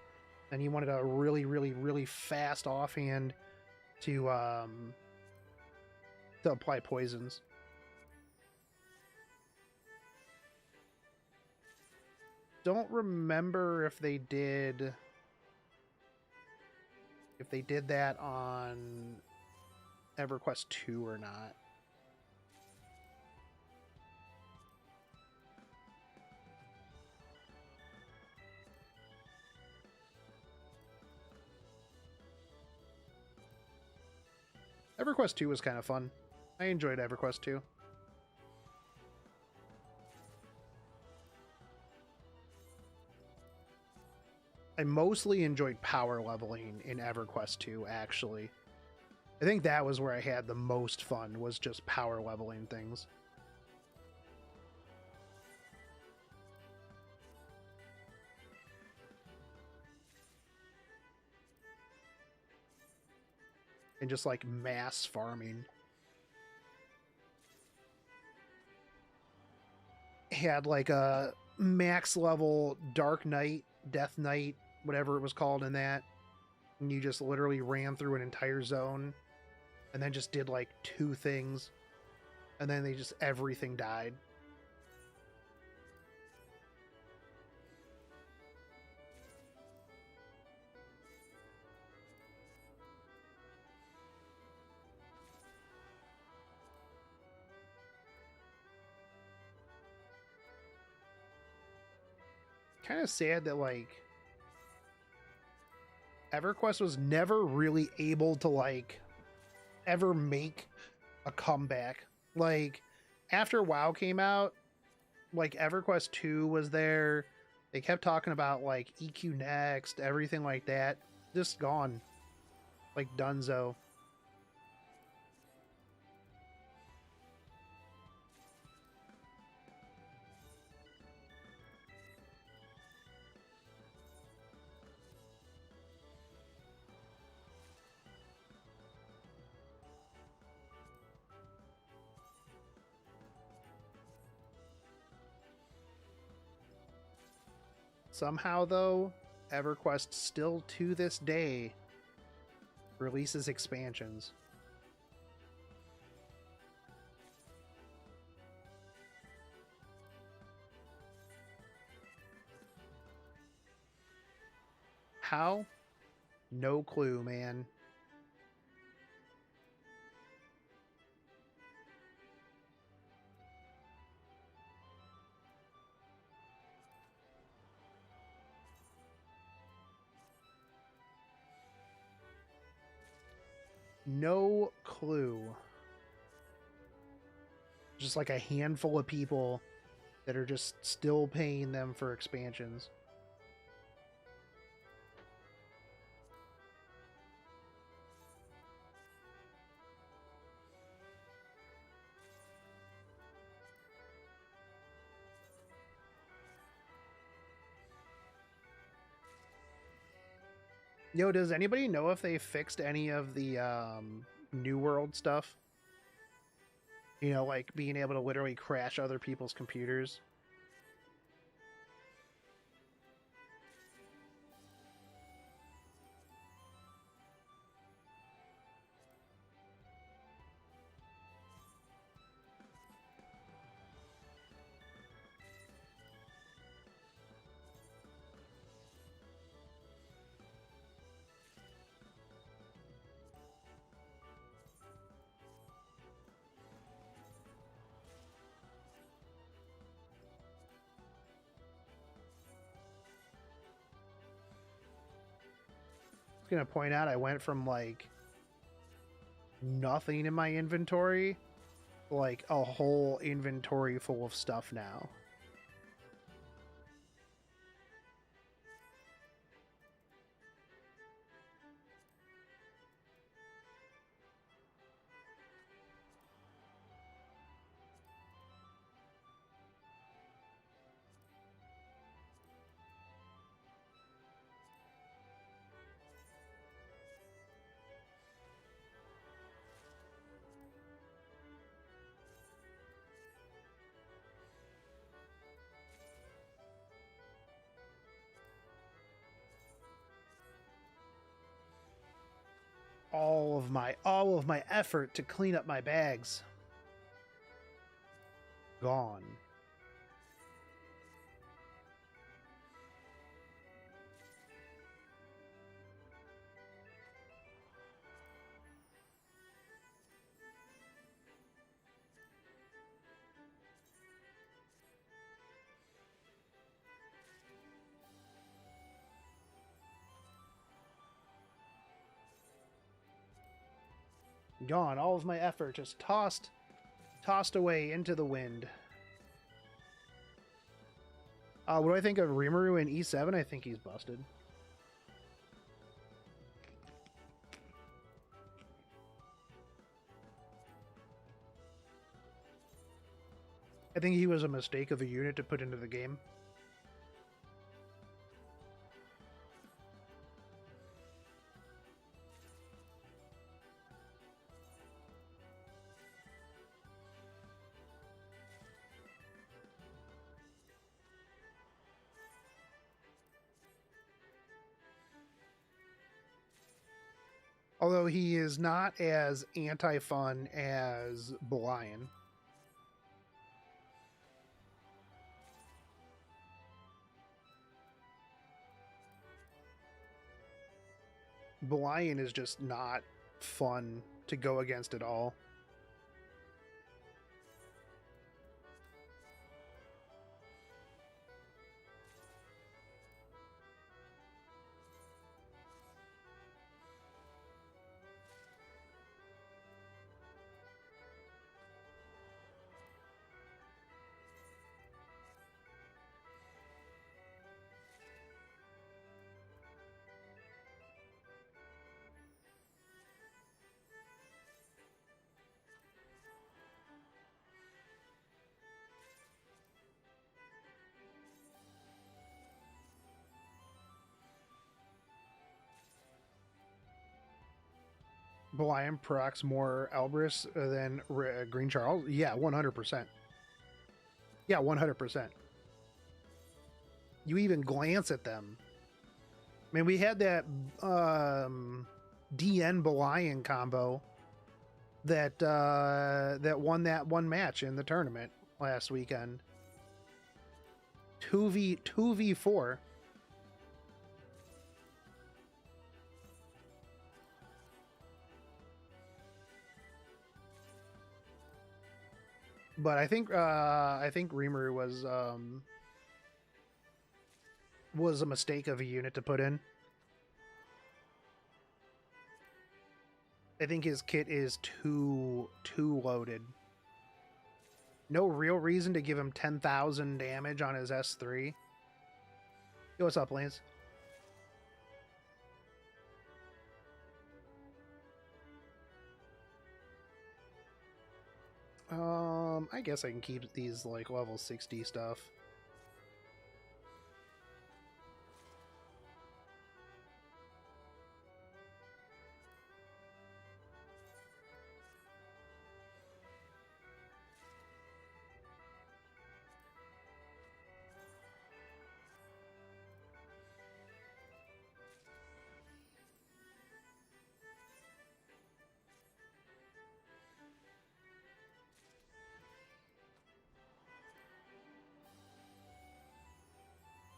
and you wanted a really, really, really fast offhand to apply poisons. Don't remember if they did that on EverQuest 2 or not. EverQuest 2 was kind of fun. I enjoyed EverQuest 2. I mostly enjoyed power leveling in EverQuest 2, actually. I think that was where I had the most fun, was just power leveling things. And just like mass farming. Had like a max level Dark Knight, Death Knight, whatever it was called in that. And you just literally ran through an entire zone and then just did like 2 things. And then everything died. Kind of sad that like EverQuest was never really able to like ever make a comeback. Like after WoW came out, like EverQuest 2 was there. They kept talking about like EQ Next, everything like that. Just gone. Like Dunzo. Somehow, though, EverQuest still to this day releases expansions. How? No clue, man. No clue. Just like a handful of people that are just still paying them for expansions. Yo, does anybody know if they fixed any of the New World stuff? You know, like being able to literally crash other people's computers. Gonna point out I went from like nothing in my inventory to like a whole inventory full of stuff now. All of my effort to clean up my bags gone. Gone. All of my effort just tossed away into the wind. What do I think of Rimuru in E7? I think he's busted. I think he was a mistake of a unit to put into the game. Although he is not as anti-fun as Belian. Belian is just not fun to go against at all. Belian procs more Elbrus than Green Charles? Yeah, 100%. Yeah, 100%. You even glance at them. I mean, we had that DN Belian combo that that won that one match in the tournament last weekend. 2v4. But I think Rimuru was a mistake of a unit to put in. I think his kit is too loaded. No real reason to give him 10,000 damage on his S3. Yo, what's up, Lance? I guess I can keep these like level 60 stuff.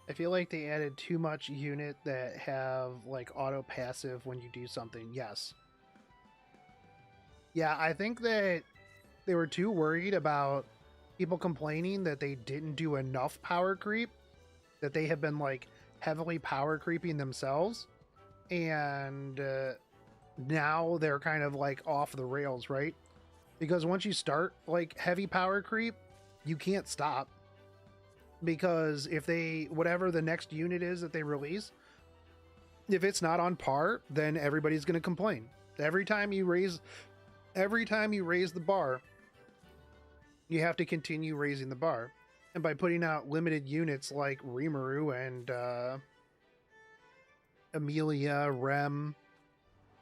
I feel like they added too much unit that have like auto passive when you do something. Yes. Yeah, I think that they were too worried about people complaining that they didn't do enough power creep, that they have been like heavily power creeping themselves, and now they're kind of like off the rails, right? Because once you start like heavy power creep, you can't stop. Because if they, whatever the next unit is that they release, if it's not on par, then everybody's going to complain. Every time you raise the bar, you have to continue raising the bar. And by putting out limited units like Rimuru and Amelia, Rem,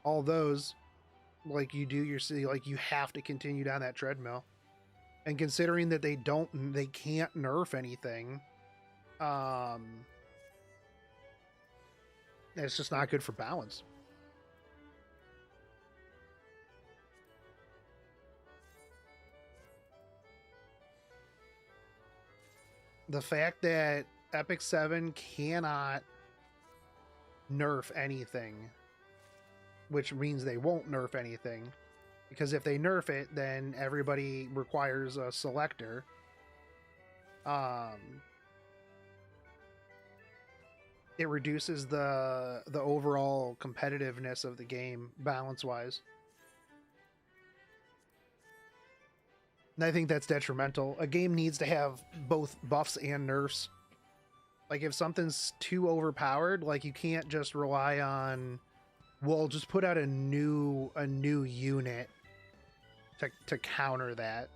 all those, like you do, you have to continue down that treadmill. And considering that they can't nerf anything, it's just not good for balance. The fact that Epic 7 cannot nerf anything, which means they won't nerf anything, because if they nerf it, then everybody requires a selector. It reduces the overall competitiveness of the game balance-wise. And I think that's detrimental. A game needs to have both buffs and nerfs. Like if something's too overpowered, like you can't just rely on, well, just put out a new unit to counter that.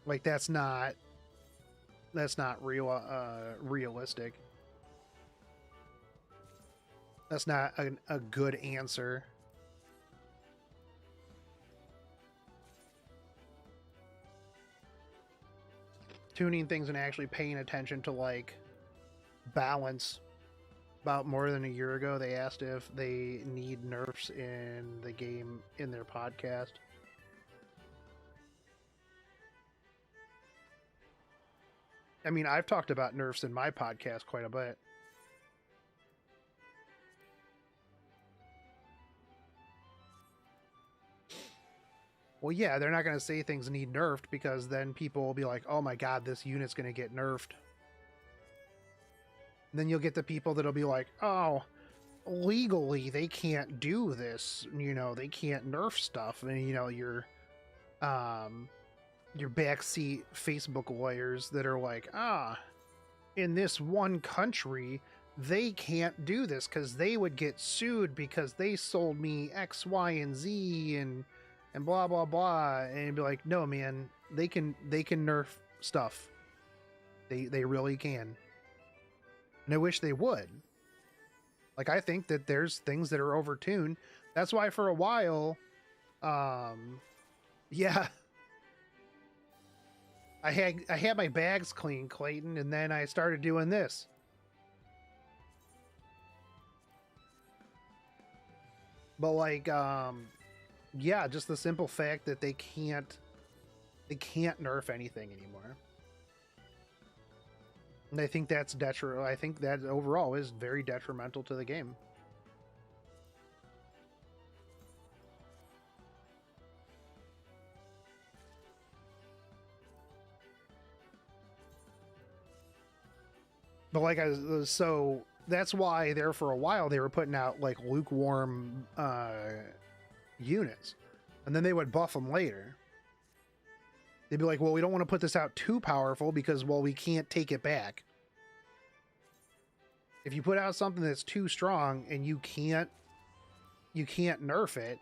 Like that's not realistic. That's not a good answer. Tuning things and actually paying attention to like balance. About more than a year ago, they asked if they need nerfs in the game in their podcast. I mean, I've talked about nerfs in my podcast quite a bit. Well, yeah, they're not going to say things need nerfed because then people will be like, oh my god, this unit's going to get nerfed. And then you'll get the people that'll be like, oh, legally they can't do this. You know, they can't nerf stuff. And, you know, your backseat Facebook lawyers that are like, in this one country, they can't do this because they would get sued because they sold me X, Y, and Z and blah blah blah, and be like, no man, they can nerf stuff. They really can. And I wish they would. Like I think that there's things that are overtuned. That's why for a while, yeah. I had my bags clean, Clayton, and then I started doing this. But like, yeah, just the simple fact that they can't nerf anything anymore. And I think that's I think that overall is very detrimental to the game. But like so that's why there for a while they were putting out like lukewarm units, and then they would buff them later. They'd be like, well, we don't want to put this out too powerful because, well, we can't take it back. If you put out something that's too strong and you can't nerf it,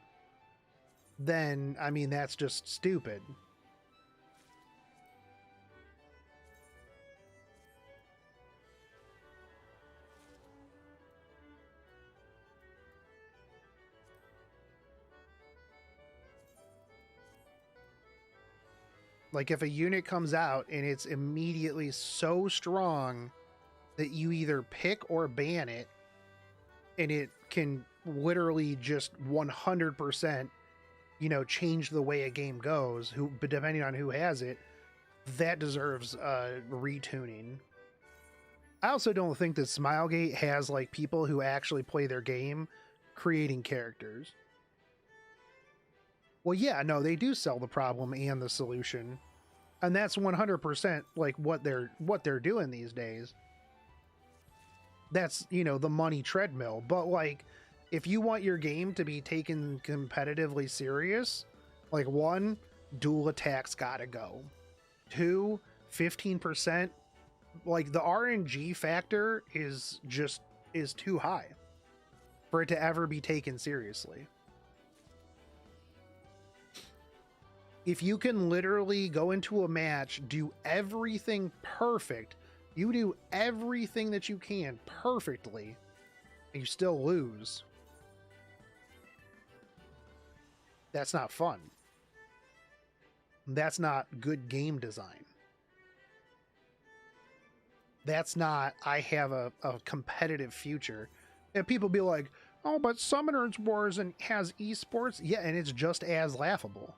then I mean that's just stupid. Like if a unit comes out and it's immediately so strong that you either pick or ban it, and it can literally just 100%, you know, change the way a game goes, but depending on who has it, that deserves retuning. I also don't think that Smilegate has like people who actually play their game creating characters. Well, yeah, no, they do sell the problem and the solution. And that's 100% like what they're doing these days. That's, you know, the money treadmill. But like, if you want your game to be taken competitively serious, like 1, dual attacks gotta go. 2, 15%. Like the RNG factor is too high for it to ever be taken seriously. If you can literally go into a match, do everything perfect, you do everything that you can perfectly, and you still lose, that's not fun. That's not good game design. That's not, I have a competitive future. And people be like, oh, but Summoners Wars and has esports? Yeah, and it's just as laughable.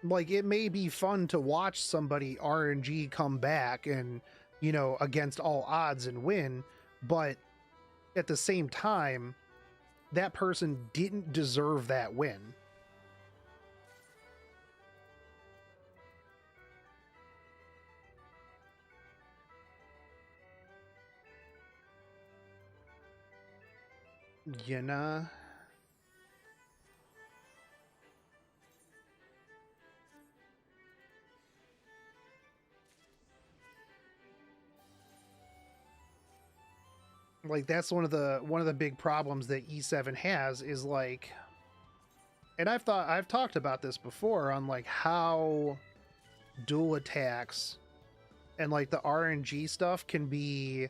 Like, it may be fun to watch somebody RNG come back and, you know, against all odds and win, but at the same time, that person didn't deserve that win. Yena. Like that's one of the big problems that E7 has is like, and I've talked about this before on like how dual attacks and like the RNG stuff can be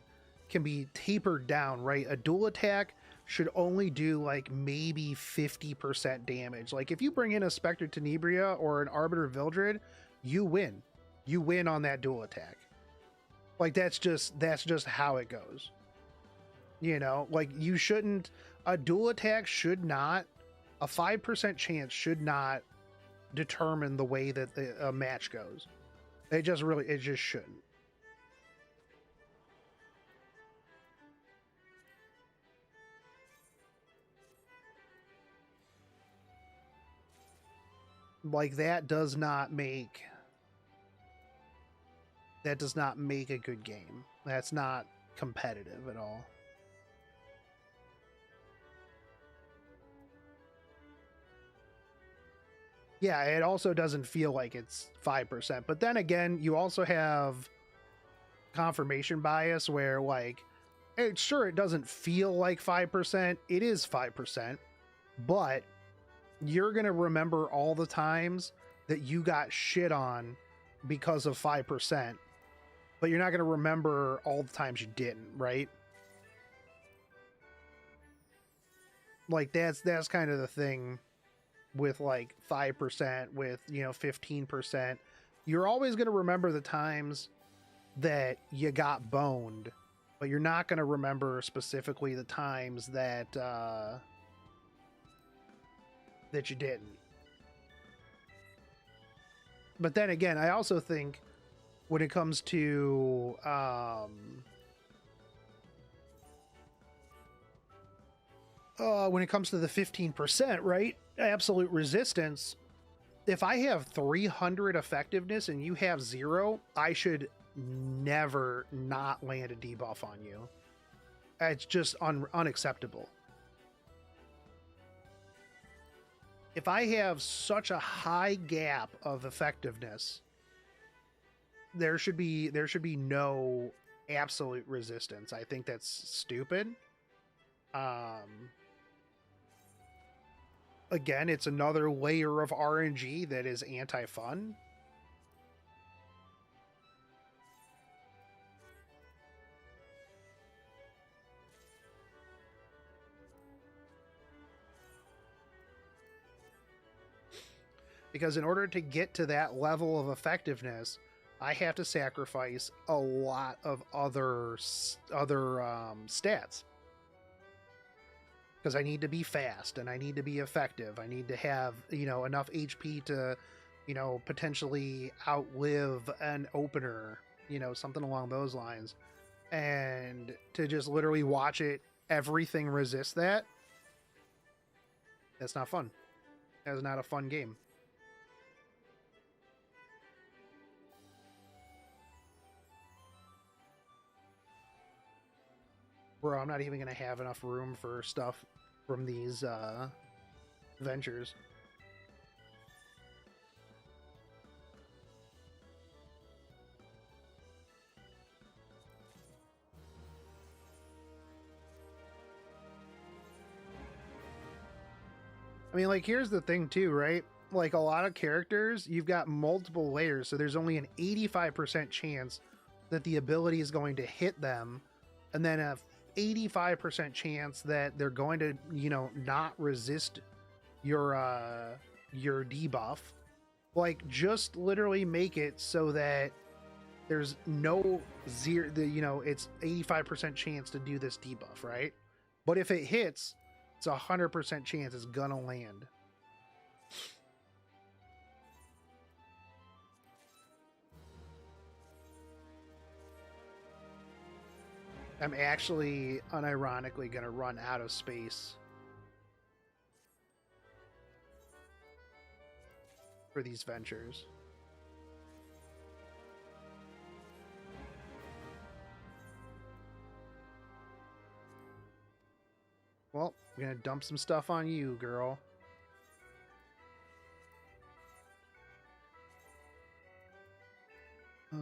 tapered down, right? A dual attack should only do like maybe 50% damage. Like if you bring in a Spectre Tenebria or an Arbiter Vildred, you win. You win on that dual attack. Like that's just how it goes. You know, like you shouldn't, a dual attack should not, a 5% chance should not determine the way that a match goes. It just shouldn't. Like that does not make a good game. That's not competitive at all. Yeah, it also doesn't feel like it's 5%. But then again, you also have confirmation bias where like it doesn't feel like 5%. It is 5%, but you're going to remember all the times that you got shit on because of 5%, but you're not going to remember all the times you didn't, right? Like that's kind of the thing with like 5%, with 15%. You're always going to remember the times that you got boned, but you're not going to remember specifically the times that that you didn't. But then again, I also think when it comes to the 15%, right? Absolute resistance. If I have 300 effectiveness and you have 0, I should never not land a debuff on you. It's just unacceptable. If I have such a high gap of effectiveness, there should be no absolute resistance. I think that's stupid. Again, it's another layer of RNG that is anti-fun. Because in order to get to that level of effectiveness, I have to sacrifice a lot of other stats. Because I need to be fast and I need to be effective. I need to have, enough HP to, potentially outlive an opener, something along those lines. And to just literally watch everything resist that, that's not fun. That's not a fun game. Bro, I'm not even going to have enough room for stuff from these ventures. I mean, like, here's the thing too, right? Like a lot of characters, you've got multiple layers, so there's only an 85% chance that the ability is going to hit them, and then a 85% chance that they're going to, not resist your debuff. Like, just literally make it so that there's no zero, it's 85% chance to do this debuff, right? But if it hits, it's 100% chance it's gonna land. I'm actually unironically gonna run out of space for these ventures. Well, I'm gonna dump some stuff on you, girl. Oh,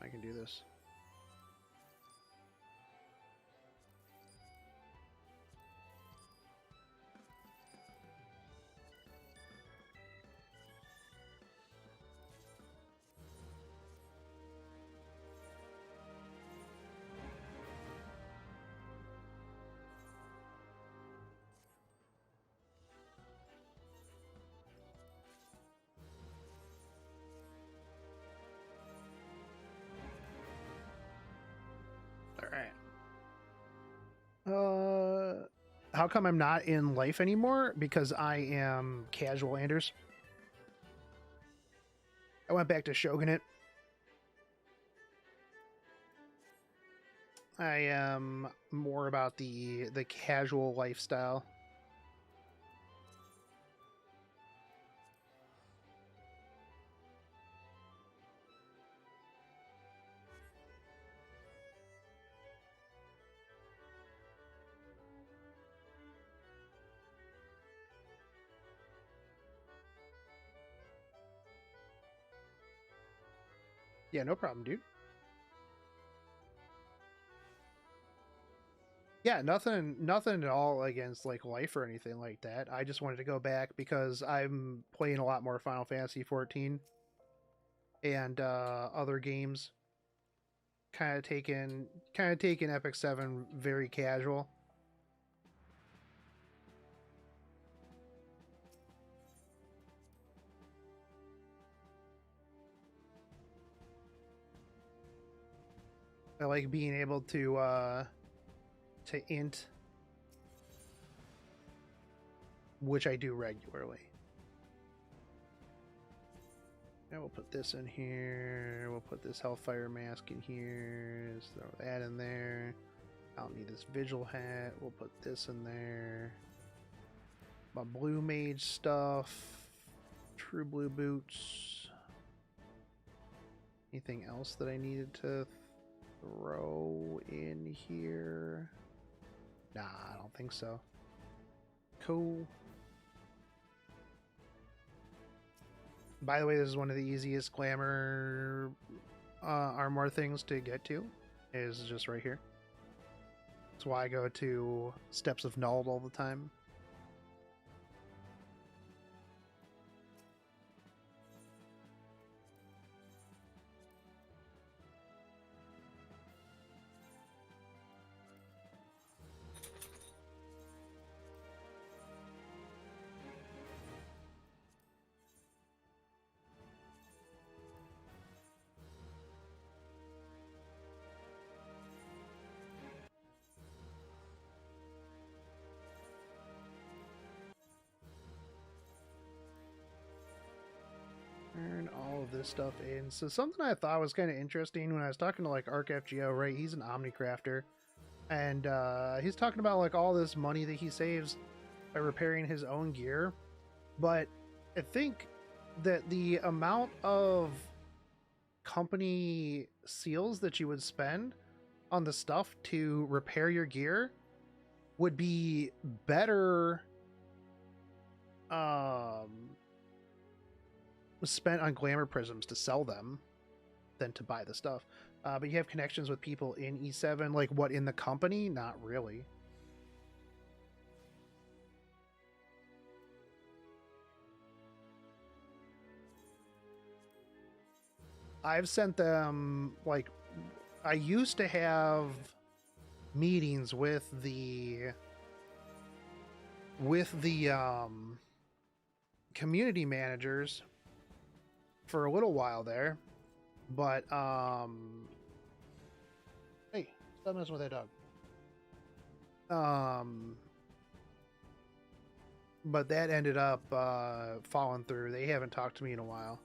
I can do this. All right. How come I'm not in life anymore? Because I am casual Anders. I went back to Shogunate. I am more about the casual lifestyle. Yeah, no problem, dude. Yeah, nothing at all against like life or anything like that. I just wanted to go back because I'm playing a lot more Final Fantasy 14 and other games. Kind of taking Epic 7 very casual. I like being able to int, which I do regularly. And we'll put this in here. We'll put this Hellfire mask in here. Let's throw that in there. I don't need this Vigil hat. We'll put this in there. My Blue Mage stuff. True Blue boots. Anything else that I needed to throw in here? Nah, I don't think so. Cool. By the way, this is one of the easiest glamour armor things to get to. Is just right here. That's why I go to Steps of Nuld all the time. Turn all of this stuff in. So something I thought was kind of interesting when I was talking to like ArcFGO, right? He's an Omnicrafter. And he's talking about like all this money that he saves by repairing his own gear. But I think that the amount of company seals that you would spend on the stuff to repair your gear would be better spent on glamour prisms to sell them than to buy the stuff. But you have connections with people in E7, like what, in the company? Not really. I've sent them, like, I used to have meetings with the community managers for a little while there, but hey, stop messing with that dog. But that ended up falling through. They haven't talked to me in a while.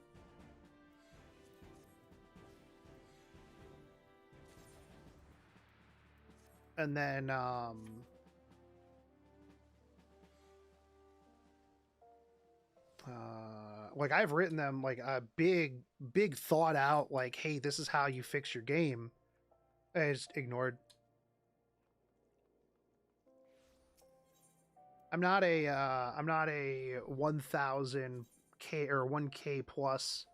And then Like I've written them like a big thought out, like, hey, this is how you fix your game. And it's ignored. I'm not a 1000K or 1K plus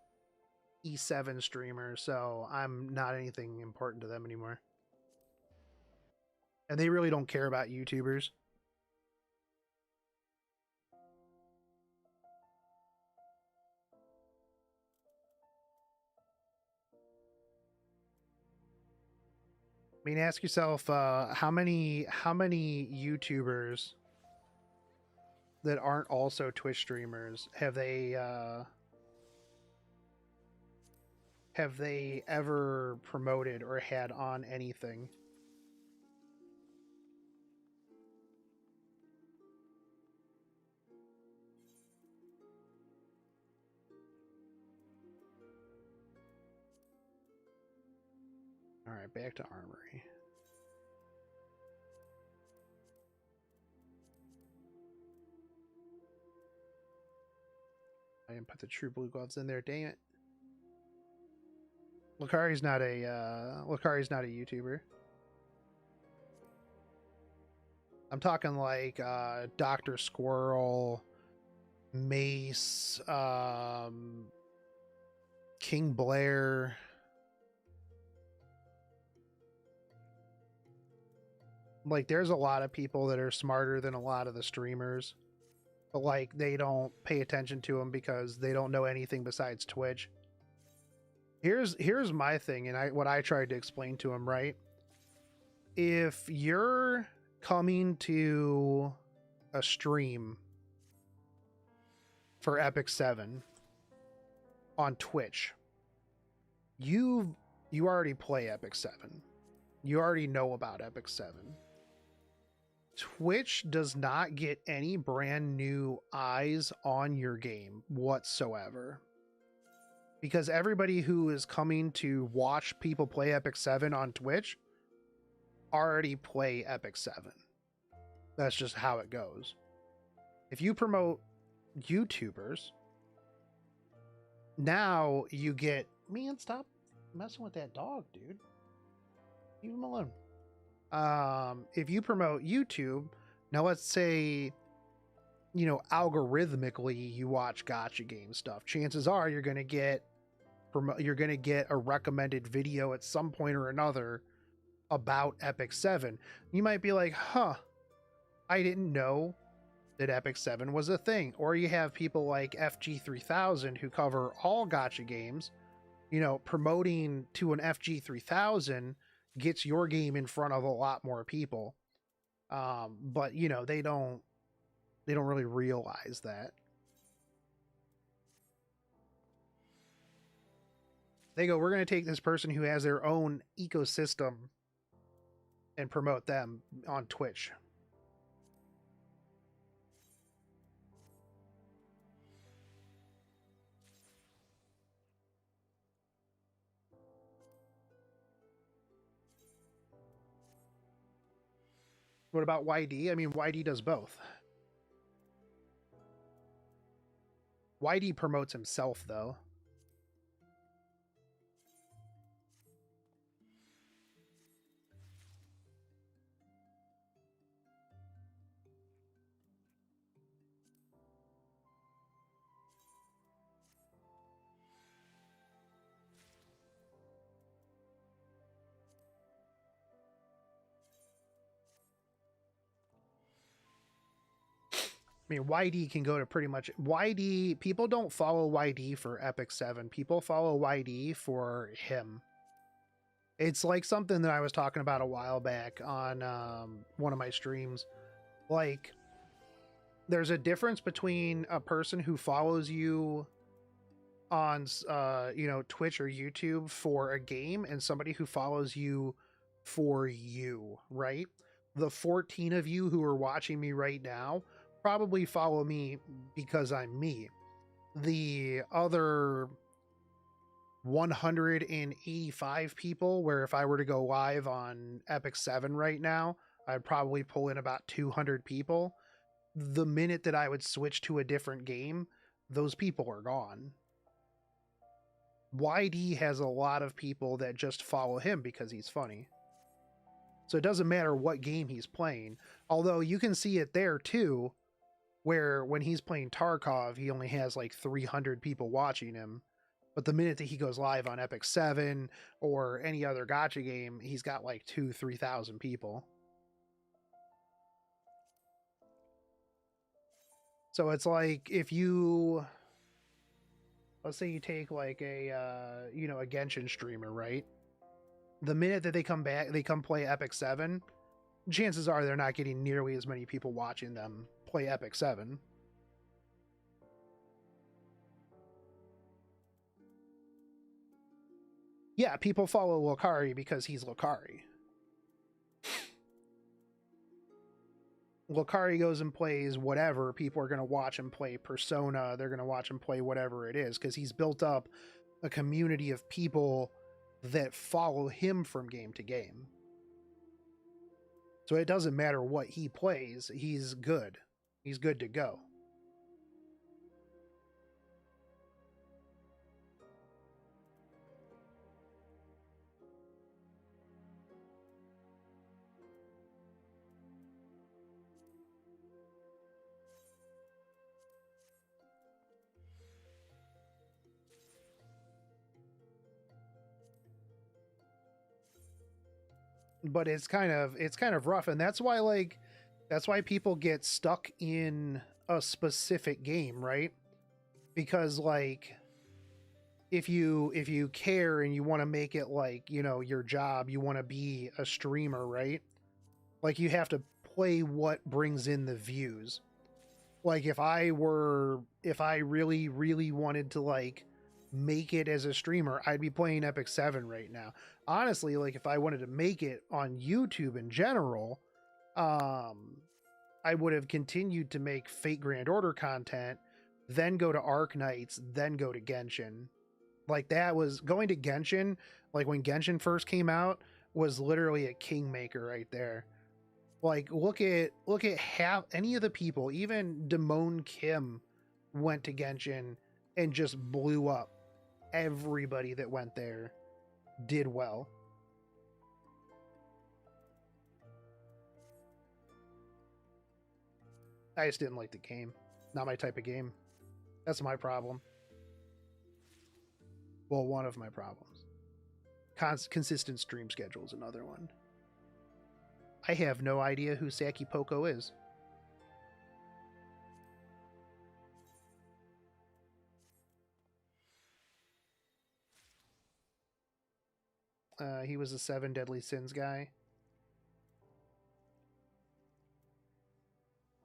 E7 streamer, so I'm not anything important to them anymore. And they really don't care about YouTubers. I mean, ask yourself, how many YouTubers that aren't also Twitch streamers have they ever promoted or had on anything? All right, back to Armory. I didn't put the true blue gloves in there, dang it. Lucari's not a YouTuber. I'm talking like Dr. Squirrel, Mace, King Blair. Like, there's a lot of people that are smarter than a lot of the streamers, but like they don't pay attention to them because they don't know anything besides Twitch. Here's my thing, and what I tried to explain to him, right? If you're coming to a stream for Epic 7 on Twitch, you already play Epic 7. You already know about Epic 7. Twitch does not get any brand new eyes on your game whatsoever. Because everybody who is coming to watch people play Epic 7 on Twitch already play Epic 7. That's just how it goes. If you promote YouTubers, now you get... Man, stop messing with that dog, dude. Leave him alone. If you promote YouTube, now let's say, you know, algorithmically you watch gacha game stuff, chances are you're going to get a recommended video at some point or another about Epic 7. You might be like, huh, I didn't know that Epic 7 was a thing. Or you have people like FG3000 who cover all gacha games, you know, promoting to an FG3000 gets your game in front of a lot more people. But you know, they don't really realize that. They go, we're going to take this person who has their own ecosystem and promote them on Twitch. What about YD? I mean, YD does both. YD promotes himself, though. I mean, YD can go to pretty much... YD... People don't follow YD for Epic 7. People follow YD for him. It's like something that I was talking about a while back on one of my streams. Like, there's a difference between a person who follows you on, you know, Twitch or YouTube for a game and somebody who follows you for you, right? The 14 of you who are watching me right now probably follow me because I'm me. The other 185 people, where if I were to go live on Epic 7 right now, I'd probably pull in about 200 people. The minute that I would switch to a different game, those people are gone. YD has a lot of people that just follow him because he's funny. So it doesn't matter what game he's playing. Although you can see it there too, where when he's playing Tarkov, he only has like 300 people watching him. But the minute that he goes live on Epic 7 or any other gacha game, he's got like 2,000-3,000 people. So it's like if you, let's say you take like a, a Genshin streamer, right? The minute that they come back, they come play Epic 7, chances are they're not getting nearly as many people watching them play Epic 7. Yeah, people follow Lokari because he's Lokari. Lokari goes and plays whatever, people are going to watch him play Persona, they're going to watch him play whatever it is, because he's built up a community of people that follow him from game to game. So it doesn't matter what he plays, he's good. He's good to go. But it's kind of rough, and that's why people get stuck in a specific game, right? Because like if you care and you want to make it like, your job, you want to be a streamer, right? Like you have to play what brings in the views. Like if I really really wanted to like make it as a streamer, I'd be playing Epic 7 right now. Honestly, like if I wanted to make it on YouTube in general, I would have continued to make Fate Grand Order content, then go to Arc Knights, then go to Genshin. Like that was going to Genshin, like when Genshin first came out, was literally a kingmaker right there. Like look at half any of the people, even Damone Kim went to Genshin and just blew up. Everybody that went there did well. I just didn't like the game. Not my type of game. That's my problem. Well, one of my problems. Consistent stream schedule is another one. I have no idea who Saki Poco is. He was a 7 Deadly Sins guy.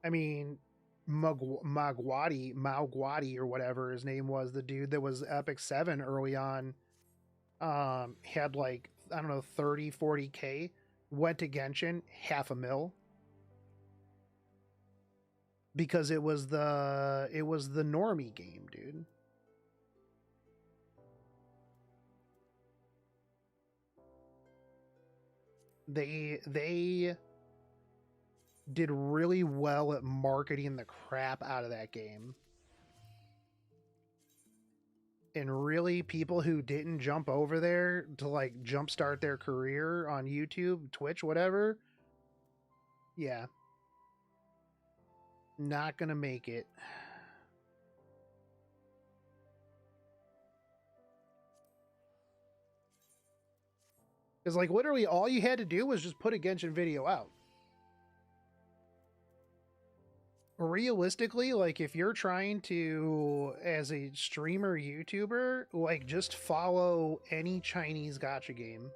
I mean, Maugwadi or whatever his name was, the dude that was Epic 7 early on, had like, I don't know, 30, 40K, went to Genshin, $500,000. Because it was the normie game, dude. They did really well at marketing the crap out of that game. And really, people who didn't jump over there to like jumpstart their career on YouTube, Twitch, whatever, yeah, not gonna make it. Because like literally all you had to do was just put a Genshin video out. Realistically, like if you're trying to, as a streamer YouTuber, like just follow any Chinese gacha game.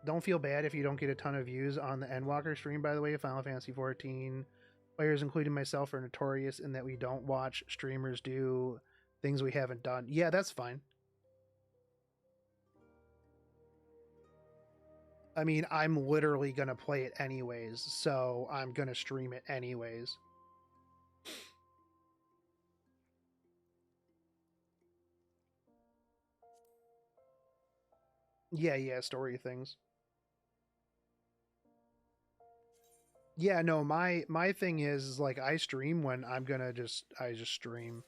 Don't feel bad if you don't get a ton of views on the Endwalker stream, by the way. Final Fantasy 14 players, including myself, are notorious in that we don't watch streamers do things we haven't done. Yeah, that's fine. I mean, I'm literally going to play it anyways, so I'm going to stream it anyways. Yeah, story things. Yeah, no, my thing is like I stream when I'm gonna I just stream.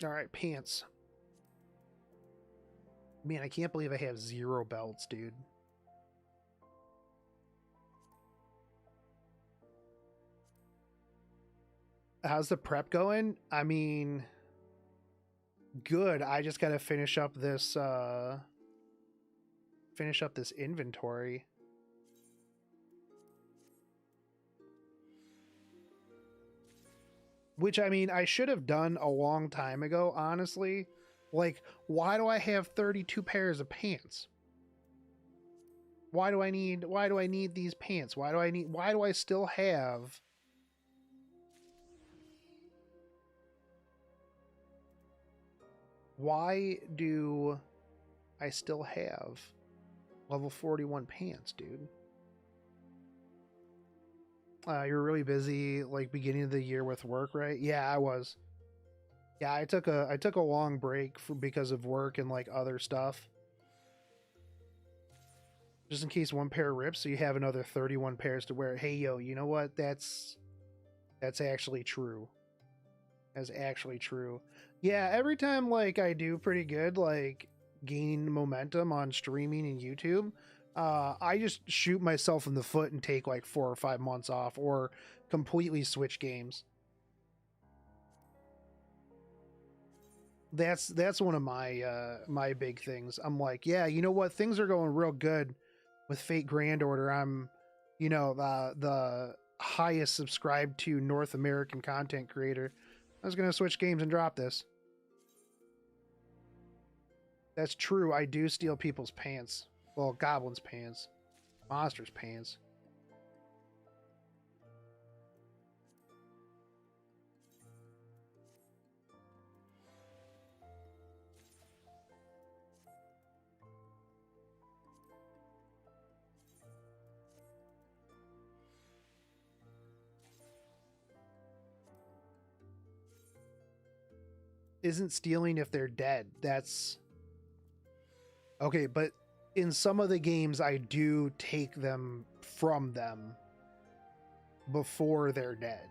All right, pants. Man, I can't believe I have 0 belts, dude. How's the prep going? I mean, good. I just got to finish up this inventory. Which, I mean, I should have done a long time ago, honestly. Like, why do I have 32 pairs of pants? Why do I need these pants? Why do I still have why do I still have level 41 pants, dude? You're really busy, like beginning of the year with work, right? Yeah, I was. Yeah, I took a long break because of work and like other stuff. Just in case one pair rips, so you have another 31 pairs to wear. Hey, yo, you know what? That's actually true. That's actually true. Yeah, every time like I do pretty good, like gain momentum on streaming and YouTube, I just shoot myself in the foot and take like 4 or 5 months off or completely switch games. That's one of my big things. I'm like, yeah, you know what? Things are going real good with Fate Grand Order. I'm, the highest subscribed to North American content creator. I was gonna switch games and drop this. That's true. I do steal people's pants. Well, goblins' pants, monsters' pants. Isn't stealing if they're dead. That's okay, but in some of the games I do take them from them before they're dead.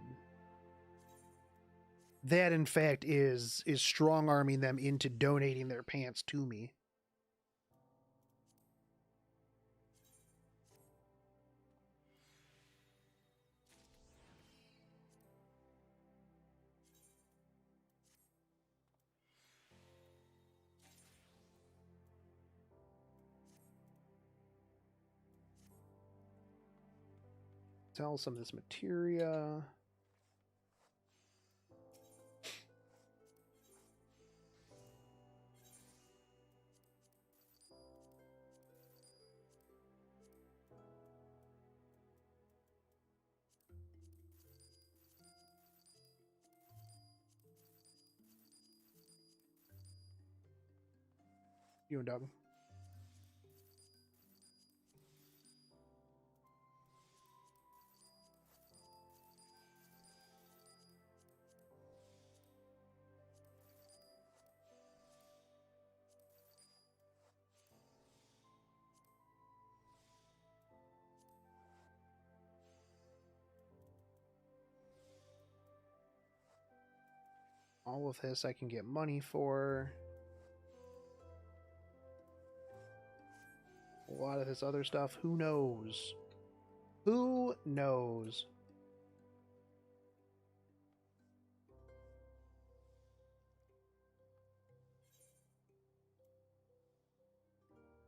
That in fact is strong arming them into donating their pants to me. Sell some of this materia. You and Doug. All of this I can get money for. A lot of this other stuff, who knows? Who knows?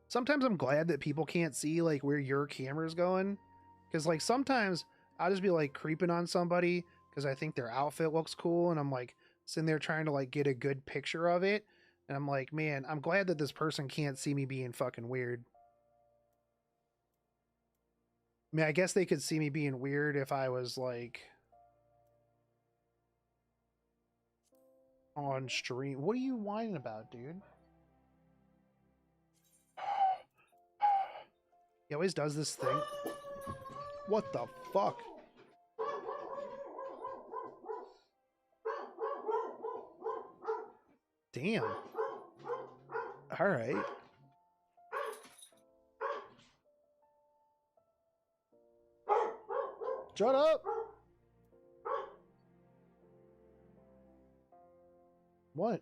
Sometimes I'm glad that people can't see like where your camera's going, because like sometimes I'll just be like creeping on somebody because I think their outfit looks cool, and I'm like sitting there trying to like get a good picture of it, and I'm like, man, I'm glad that this person can't see me being fucking weird. I mean, I guess they could see me being weird if I was like on stream. What are you whining about, dude? He always does this thing. What the fuck? Damn. Alright. Shut up! What?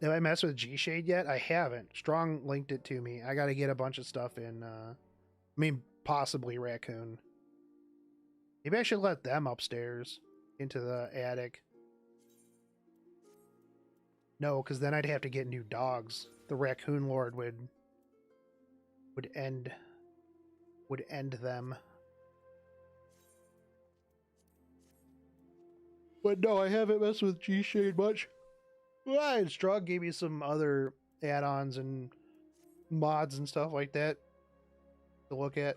Have I messed with G-Shade yet? I haven't. Strong linked it to me. I gotta get a bunch of stuff in, I mean, possibly Raccoon. Maybe I should let them upstairs into the attic. No, because then I'd have to get new dogs. The Raccoon Lord would end them. But no, I haven't messed with G-Shade much. Well, and Strong gave me some other add-ons and mods and stuff like that to look at.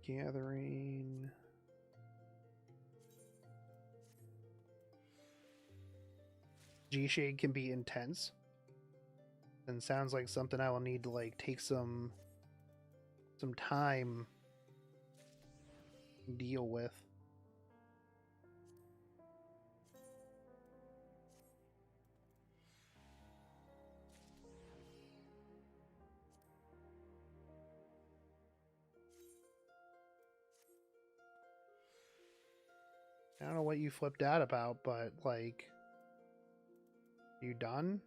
Gathering. G-Shade can be intense. And sounds like something I will need to like take some time to deal with. I don't know what you flipped out about, but like, you done?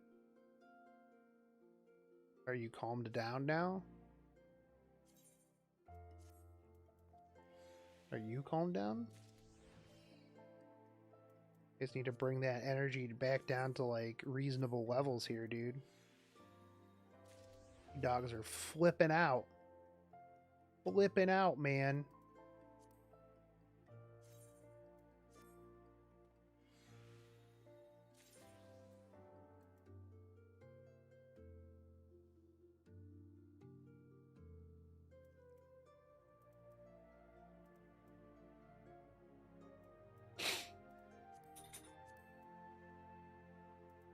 Are you calmed down now? Are you calmed down? Just need to bring that energy back down to like reasonable levels here, dude. Dogs are flipping out. Flipping out, man.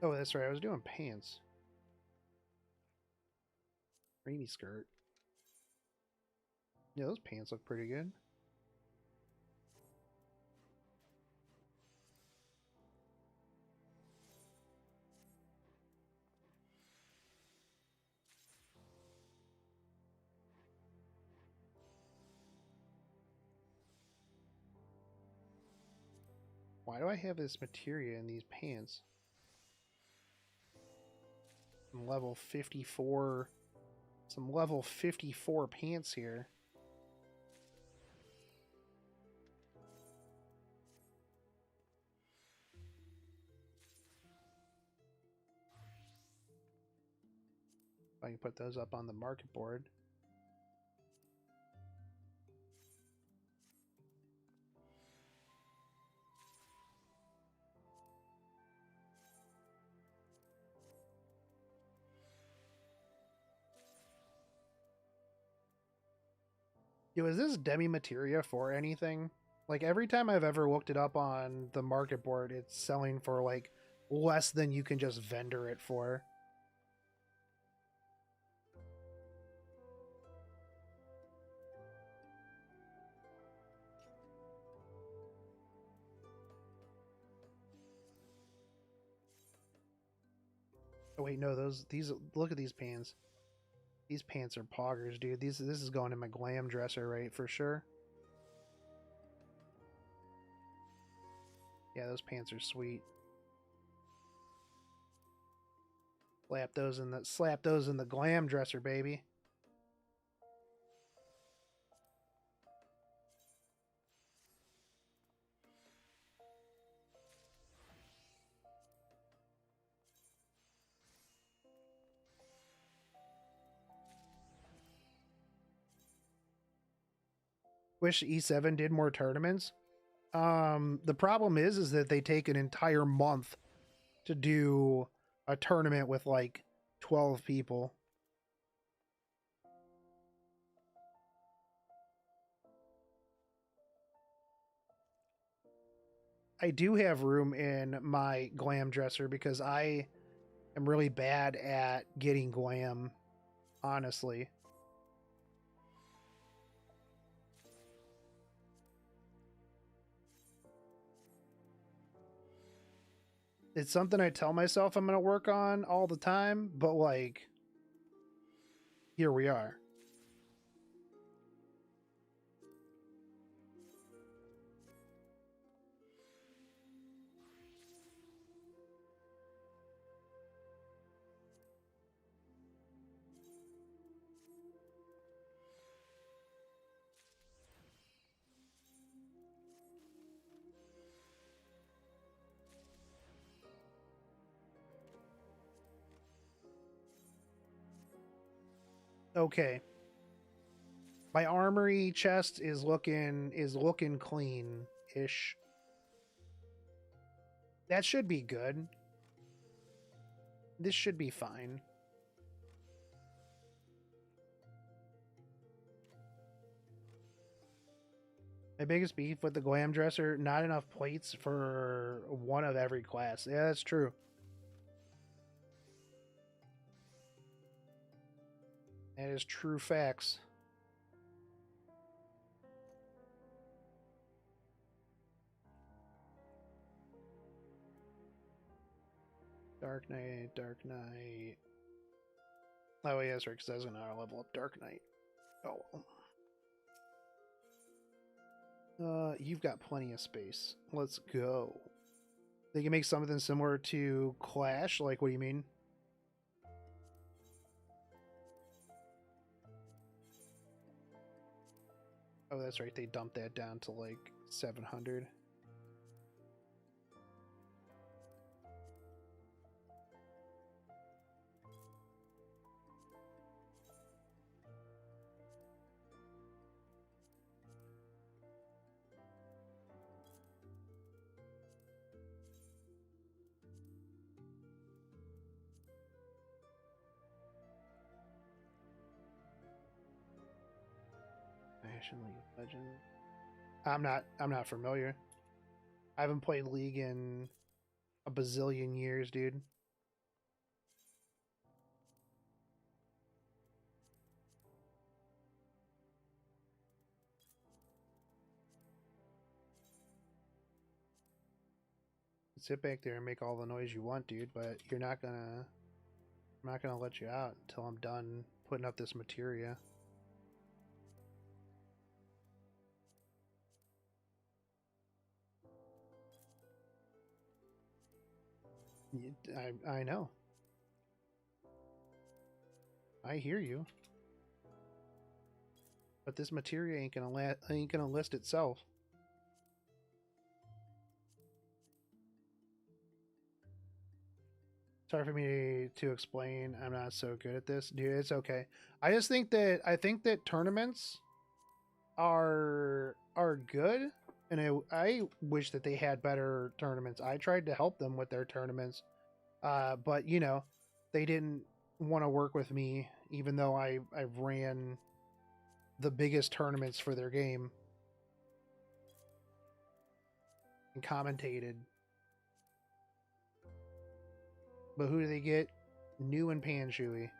Oh, that's right. I was doing pants. Rainy skirt. Yeah, those pants look pretty good. Why do I have this materia in these pants? Some level 54 pants here. I can put those up on the market board. Yo, is this demi materia for anything? Like every time I've ever looked it up on the market board, it's selling for like less than you can just vendor it for. Oh wait, no, these look at these pants. These pants are poggers, dude. This is going in my glam dresser, right, for sure. Yeah, those pants are sweet. Slap those in the glam dresser, baby. Wish E7 did more tournaments. The problem is that they take an entire month to do a tournament with like 12 people. I do have room in my glam dresser because I am really bad at getting glam, honestly. It's something I tell myself I'm going to work on all the time, but like, here we are. Okay. My armory chest is looking clean-ish. That should be good. This should be fine. My biggest beef with the glam dresser, not enough plates for one of every class. Yeah, that's true. That is true facts. Dark Knight, Dark Knight. Oh, yeah, that's right, because I was going to level up Dark Knight. Oh, well. You've got plenty of space. Let's go. They can make something similar to Clash? Like, what do you mean? Oh, that's right. They dumped that down to like 700. National League of Legends. I'm not familiar. I haven't played League in a bazillion years, dude. Sit back there and make all the noise you want, dude, but I'm not gonna let you out until I'm done putting up this materia. I know. I hear you. But this materia ain't gonna list itself. Sorry for me to explain. I'm not so good at this, dude. It's okay. I think that tournaments are good, and I wish that they had better tournaments. I tried to help them with their tournaments, but you know, they didn't want to work with me, even though I ran the biggest tournaments for their game and commentated. But who do they get? New and Panshui.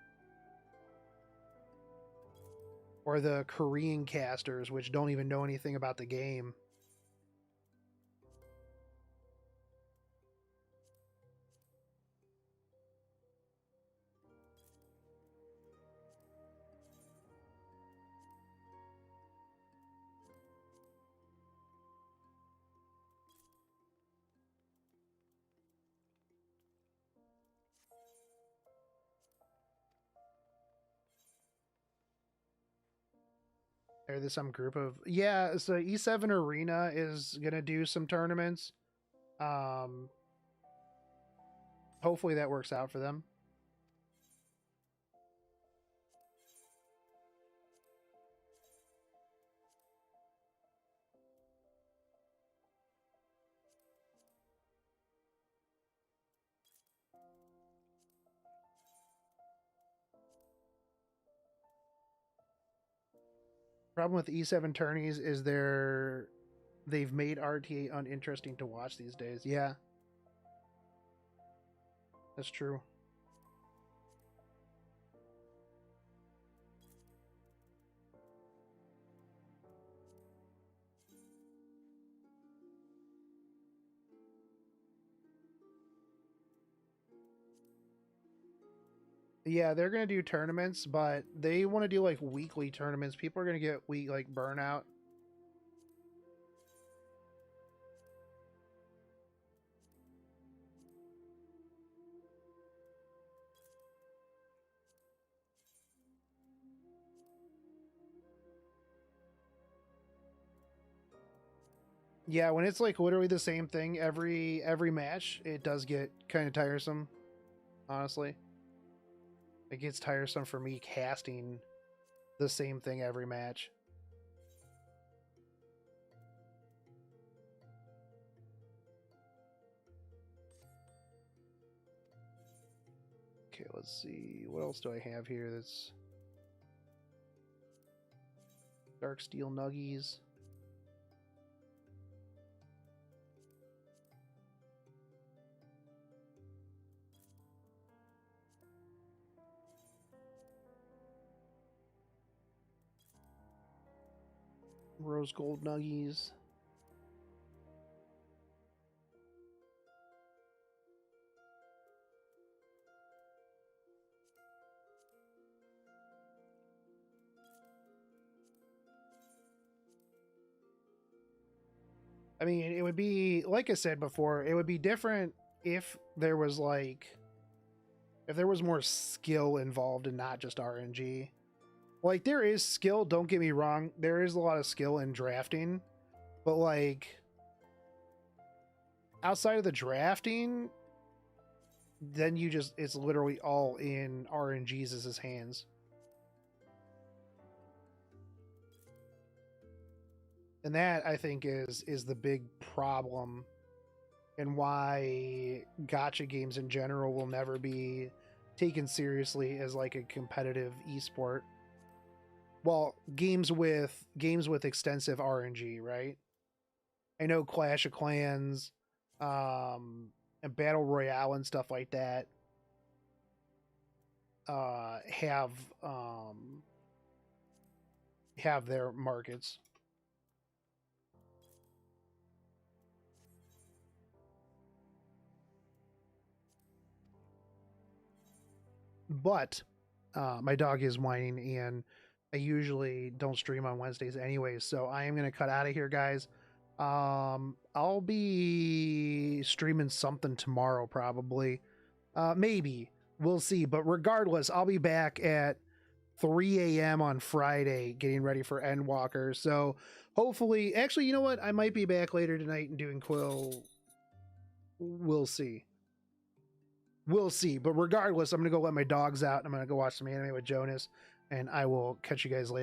Or the Korean casters, which don't even know anything about the game. Or there's some group of, yeah, so E7 Arena is gonna do some tournaments. Hopefully that works out for them. Problem with E7 tourneys is they've made RTA uninteresting to watch these days. Yeah. That's true. Yeah, they're gonna do tournaments, but they want to do like weekly tournaments. People are gonna get like burnout. Yeah, when it's like literally the same thing every match, it does get kind of tiresome. Honestly, it gets tiresome for me casting the same thing every match. Okay, let's see. What else do I have here that's Dark Steel Nuggies? Rose Gold Nuggies. I mean, it would be, like I said before, it would be different if there was more skill involved and not just RNG. Like, there is skill, don't get me wrong, there is a lot of skill in drafting, but like, outside of the drafting, then it's literally all in RNG's hands. And that, I think, is the big problem, and why gacha games in general will never be taken seriously as like a competitive esport. Well, games with extensive RNG, right? I know Clash of Clans, and Battle Royale and stuff like that have their markets. But my dog is whining, and I usually don't stream on Wednesdays anyways, so I am going to cut out of here, guys. I'll be streaming something tomorrow, probably. Maybe. We'll see. But regardless, I'll be back at 3 a.m. on Friday getting ready for Endwalker. So hopefully, actually, you know what? I might be back later tonight and doing Quill. We'll see. We'll see. But regardless, I'm going to go let my dogs out. I'm going to go watch some anime with Jonas, and I will catch you guys later.